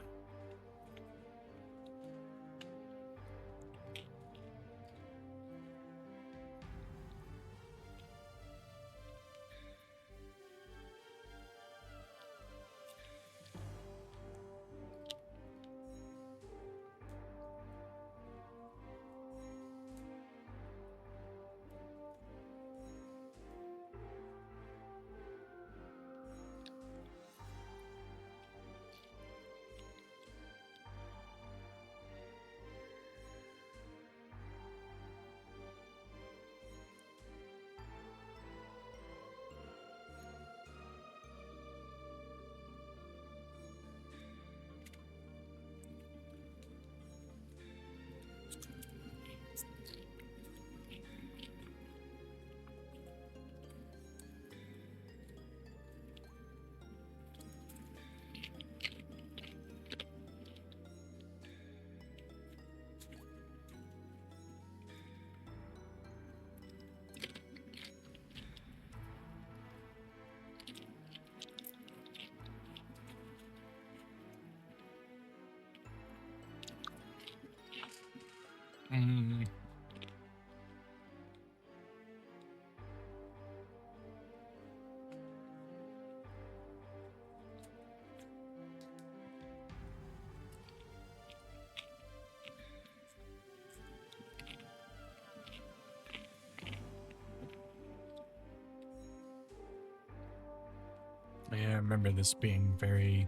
I remember this being very...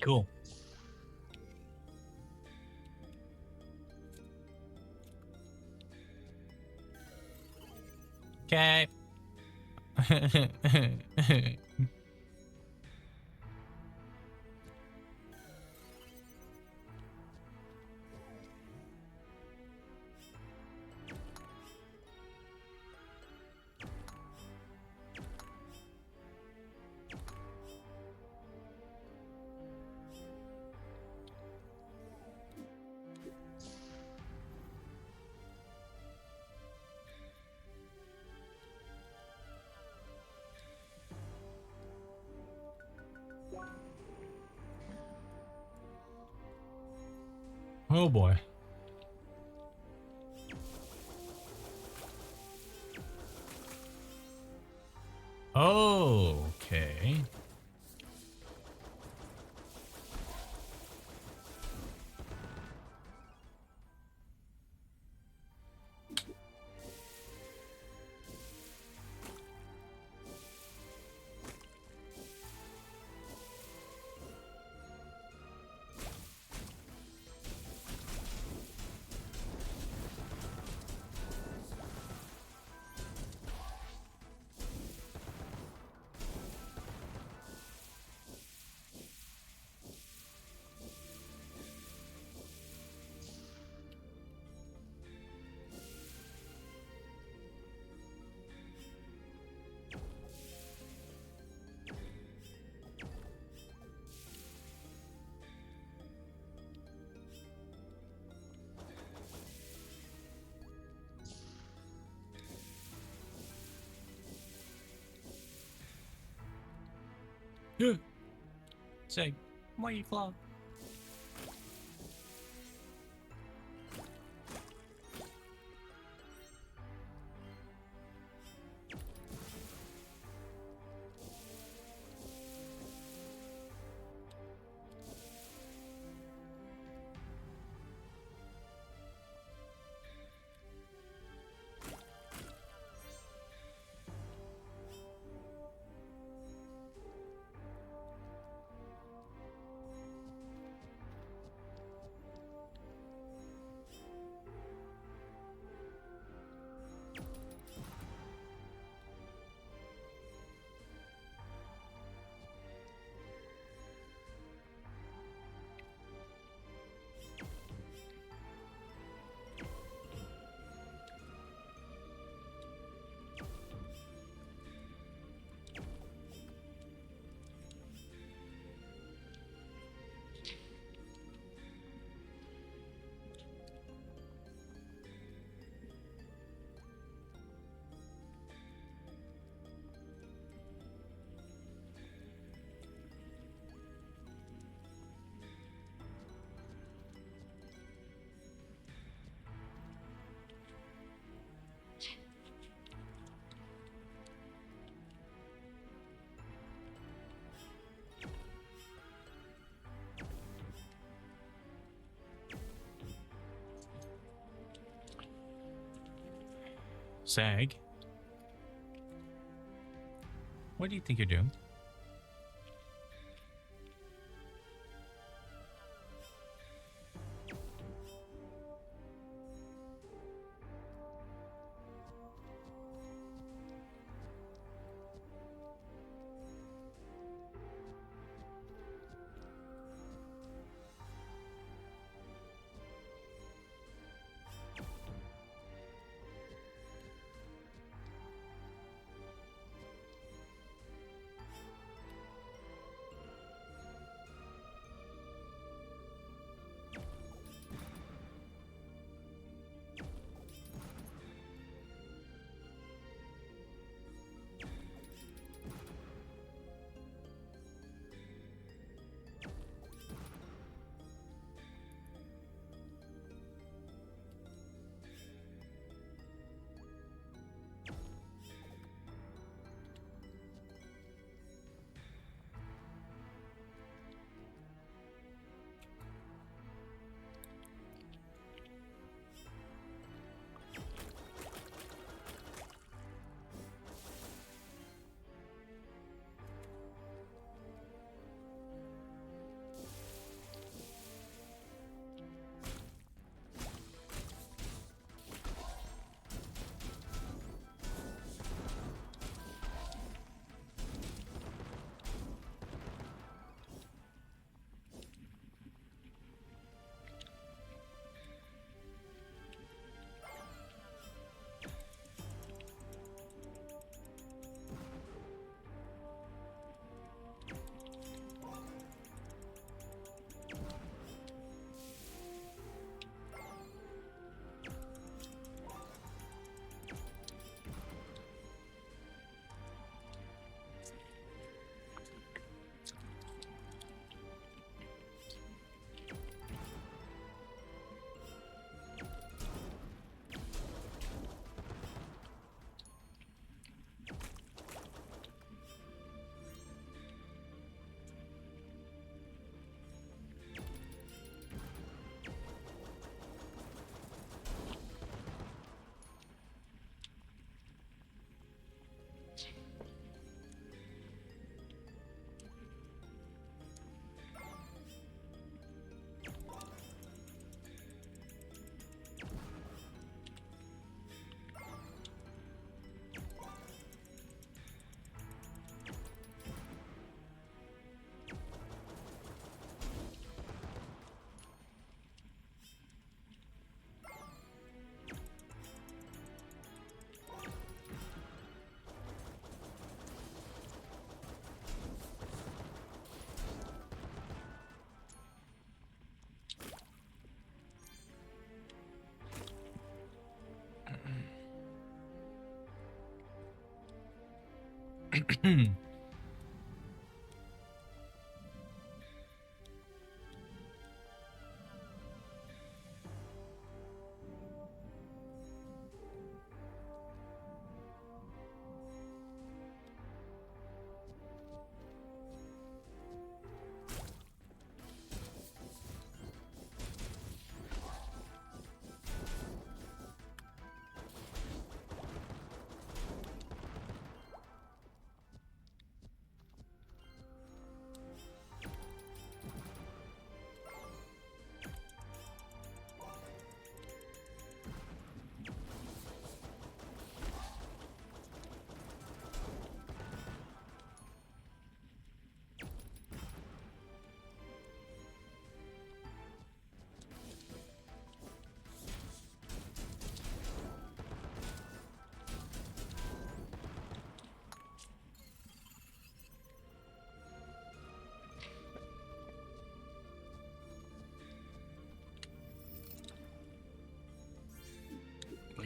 Cool. Okay. Oh boy. Oh, okay. Say, why you claw? Sag, what do you think you're doing?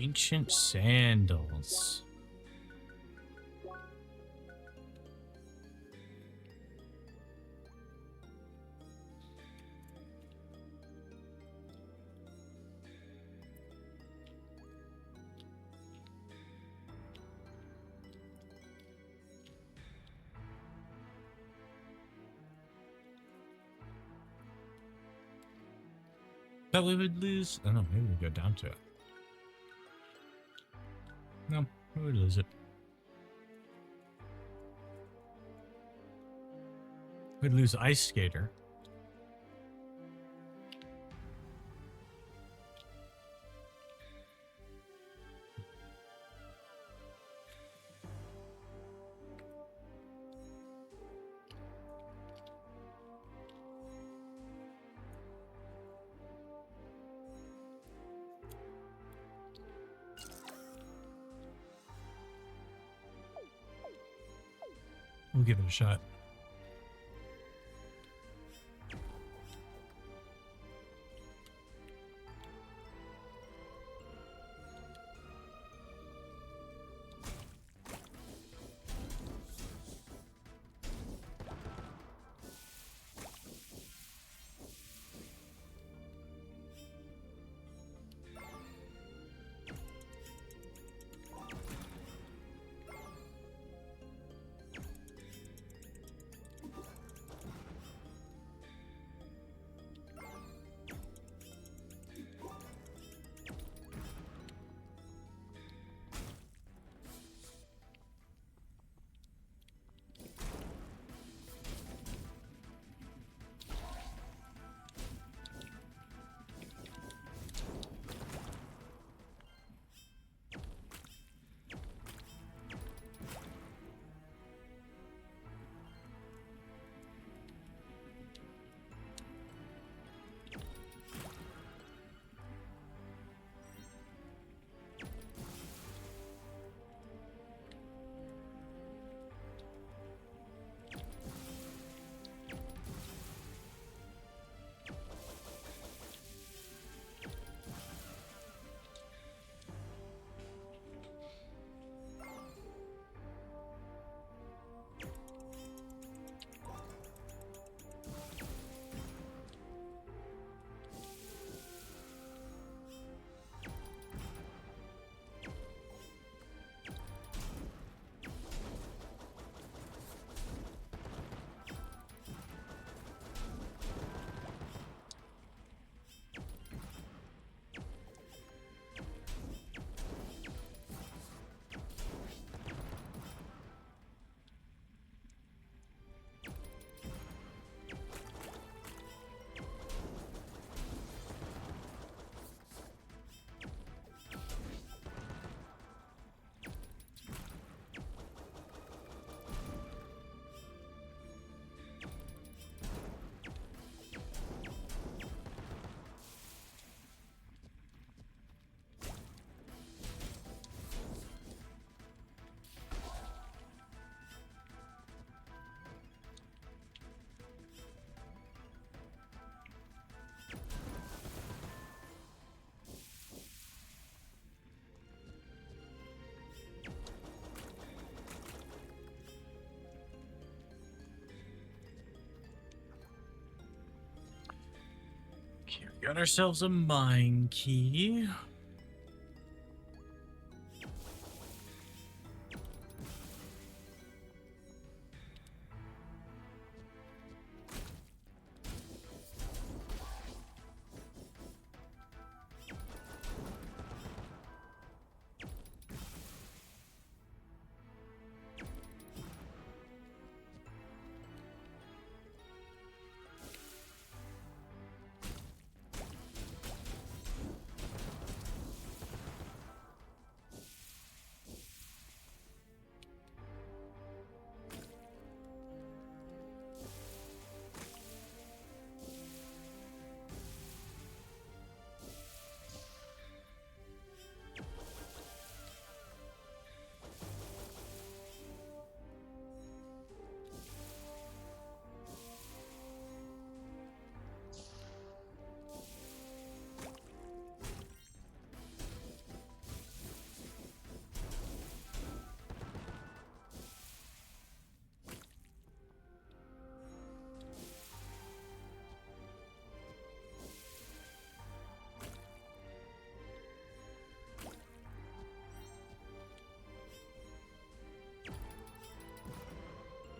Ancient sandals. But we would lose. I don't know. Maybe we go down to it. No, we would lose it. We'd lose Ice Skater. We'll give it a shot. Okay, we got ourselves a mine key.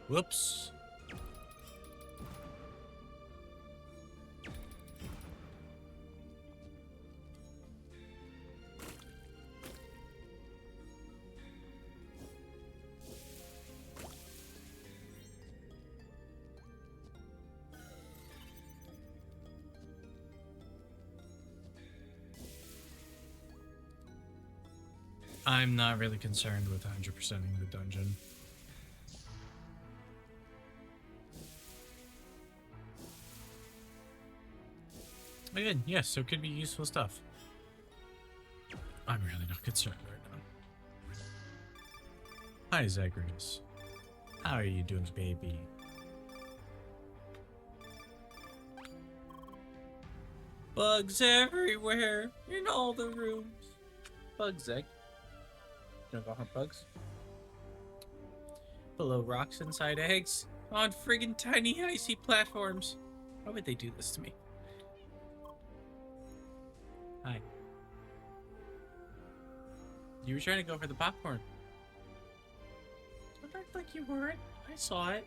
Whoops. I'm not really concerned with 100%ing the dungeon. Again, yes, so it could be useful stuff. I'm really not concerned right now. Hi, Zagreus. How are you doing, baby? Bugs everywhere, in all the rooms. Bugs, Zeg. You wanna go hunt bugs? Below rocks, inside eggs, on friggin' tiny icy platforms. Why would they do this to me? Hi. You were trying to go for the popcorn. Don't act like you weren't. I saw it.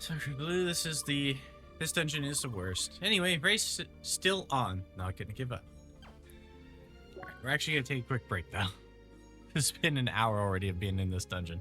So if you believe this dungeon is the worst. Anyway, race still on. Not gonna give up. Alright, we're actually gonna take a quick break though. It's been an hour already of being in this dungeon.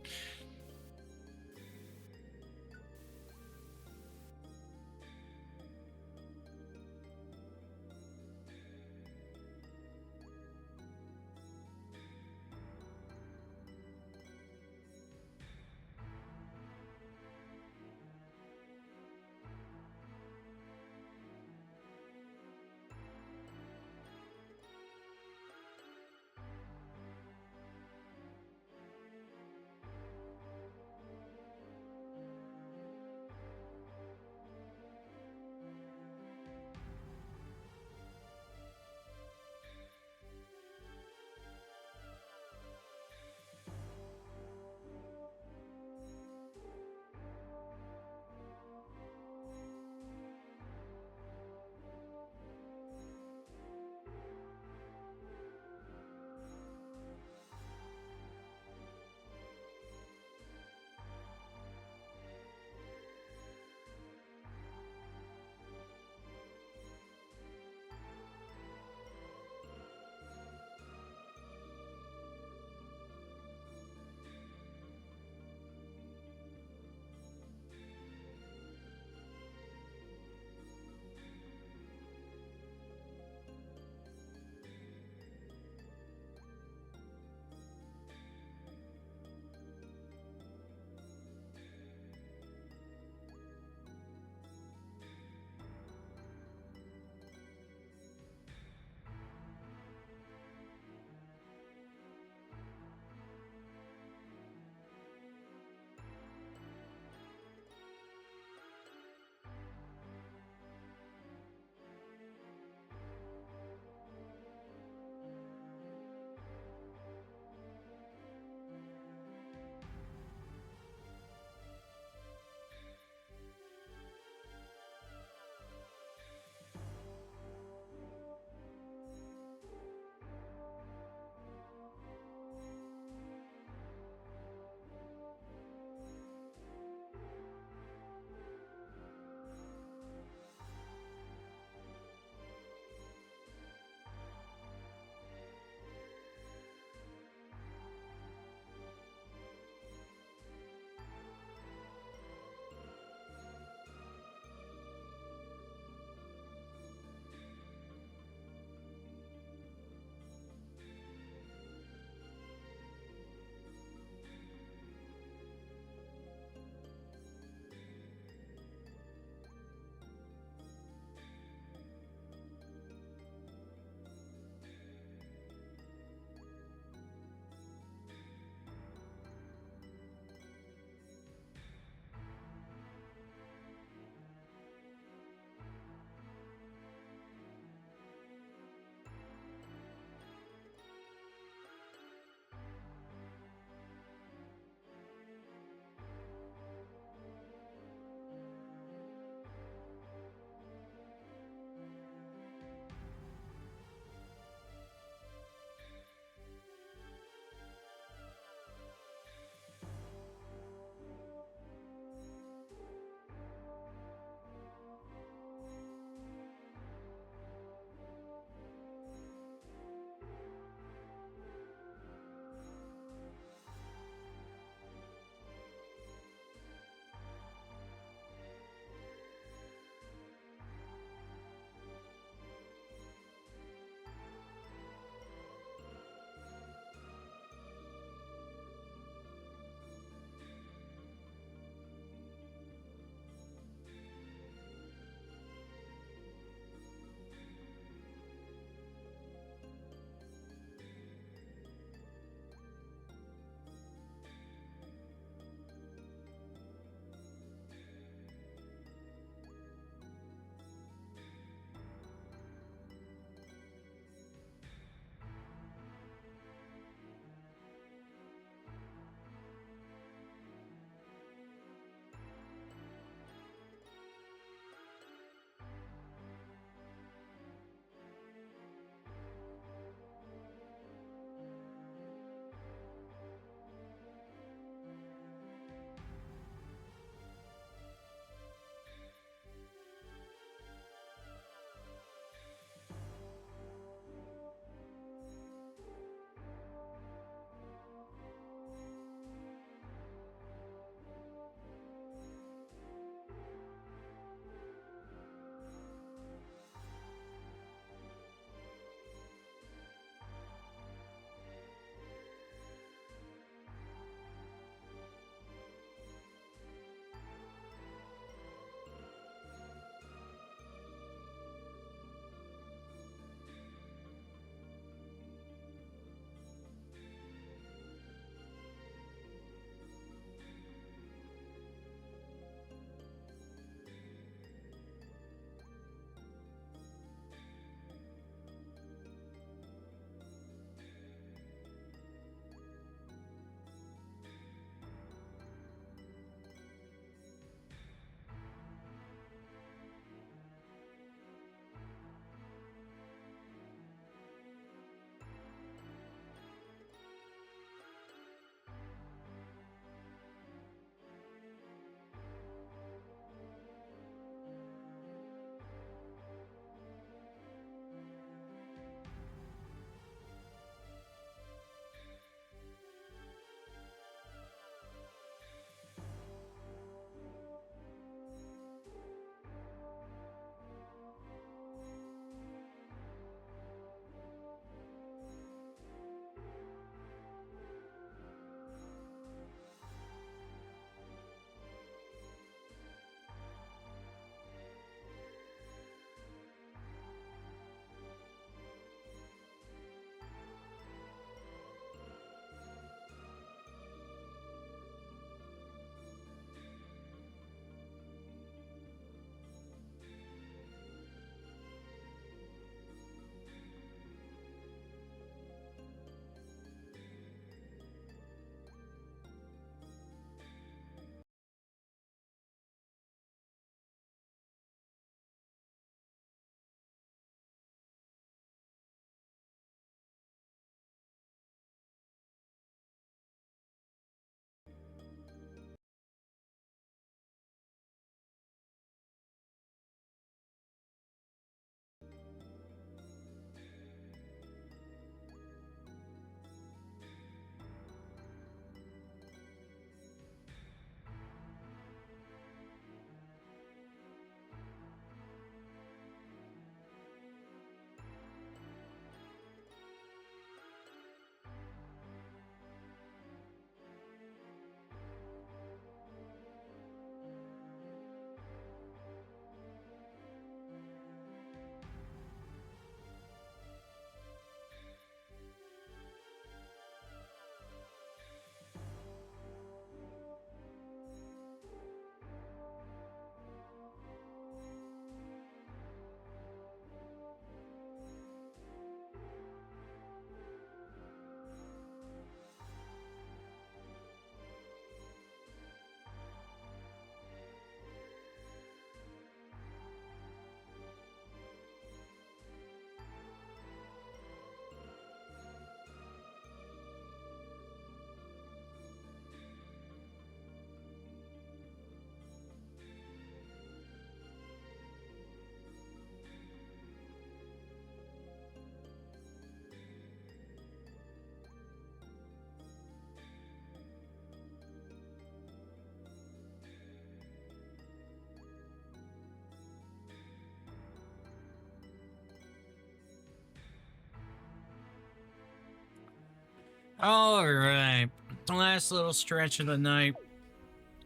All right, last little stretch of the night.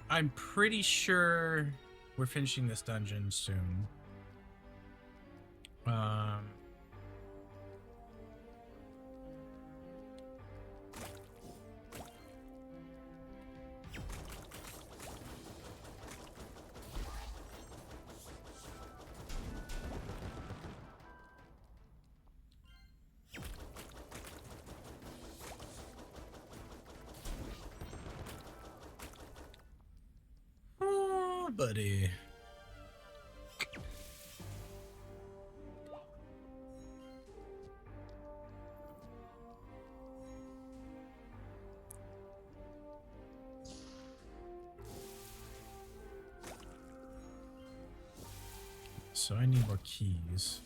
I'm pretty sure we're finishing this dungeon soon. Oh, buddy. So I need more keys.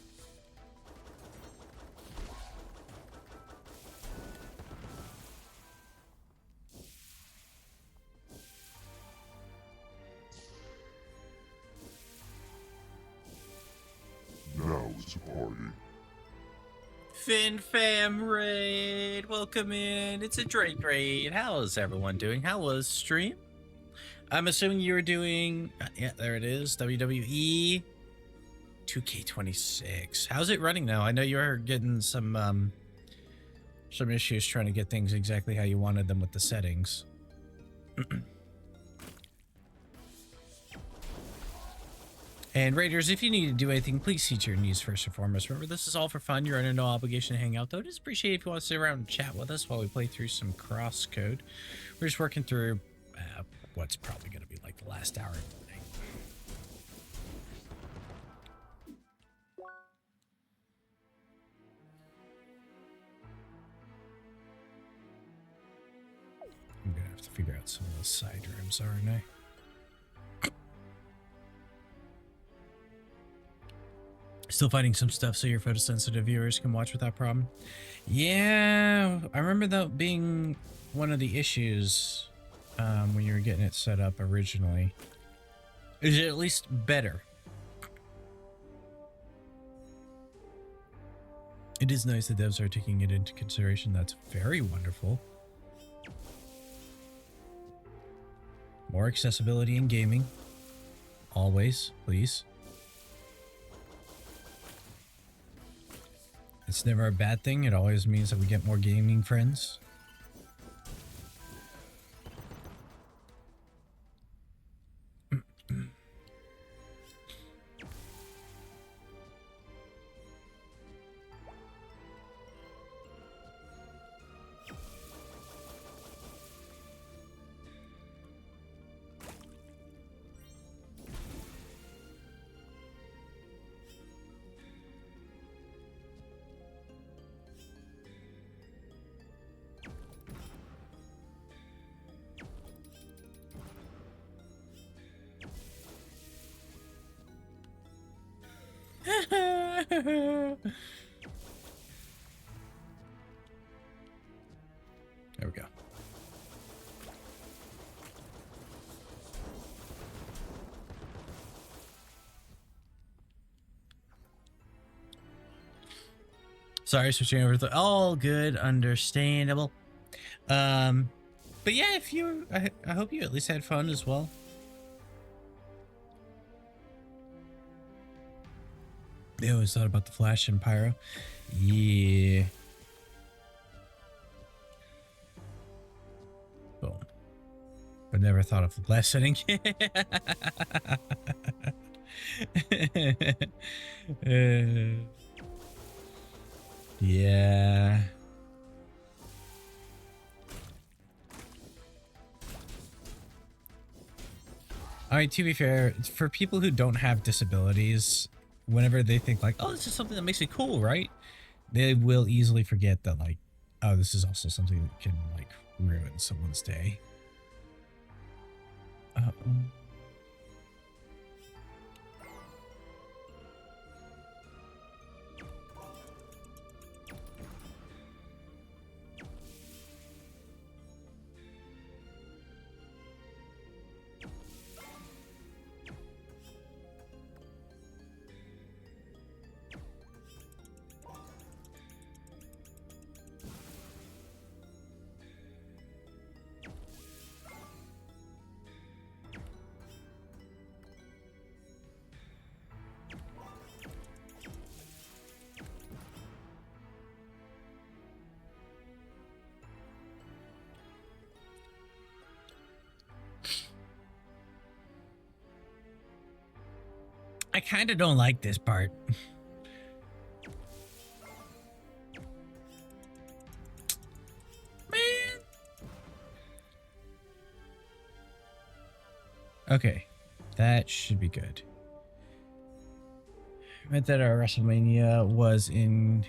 Now it's a party. Fin Fam Raid, welcome in. It's a Drake Raid. How is everyone doing? How was stream? I'm assuming you were doing, yeah, there it is, WWE 2K26. How's it running now? I know you're getting some issues trying to get things exactly how you wanted them with the settings. And Raiders, if you need to do anything, please see to your needs first and foremost. Remember, this is all for fun. You're under no obligation to hang out, though. Just appreciate if you want to sit around and chat with us while we play through some CrossCode. We're just working through what's probably going to be like the last hour of the night. I'm going to have to figure out some of those side rooms, aren't I? Still fighting some stuff so your photosensitive viewers can watch without problem. Yeah, I remember that being one of the issues when you were getting it set up originally. Is it at least better? It is nice that devs are taking it into consideration. That's very wonderful. More accessibility in gaming. Always, please. It's never a bad thing. It always means that we get more gaming friends. There we go. Sorry, switching over to all good, understandable. But yeah, if you, I hope you at least had fun as well. They always thought about the Flash and Pyro. Yeah. Boom. But never thought of the blast setting. Yeah. I mean, to be fair, for people who don't have disabilities, whenever they think like, oh, this is something that makes it cool, right? They will easily forget that, like, oh, this is also something that can, like, ruin someone's day. Uh-oh. kind of don't like this part. Man. Okay, that should be good. Meant that our WrestleMania was in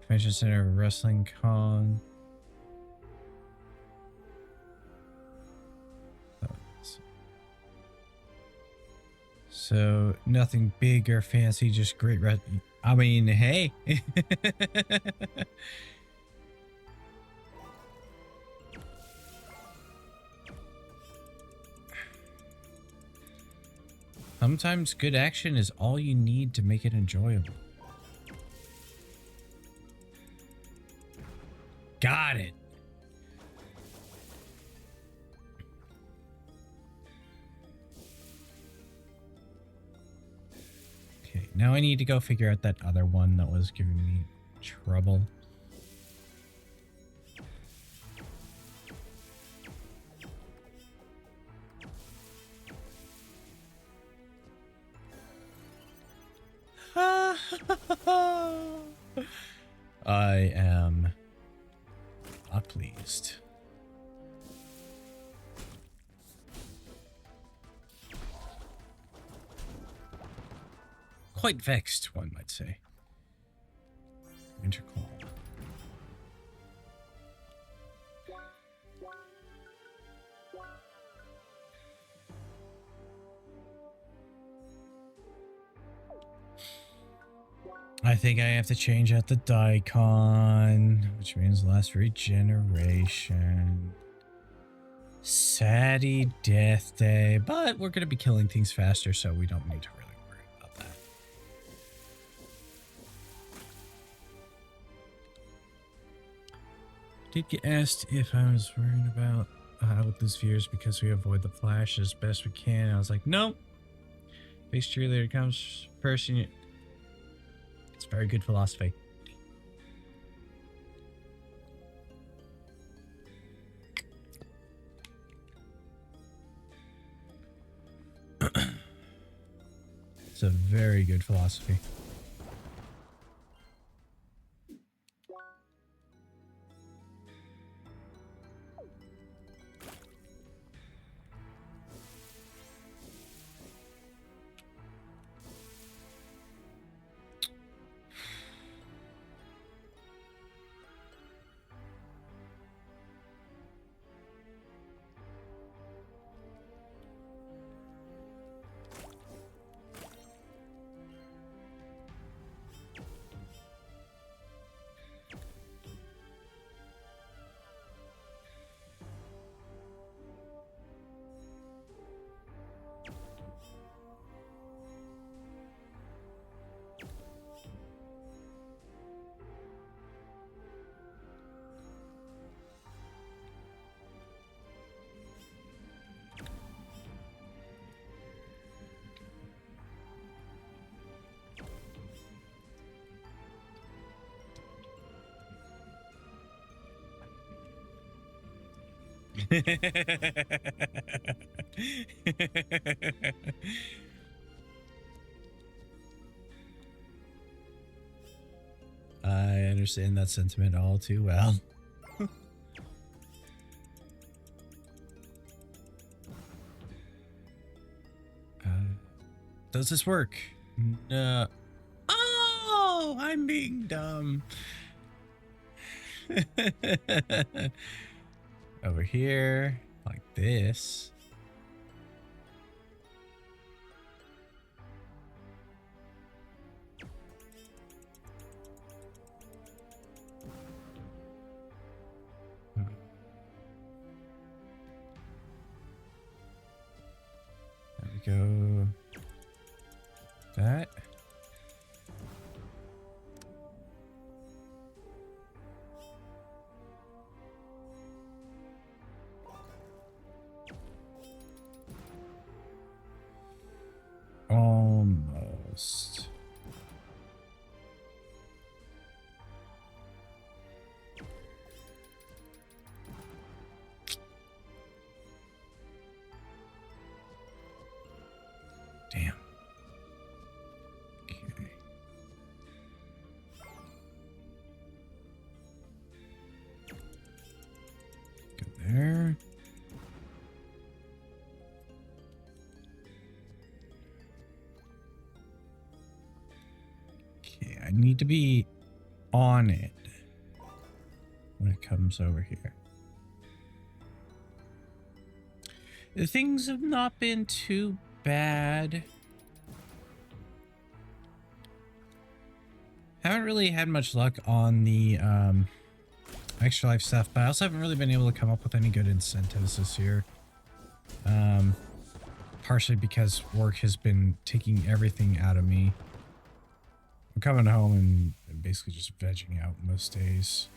Convention Center Wrestling Con. So nothing big or fancy, just great. I mean, hey. Sometimes good action is all you need to make it enjoyable. Got it. Okay, now I need to go figure out that other one that was giving me trouble. I am not pleased. Quite vexed, one might say. Winter Call. I think I have to change out the Daikon, which means last regeneration. Saddy Death Day, but we're going to be killing things faster, so we don't need to really worry about that. Did get asked if I was worried about how with lose viewers because we avoid the flash as best we can. I was like, nope. Face cheerleader comes first. It's very good philosophy. It's a very good philosophy. I understand that sentiment all too well. Does this work? No. Oh, I'm being dumb. Over here, like this. There we go. That. Almost. Damn. I need to be on it when it comes over here. The things have not been too bad. Haven't really had much luck on the extra life stuff, but I also haven't really been able to come up with any good incentives this year. Partially because work has been taking everything out of me. I'm coming home and basically just vegging out most days.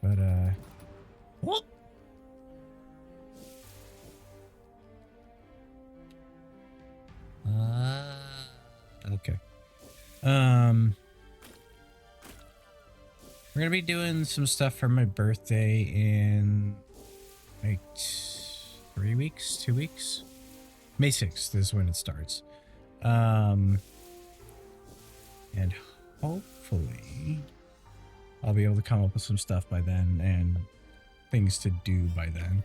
But, what? Okay. We're gonna be doing some stuff for my birthday in like 3 weeks, 2 weeks. May 6th is when it starts. And hopefully I'll be able to come up with some stuff by then and things to do by then.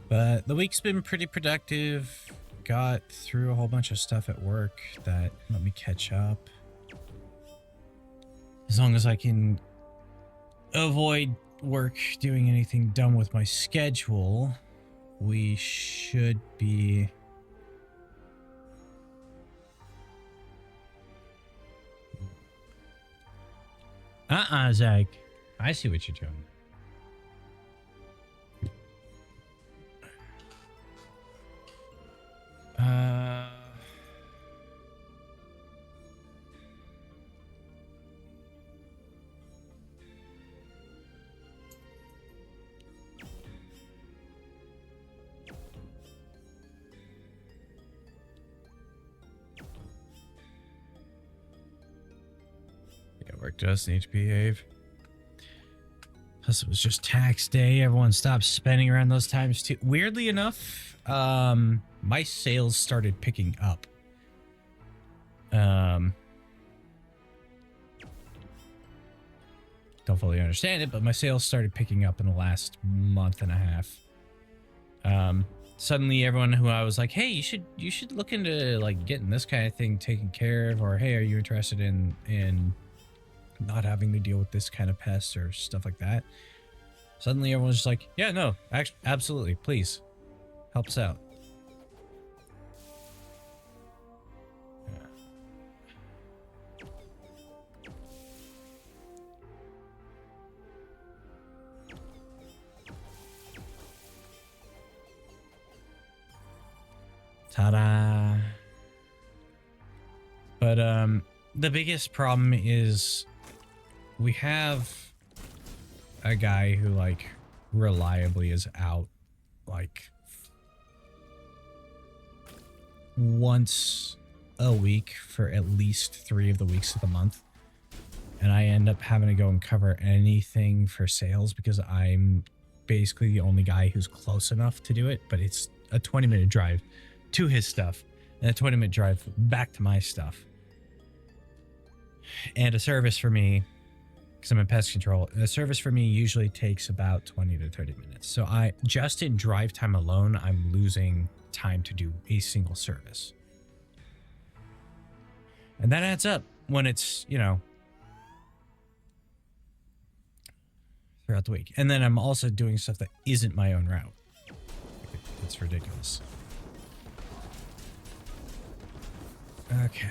But the week's been pretty productive. Got through a whole bunch of stuff at work that let me catch up. As long as I can avoid work doing anything dumb with my schedule, we should be... Zach. I see what you're doing. Yeah, work does need to behave. Plus, it was just tax day. Everyone stopped spending around those times too. Weirdly enough, my sales started picking up. Don't fully understand it, but my sales started picking up in the last month and a half. Suddenly everyone who I was like, hey, you should look into like getting this kind of thing taken care of, or hey, are you interested in not having to deal with this kind of pest or stuff like that? Suddenly everyone's just like, yeah, no, actually, absolutely, please, help us out. Ta-da. But the biggest problem is we have a guy who like reliably is out like once a week for at least 3 of the weeks of the month, and I end up having to go and cover anything for sales because I'm basically the only guy who's close enough to do it. But it's a 20-minute drive to his stuff and a 20-minute drive back to my stuff, and a service for me, because I'm in pest control, a service for me usually takes about 20 to 30 minutes. So I just in drive time alone, I'm losing time to do a single service. And that adds up when it's, you know, throughout the week. And then I'm also doing stuff that isn't my own route. It's ridiculous. Okay.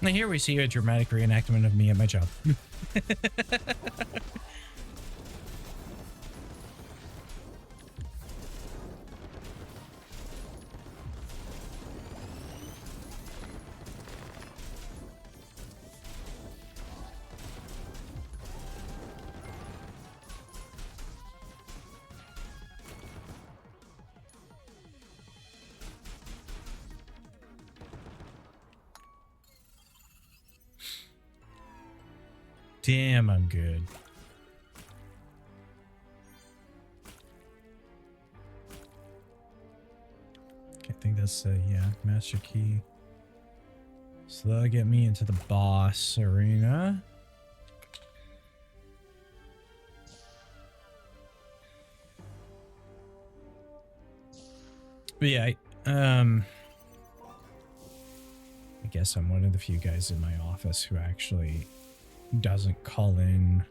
And here we see a dramatic reenactment of me at my job. Damn, I'm good. I think that's yeah, master key. So that'll get me into the boss arena. But yeah, I guess I'm one of the few guys in my office who actually doesn't call in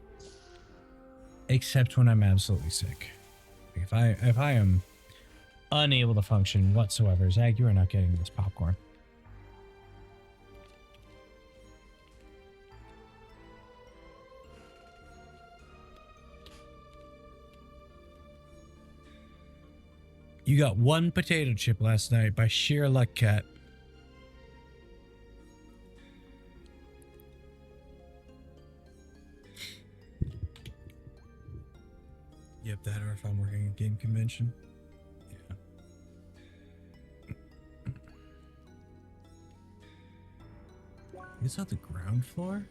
except when I'm absolutely sick. If I am unable to function whatsoever, Zag, you are not getting this popcorn. You got one potato chip last night by sheer luck, Cat. Yep, that or if I'm working a game convention. Yeah. Is that the ground floor?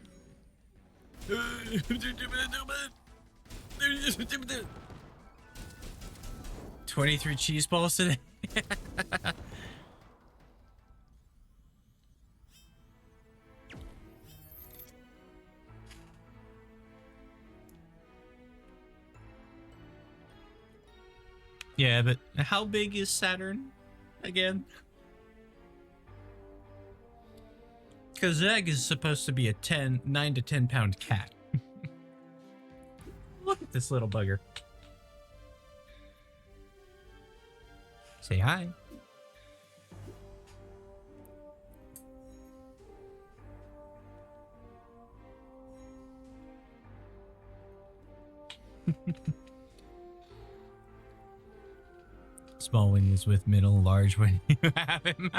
23 cheese balls today. Yeah, but how big is Saturn again? Because Zeg is supposed to be a 9 to 10 pound cat. Look at this little bugger. Say hi. Small when he's with middle, large when you have him.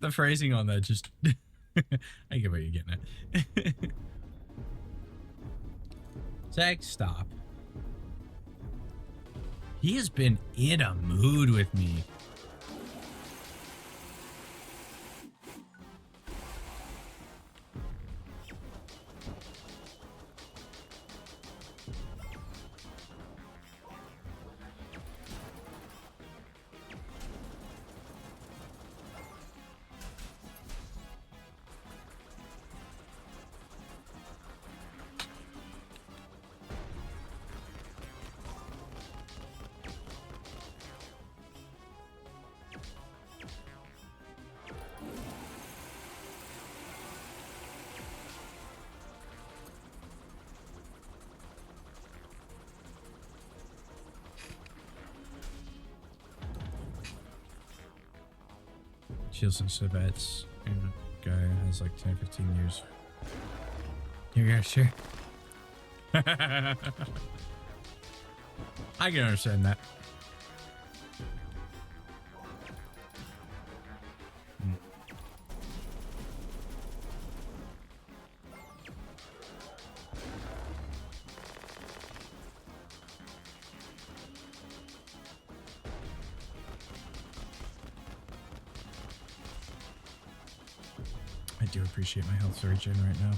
The phrasing on that just... I get what you're getting at. Zach, stop. He has been in a mood with me. Shields and Civets. Guy has like 10, 15 years. Here we go, sure. I can understand that. I do appreciate my health surge in right now.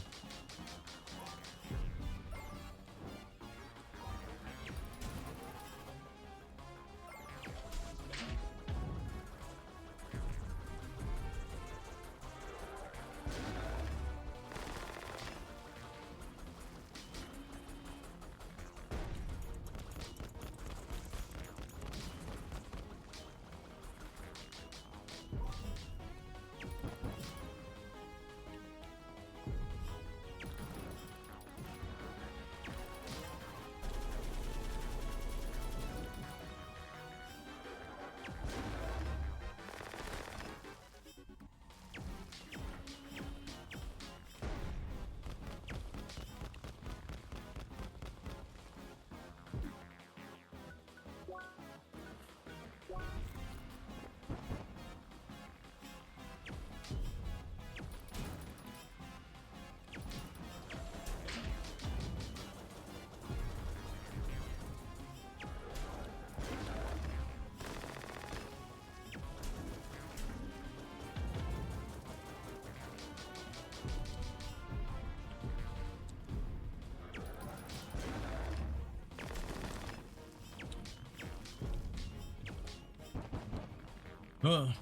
Oh.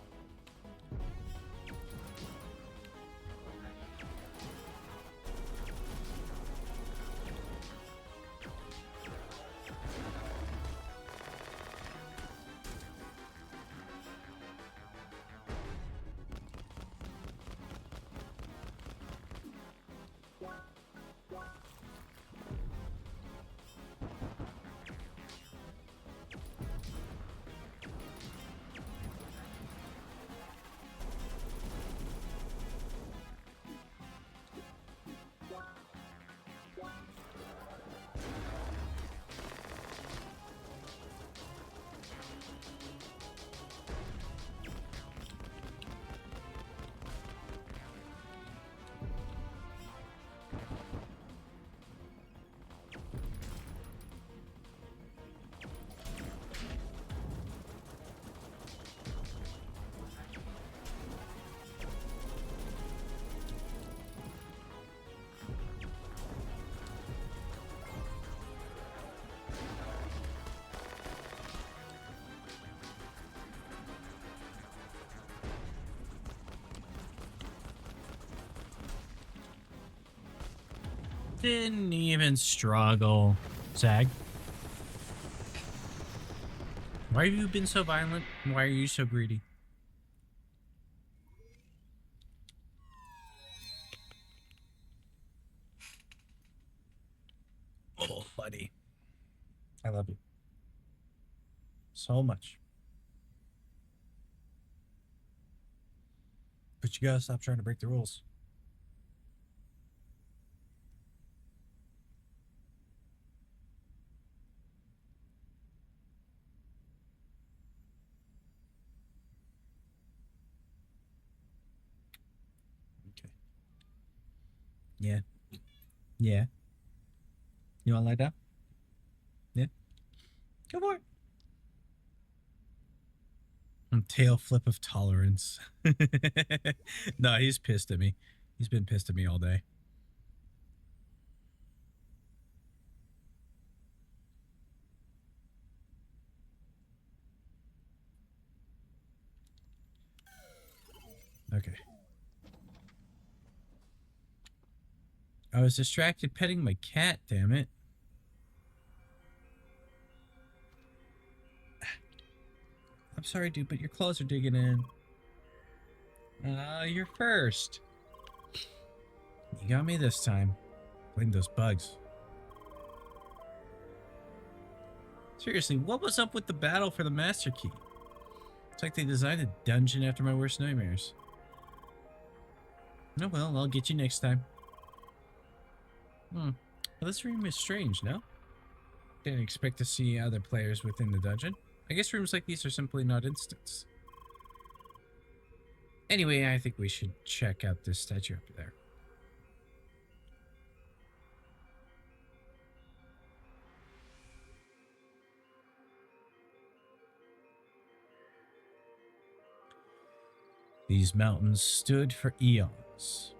Didn't even struggle. Zag. Why have you been so violent? Why are you so greedy? Oh, buddy. I love you. So much. But you gotta stop trying to break the rules. Okay. Yeah. Yeah. You wanna lie down? Yeah. Go for it. Tail flip of tolerance. No, he's pissed at me. He's been pissed at me all day. Okay. I was distracted petting my cat, damn it. I'm sorry, dude, but your claws are digging in. You're first. You got me this time. Blame those bugs. Seriously, what was up with the battle for the master key? It's like they designed a dungeon after my worst nightmares. Oh well, I'll get you next time. Well, this room is strange, no? Didn't expect to see other players within the dungeon. I guess rooms like these are simply not instants. Anyway, I think we should check out this statue up there. These mountains stood for eons,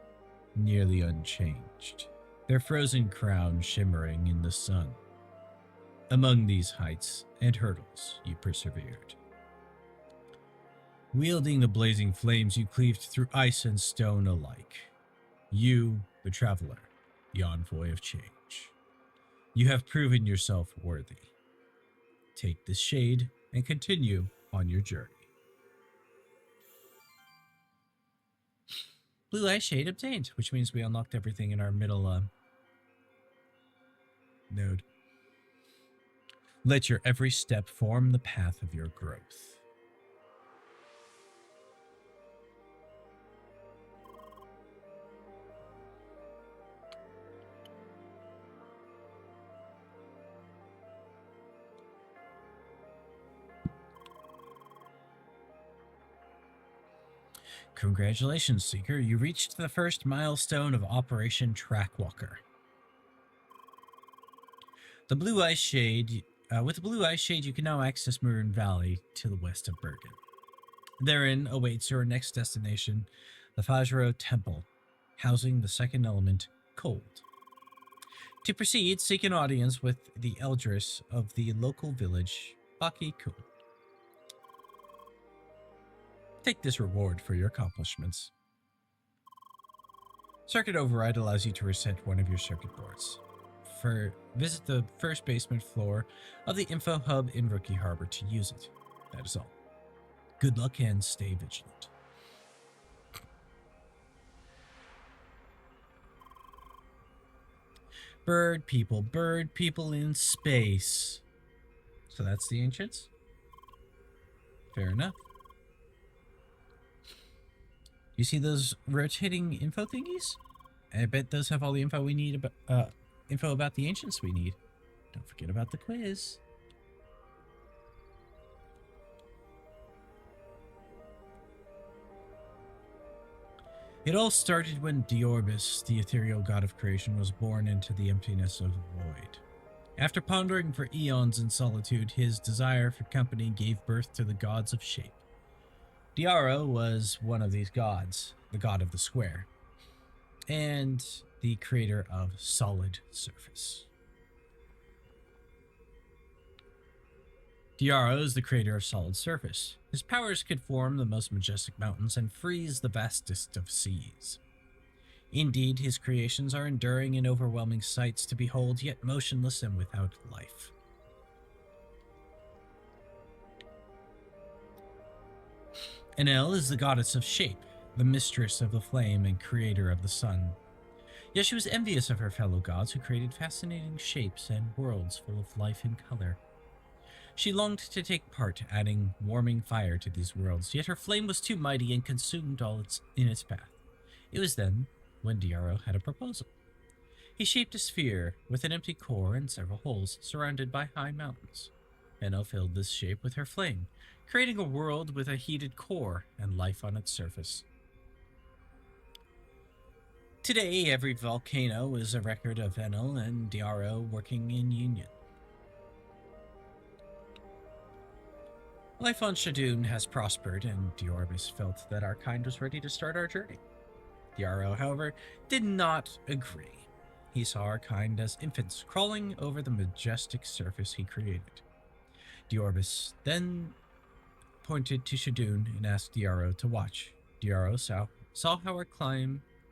nearly unchanged, their frozen crown shimmering in the sun. Among these heights and hurdles, you persevered. Wielding the blazing flames, you cleaved through ice and stone alike. You, the traveler, the envoy of change. You have proven yourself worthy. Take this shade and continue on your journey. Blue eye shade obtained, which means we unlocked everything in our middle node. Let your every step form the path of your growth. Congratulations, Seeker. You reached the first milestone of Operation Trackwalker. The Blue Ice Shade, with the Blue Ice Shade, you can now access Maroon Valley to the west of Bergen. Therein awaits your next destination, the Fajro Temple, housing the second element, Cold. To proceed, seek an audience with the Eldris of the local village, Baki-kun. Take this reward for your accomplishments. Circuit Override allows you to reset one of your circuit boards. Visit the first basement floor of the Info Hub in Rookie Harbor to use it. That is all. Good luck and stay vigilant. Bird people in space. So that's the ancients? Fair enough. You see those rotating info thingies? I bet those have all the info we need about info about the ancients we need. Don't forget about the quiz. It all started when Diorbis, the ethereal god of creation, was born into the emptiness of void. After pondering for eons in solitude, his desire for company gave birth to the gods of shape. Diaro was one of these gods, the god of the square, and the creator of solid surface. Diaro is the creator of solid surface. His powers could form the most majestic mountains and freeze the vastest of seas. Indeed, his creations are enduring and overwhelming sights to behold, yet motionless and without life. Enel is the goddess of shape, the mistress of the flame and creator of the sun. Yet she was envious of her fellow gods who created fascinating shapes and worlds full of life and color. She longed to take part, adding warming fire to these worlds, yet her flame was too mighty and consumed all in its path. It was then when Diaro had a proposal. He shaped a sphere with an empty core and several holes surrounded by high mountains. Enel filled this shape with her flame, creating a world with a heated core and life on its surface. Today, every volcano is a record of Enel and Diaro working in union. Life on Shadoon has prospered, and Diorbis felt that our kind was ready to start our journey. Diaro, however, did not agree. He saw our kind as infants crawling over the majestic surface he created. Diorbis then pointed to Shadoon and asked Diaro to watch. Diaro saw how our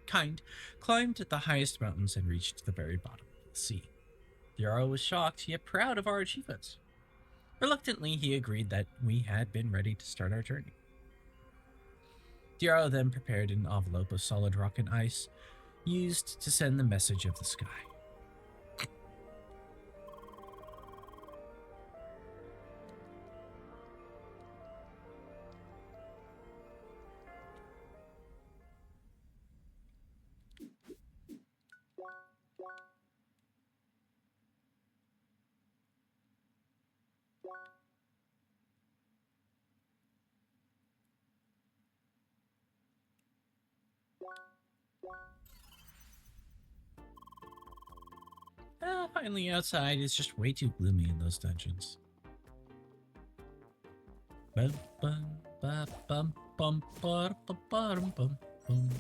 kind climbed the highest mountains and reached the very bottom of the sea. Diaro was shocked, yet proud of our achievements. Reluctantly, he agreed that we had been ready to start our journey. Diaro then prepared an envelope of solid rock and ice, used to send the message of the sky. Finally outside, it's just way too gloomy in those dungeons. Bum, bum, ba, bum, bum, ba, ba, ba, dum, bum, bum.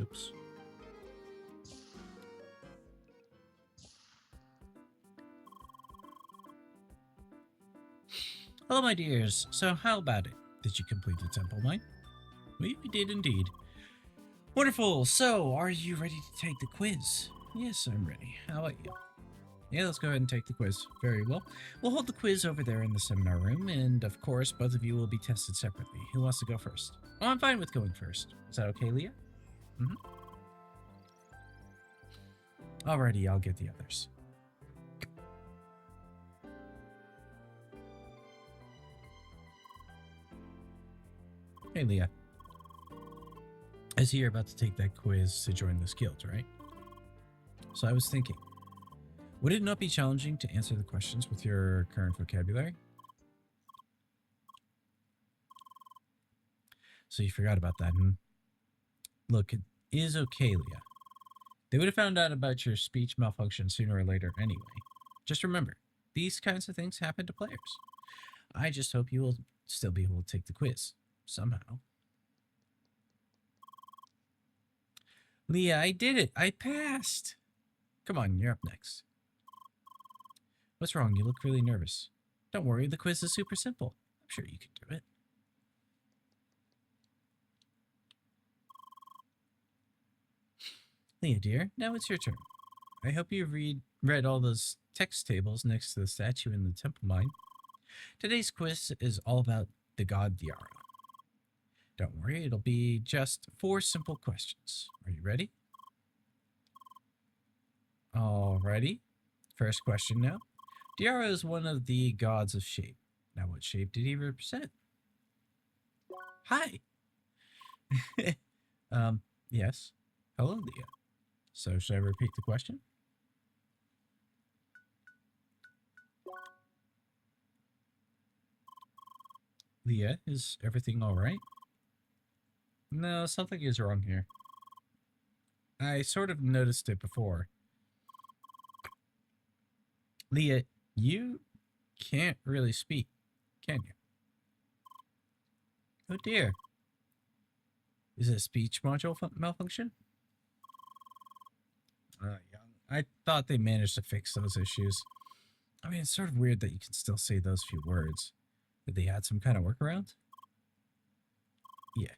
Oops. Hello, my dears. So, how about it? Did you complete the temple mine? We did indeed. Wonderful. So, are you ready to take the quiz? Yes, I'm ready. How about you? Yeah, let's go ahead and take the quiz. Very well. We'll hold the quiz over there in the seminar room, and of course, both of you will be tested separately. Who wants to go first? Oh, I'm fine with going first. Is that okay, Leah? Mm-hmm. Alrighty, I'll get the others. Hey, Leah. I see you're about to take that quiz to join this guild, right? So I was thinking, would it not be challenging to answer the questions with your current vocabulary? So you forgot about that, hmm? Look, it is okay, Leah. They would have found out about your speech malfunction sooner or later anyway. Just remember, these kinds of things happen to players. I just hope you will still be able to take the quiz. Somehow. Leah, I did it! I passed! Come on, you're up next. What's wrong? You look really nervous. Don't worry, the quiz is super simple. I'm sure you can do it. Leah, dear, now it's your turn. I hope you've read all those text tables next to the statue in the temple mine. Today's quiz is all about the god Diara. Don't worry, it'll be just 4 simple questions. Are you ready? Alrighty. First question now. Diara is one of the gods of shape. Now, what shape did he represent? Hi! Yes. Hello, Leah. So, should I repeat the question? Leah, is everything alright? No, something is wrong here. I sort of noticed it before. Leah, you can't really speak, can you? Oh dear. Is it a speech module malfunction? Young. I thought they managed to fix those issues. I mean, it's sort of weird that you can still say those few words. Did they add some kind of workaround? Yeah.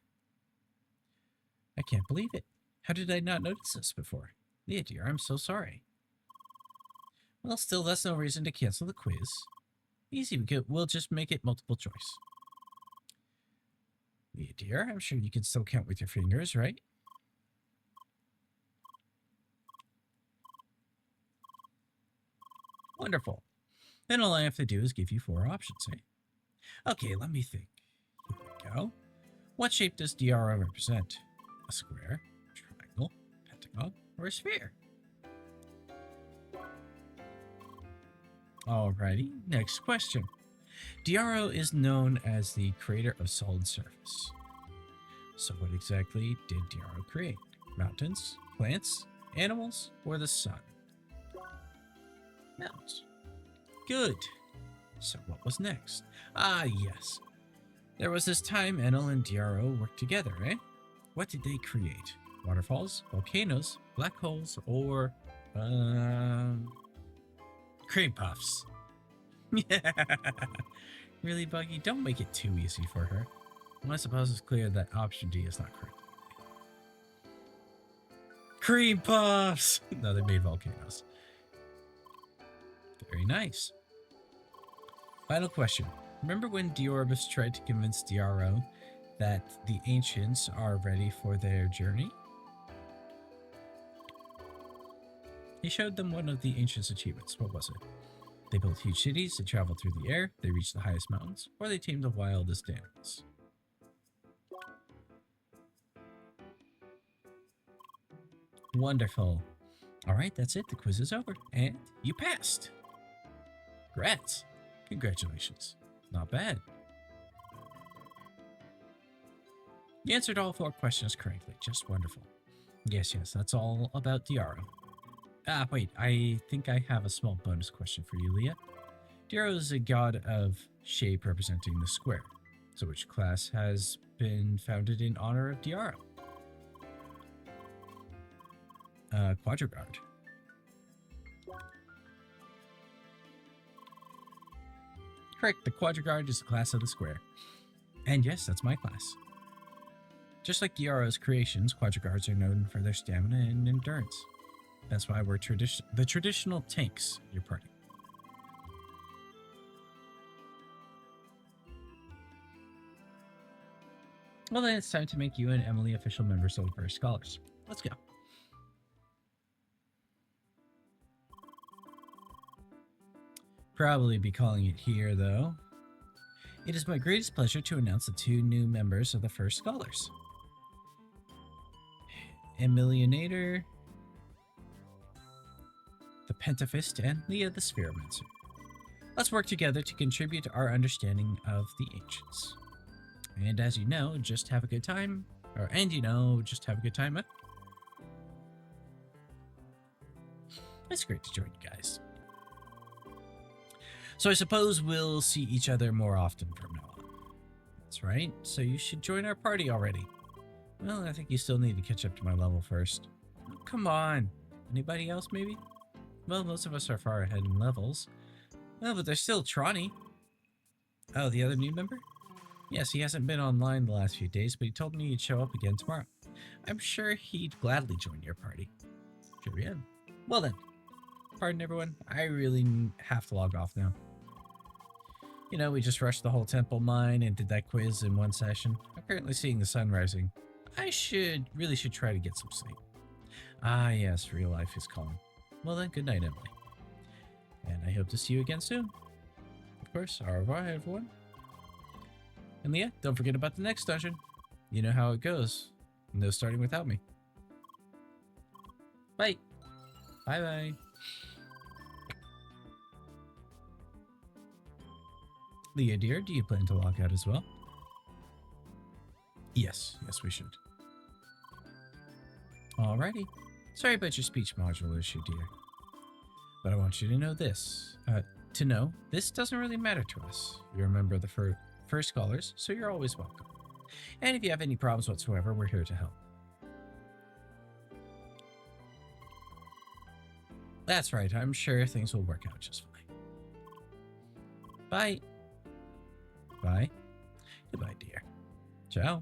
I can't believe it. How did I not notice this before? Leah, dear, I'm so sorry. Well, still, that's no reason to cancel the quiz. Easy, we'll just make it multiple choice. Leah, dear, I'm sure you can still count with your fingers, right? Wonderful. Then all I have to do is give you 4 options, eh? Okay, let me think. Here we go. What shape does Diara represent? A square, triangle, pentagon, or a sphere? Alrighty, next question. Diaro is known as the creator of solid surface. So what exactly did Diaro create? Mountains, plants, animals, or the sun? Mountains. Good. So what was next? Ah, yes. There was this time Enel and Diaro worked together, eh? What did they create? Waterfalls, volcanoes, black holes, or, cream puffs. Yeah. Really, Buggy? Don't make it too easy for her. Well, I suppose it's clear that option D is not correct. Cream puffs! No, they made volcanoes. Very nice. Final question. Remember when Diorbus tried to convince Diaro that the ancients are ready for their journey? He showed them one of the ancients' achievements. What was it? They built huge cities, they traveled through the air, they reached the highest mountains, or they tamed the wildest animals. Wonderful. Alright, that's it. The quiz is over. And you passed. Congrats. Congratulations. Not bad. You answered all 4 questions correctly. Just wonderful. Yes, that's all about Diaro. Ah, wait, I think I have a small bonus question for you, Leah. Diaro is a god of shape representing the square. So which class has been founded in honor of Diaro? Quadriguard. Correct, the Quadriguard is the class of the square. And yes, that's my class. Just like Diaro's creations, Quadriguards are known for their stamina and endurance. That's why we're the traditional tanks in your party. Well then, it's time to make you and Emily official members of the First Scholars. Let's go. Probably be calling it here, though. It is my greatest pleasure to announce the 2 new members of the First Scholars. Emilionator, the Pentafist, and Leah the Spheromancer. Let's work together to contribute to our understanding of the ancients. And as you know, just have a good time. Just have a good time. It's great to join you guys. So I suppose we'll see each other more often from now on. That's right. So you should join our party already. Well, I think you still need to catch up to my level first. Oh, come on. Anybody else, maybe? Well, most of us are far ahead in levels. Well, but there's still Tronny. Oh, the other new member? Yes, he hasn't been online the last few days, but he told me he'd show up again tomorrow. I'm sure he'd gladly join your party. Sure, yeah. Well then. Pardon everyone, I really have to log off now. You know, we just rushed the whole temple mine and did that quiz in one session. I'm currently seeing the sun rising. I really should try to get some sleep. Ah yes, real life is calling. Well then, good night, Emily. And I hope to see you again soon. Of course, au revoir, everyone. And yeah, don't forget about the next dungeon. You know how it goes. No starting without me. Bye. Bye-bye. Leah, dear, do you plan to log out as well? Yes, we should. Alrighty. Sorry about your speech module issue, dear. But I want you to know this. This doesn't really matter to us. You're a member of the First Scholars, so you're always welcome. And if you have any problems whatsoever, we're here to help. That's right, I'm sure things will work out just fine. Bye. Bye. Goodbye, dear. Ciao.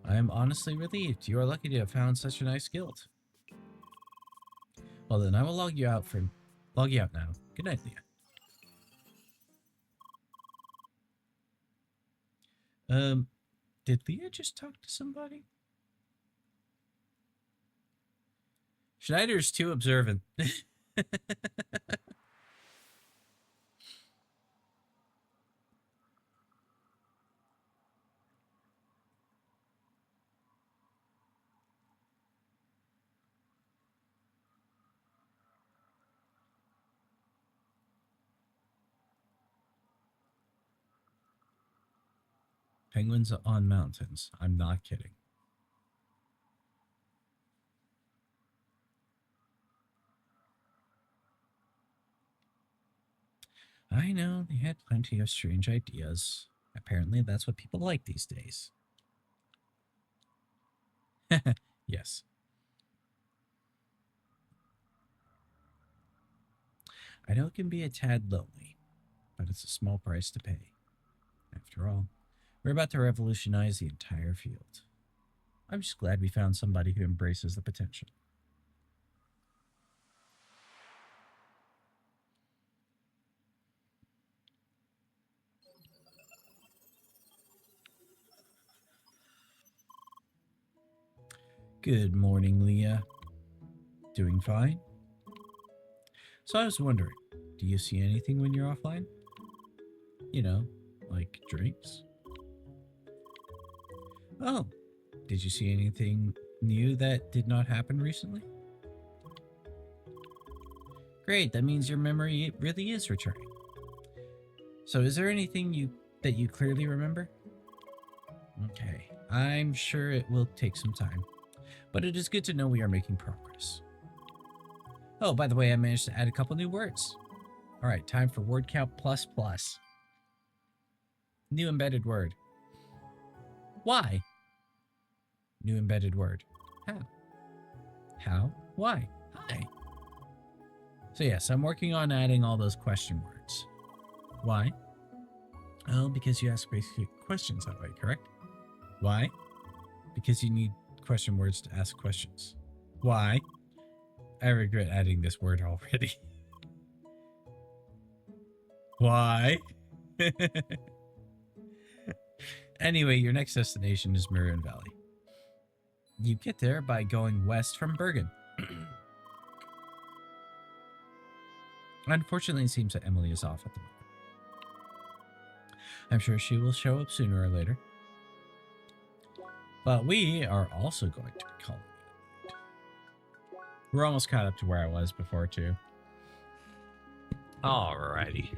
I am honestly relieved. You are lucky to have found such a nice guild. Well then, I will log you out now. Good night, Leah. Did Leah just talk to somebody? Schneider's too observant. Penguins on mountains. I'm not kidding. I know, they had plenty of strange ideas. Apparently, that's what people like these days. Yes. I know it can be a tad lonely, but it's a small price to pay. After all, we're about to revolutionize the entire field. I'm just glad we found somebody who embraces the potential. Good morning, Leah. Doing fine? So I was wondering, do you see anything when you're offline? You know, like drinks? Oh, did you see anything new that did not happen recently? Great, that means your memory really is returning. So is there anything that you clearly remember? Okay, I'm sure it will take some time, but it is good to know we are making progress. Oh, by the way, I managed to add a couple new words. All right, time for word count plus plus. New embedded word. Why? New embedded word. How? How? Why? Hi. So yes, I'm working on adding all those question words. Why? Oh, because you ask basic questions that way, correct? Why? Because you need question words to ask questions. Why? I regret adding this word already. Why? Anyway, your next destination is Maroon Valley. You get there by going west from Bergen. Unfortunately, it seems that Emily is off at the moment. I'm sure she will show up sooner or later. But we are also going to be calling it. We're almost caught up to where I was before, too. Alrighty.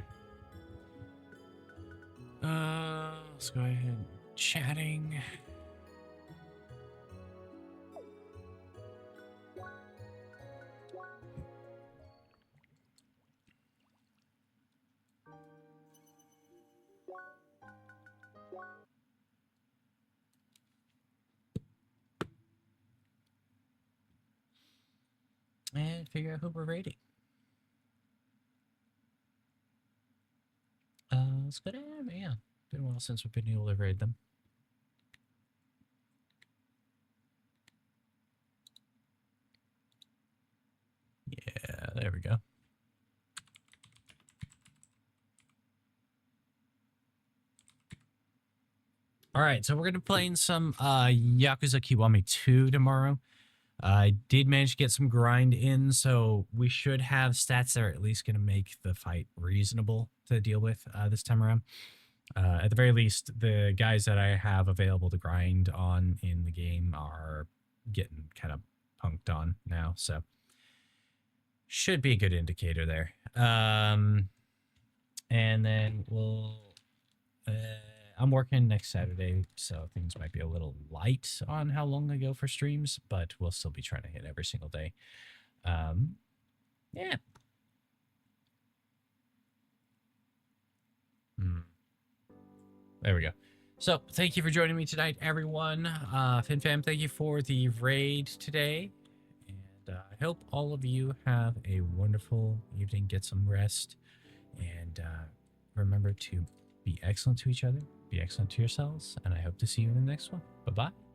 Let's go ahead and chatting. And figure out who we're rating. Let's go to anime, yeah. Been a while since we've been able to raid them. Yeah, there we go. All right, so we're going to be playing some Yakuza Kiwami 2 tomorrow. I did manage to get some grind in, so we should have stats that are at least going to make the fight reasonable to deal with this time around. At the very least, the guys that I have available to grind on in the game are getting kind of punked on now, so should be a good indicator there. And then we'll... I'm working next Saturday, so things might be a little light on how long I go for streams, but we'll still be trying to hit every single day. Yeah. There we go. So, thank you for joining me tonight, everyone. FinFam, thank you for the raid today. And I hope all of you have a wonderful evening. Get some rest. And remember to be excellent to each other. Be excellent to yourselves. And I hope to see you in the next one. Bye-bye.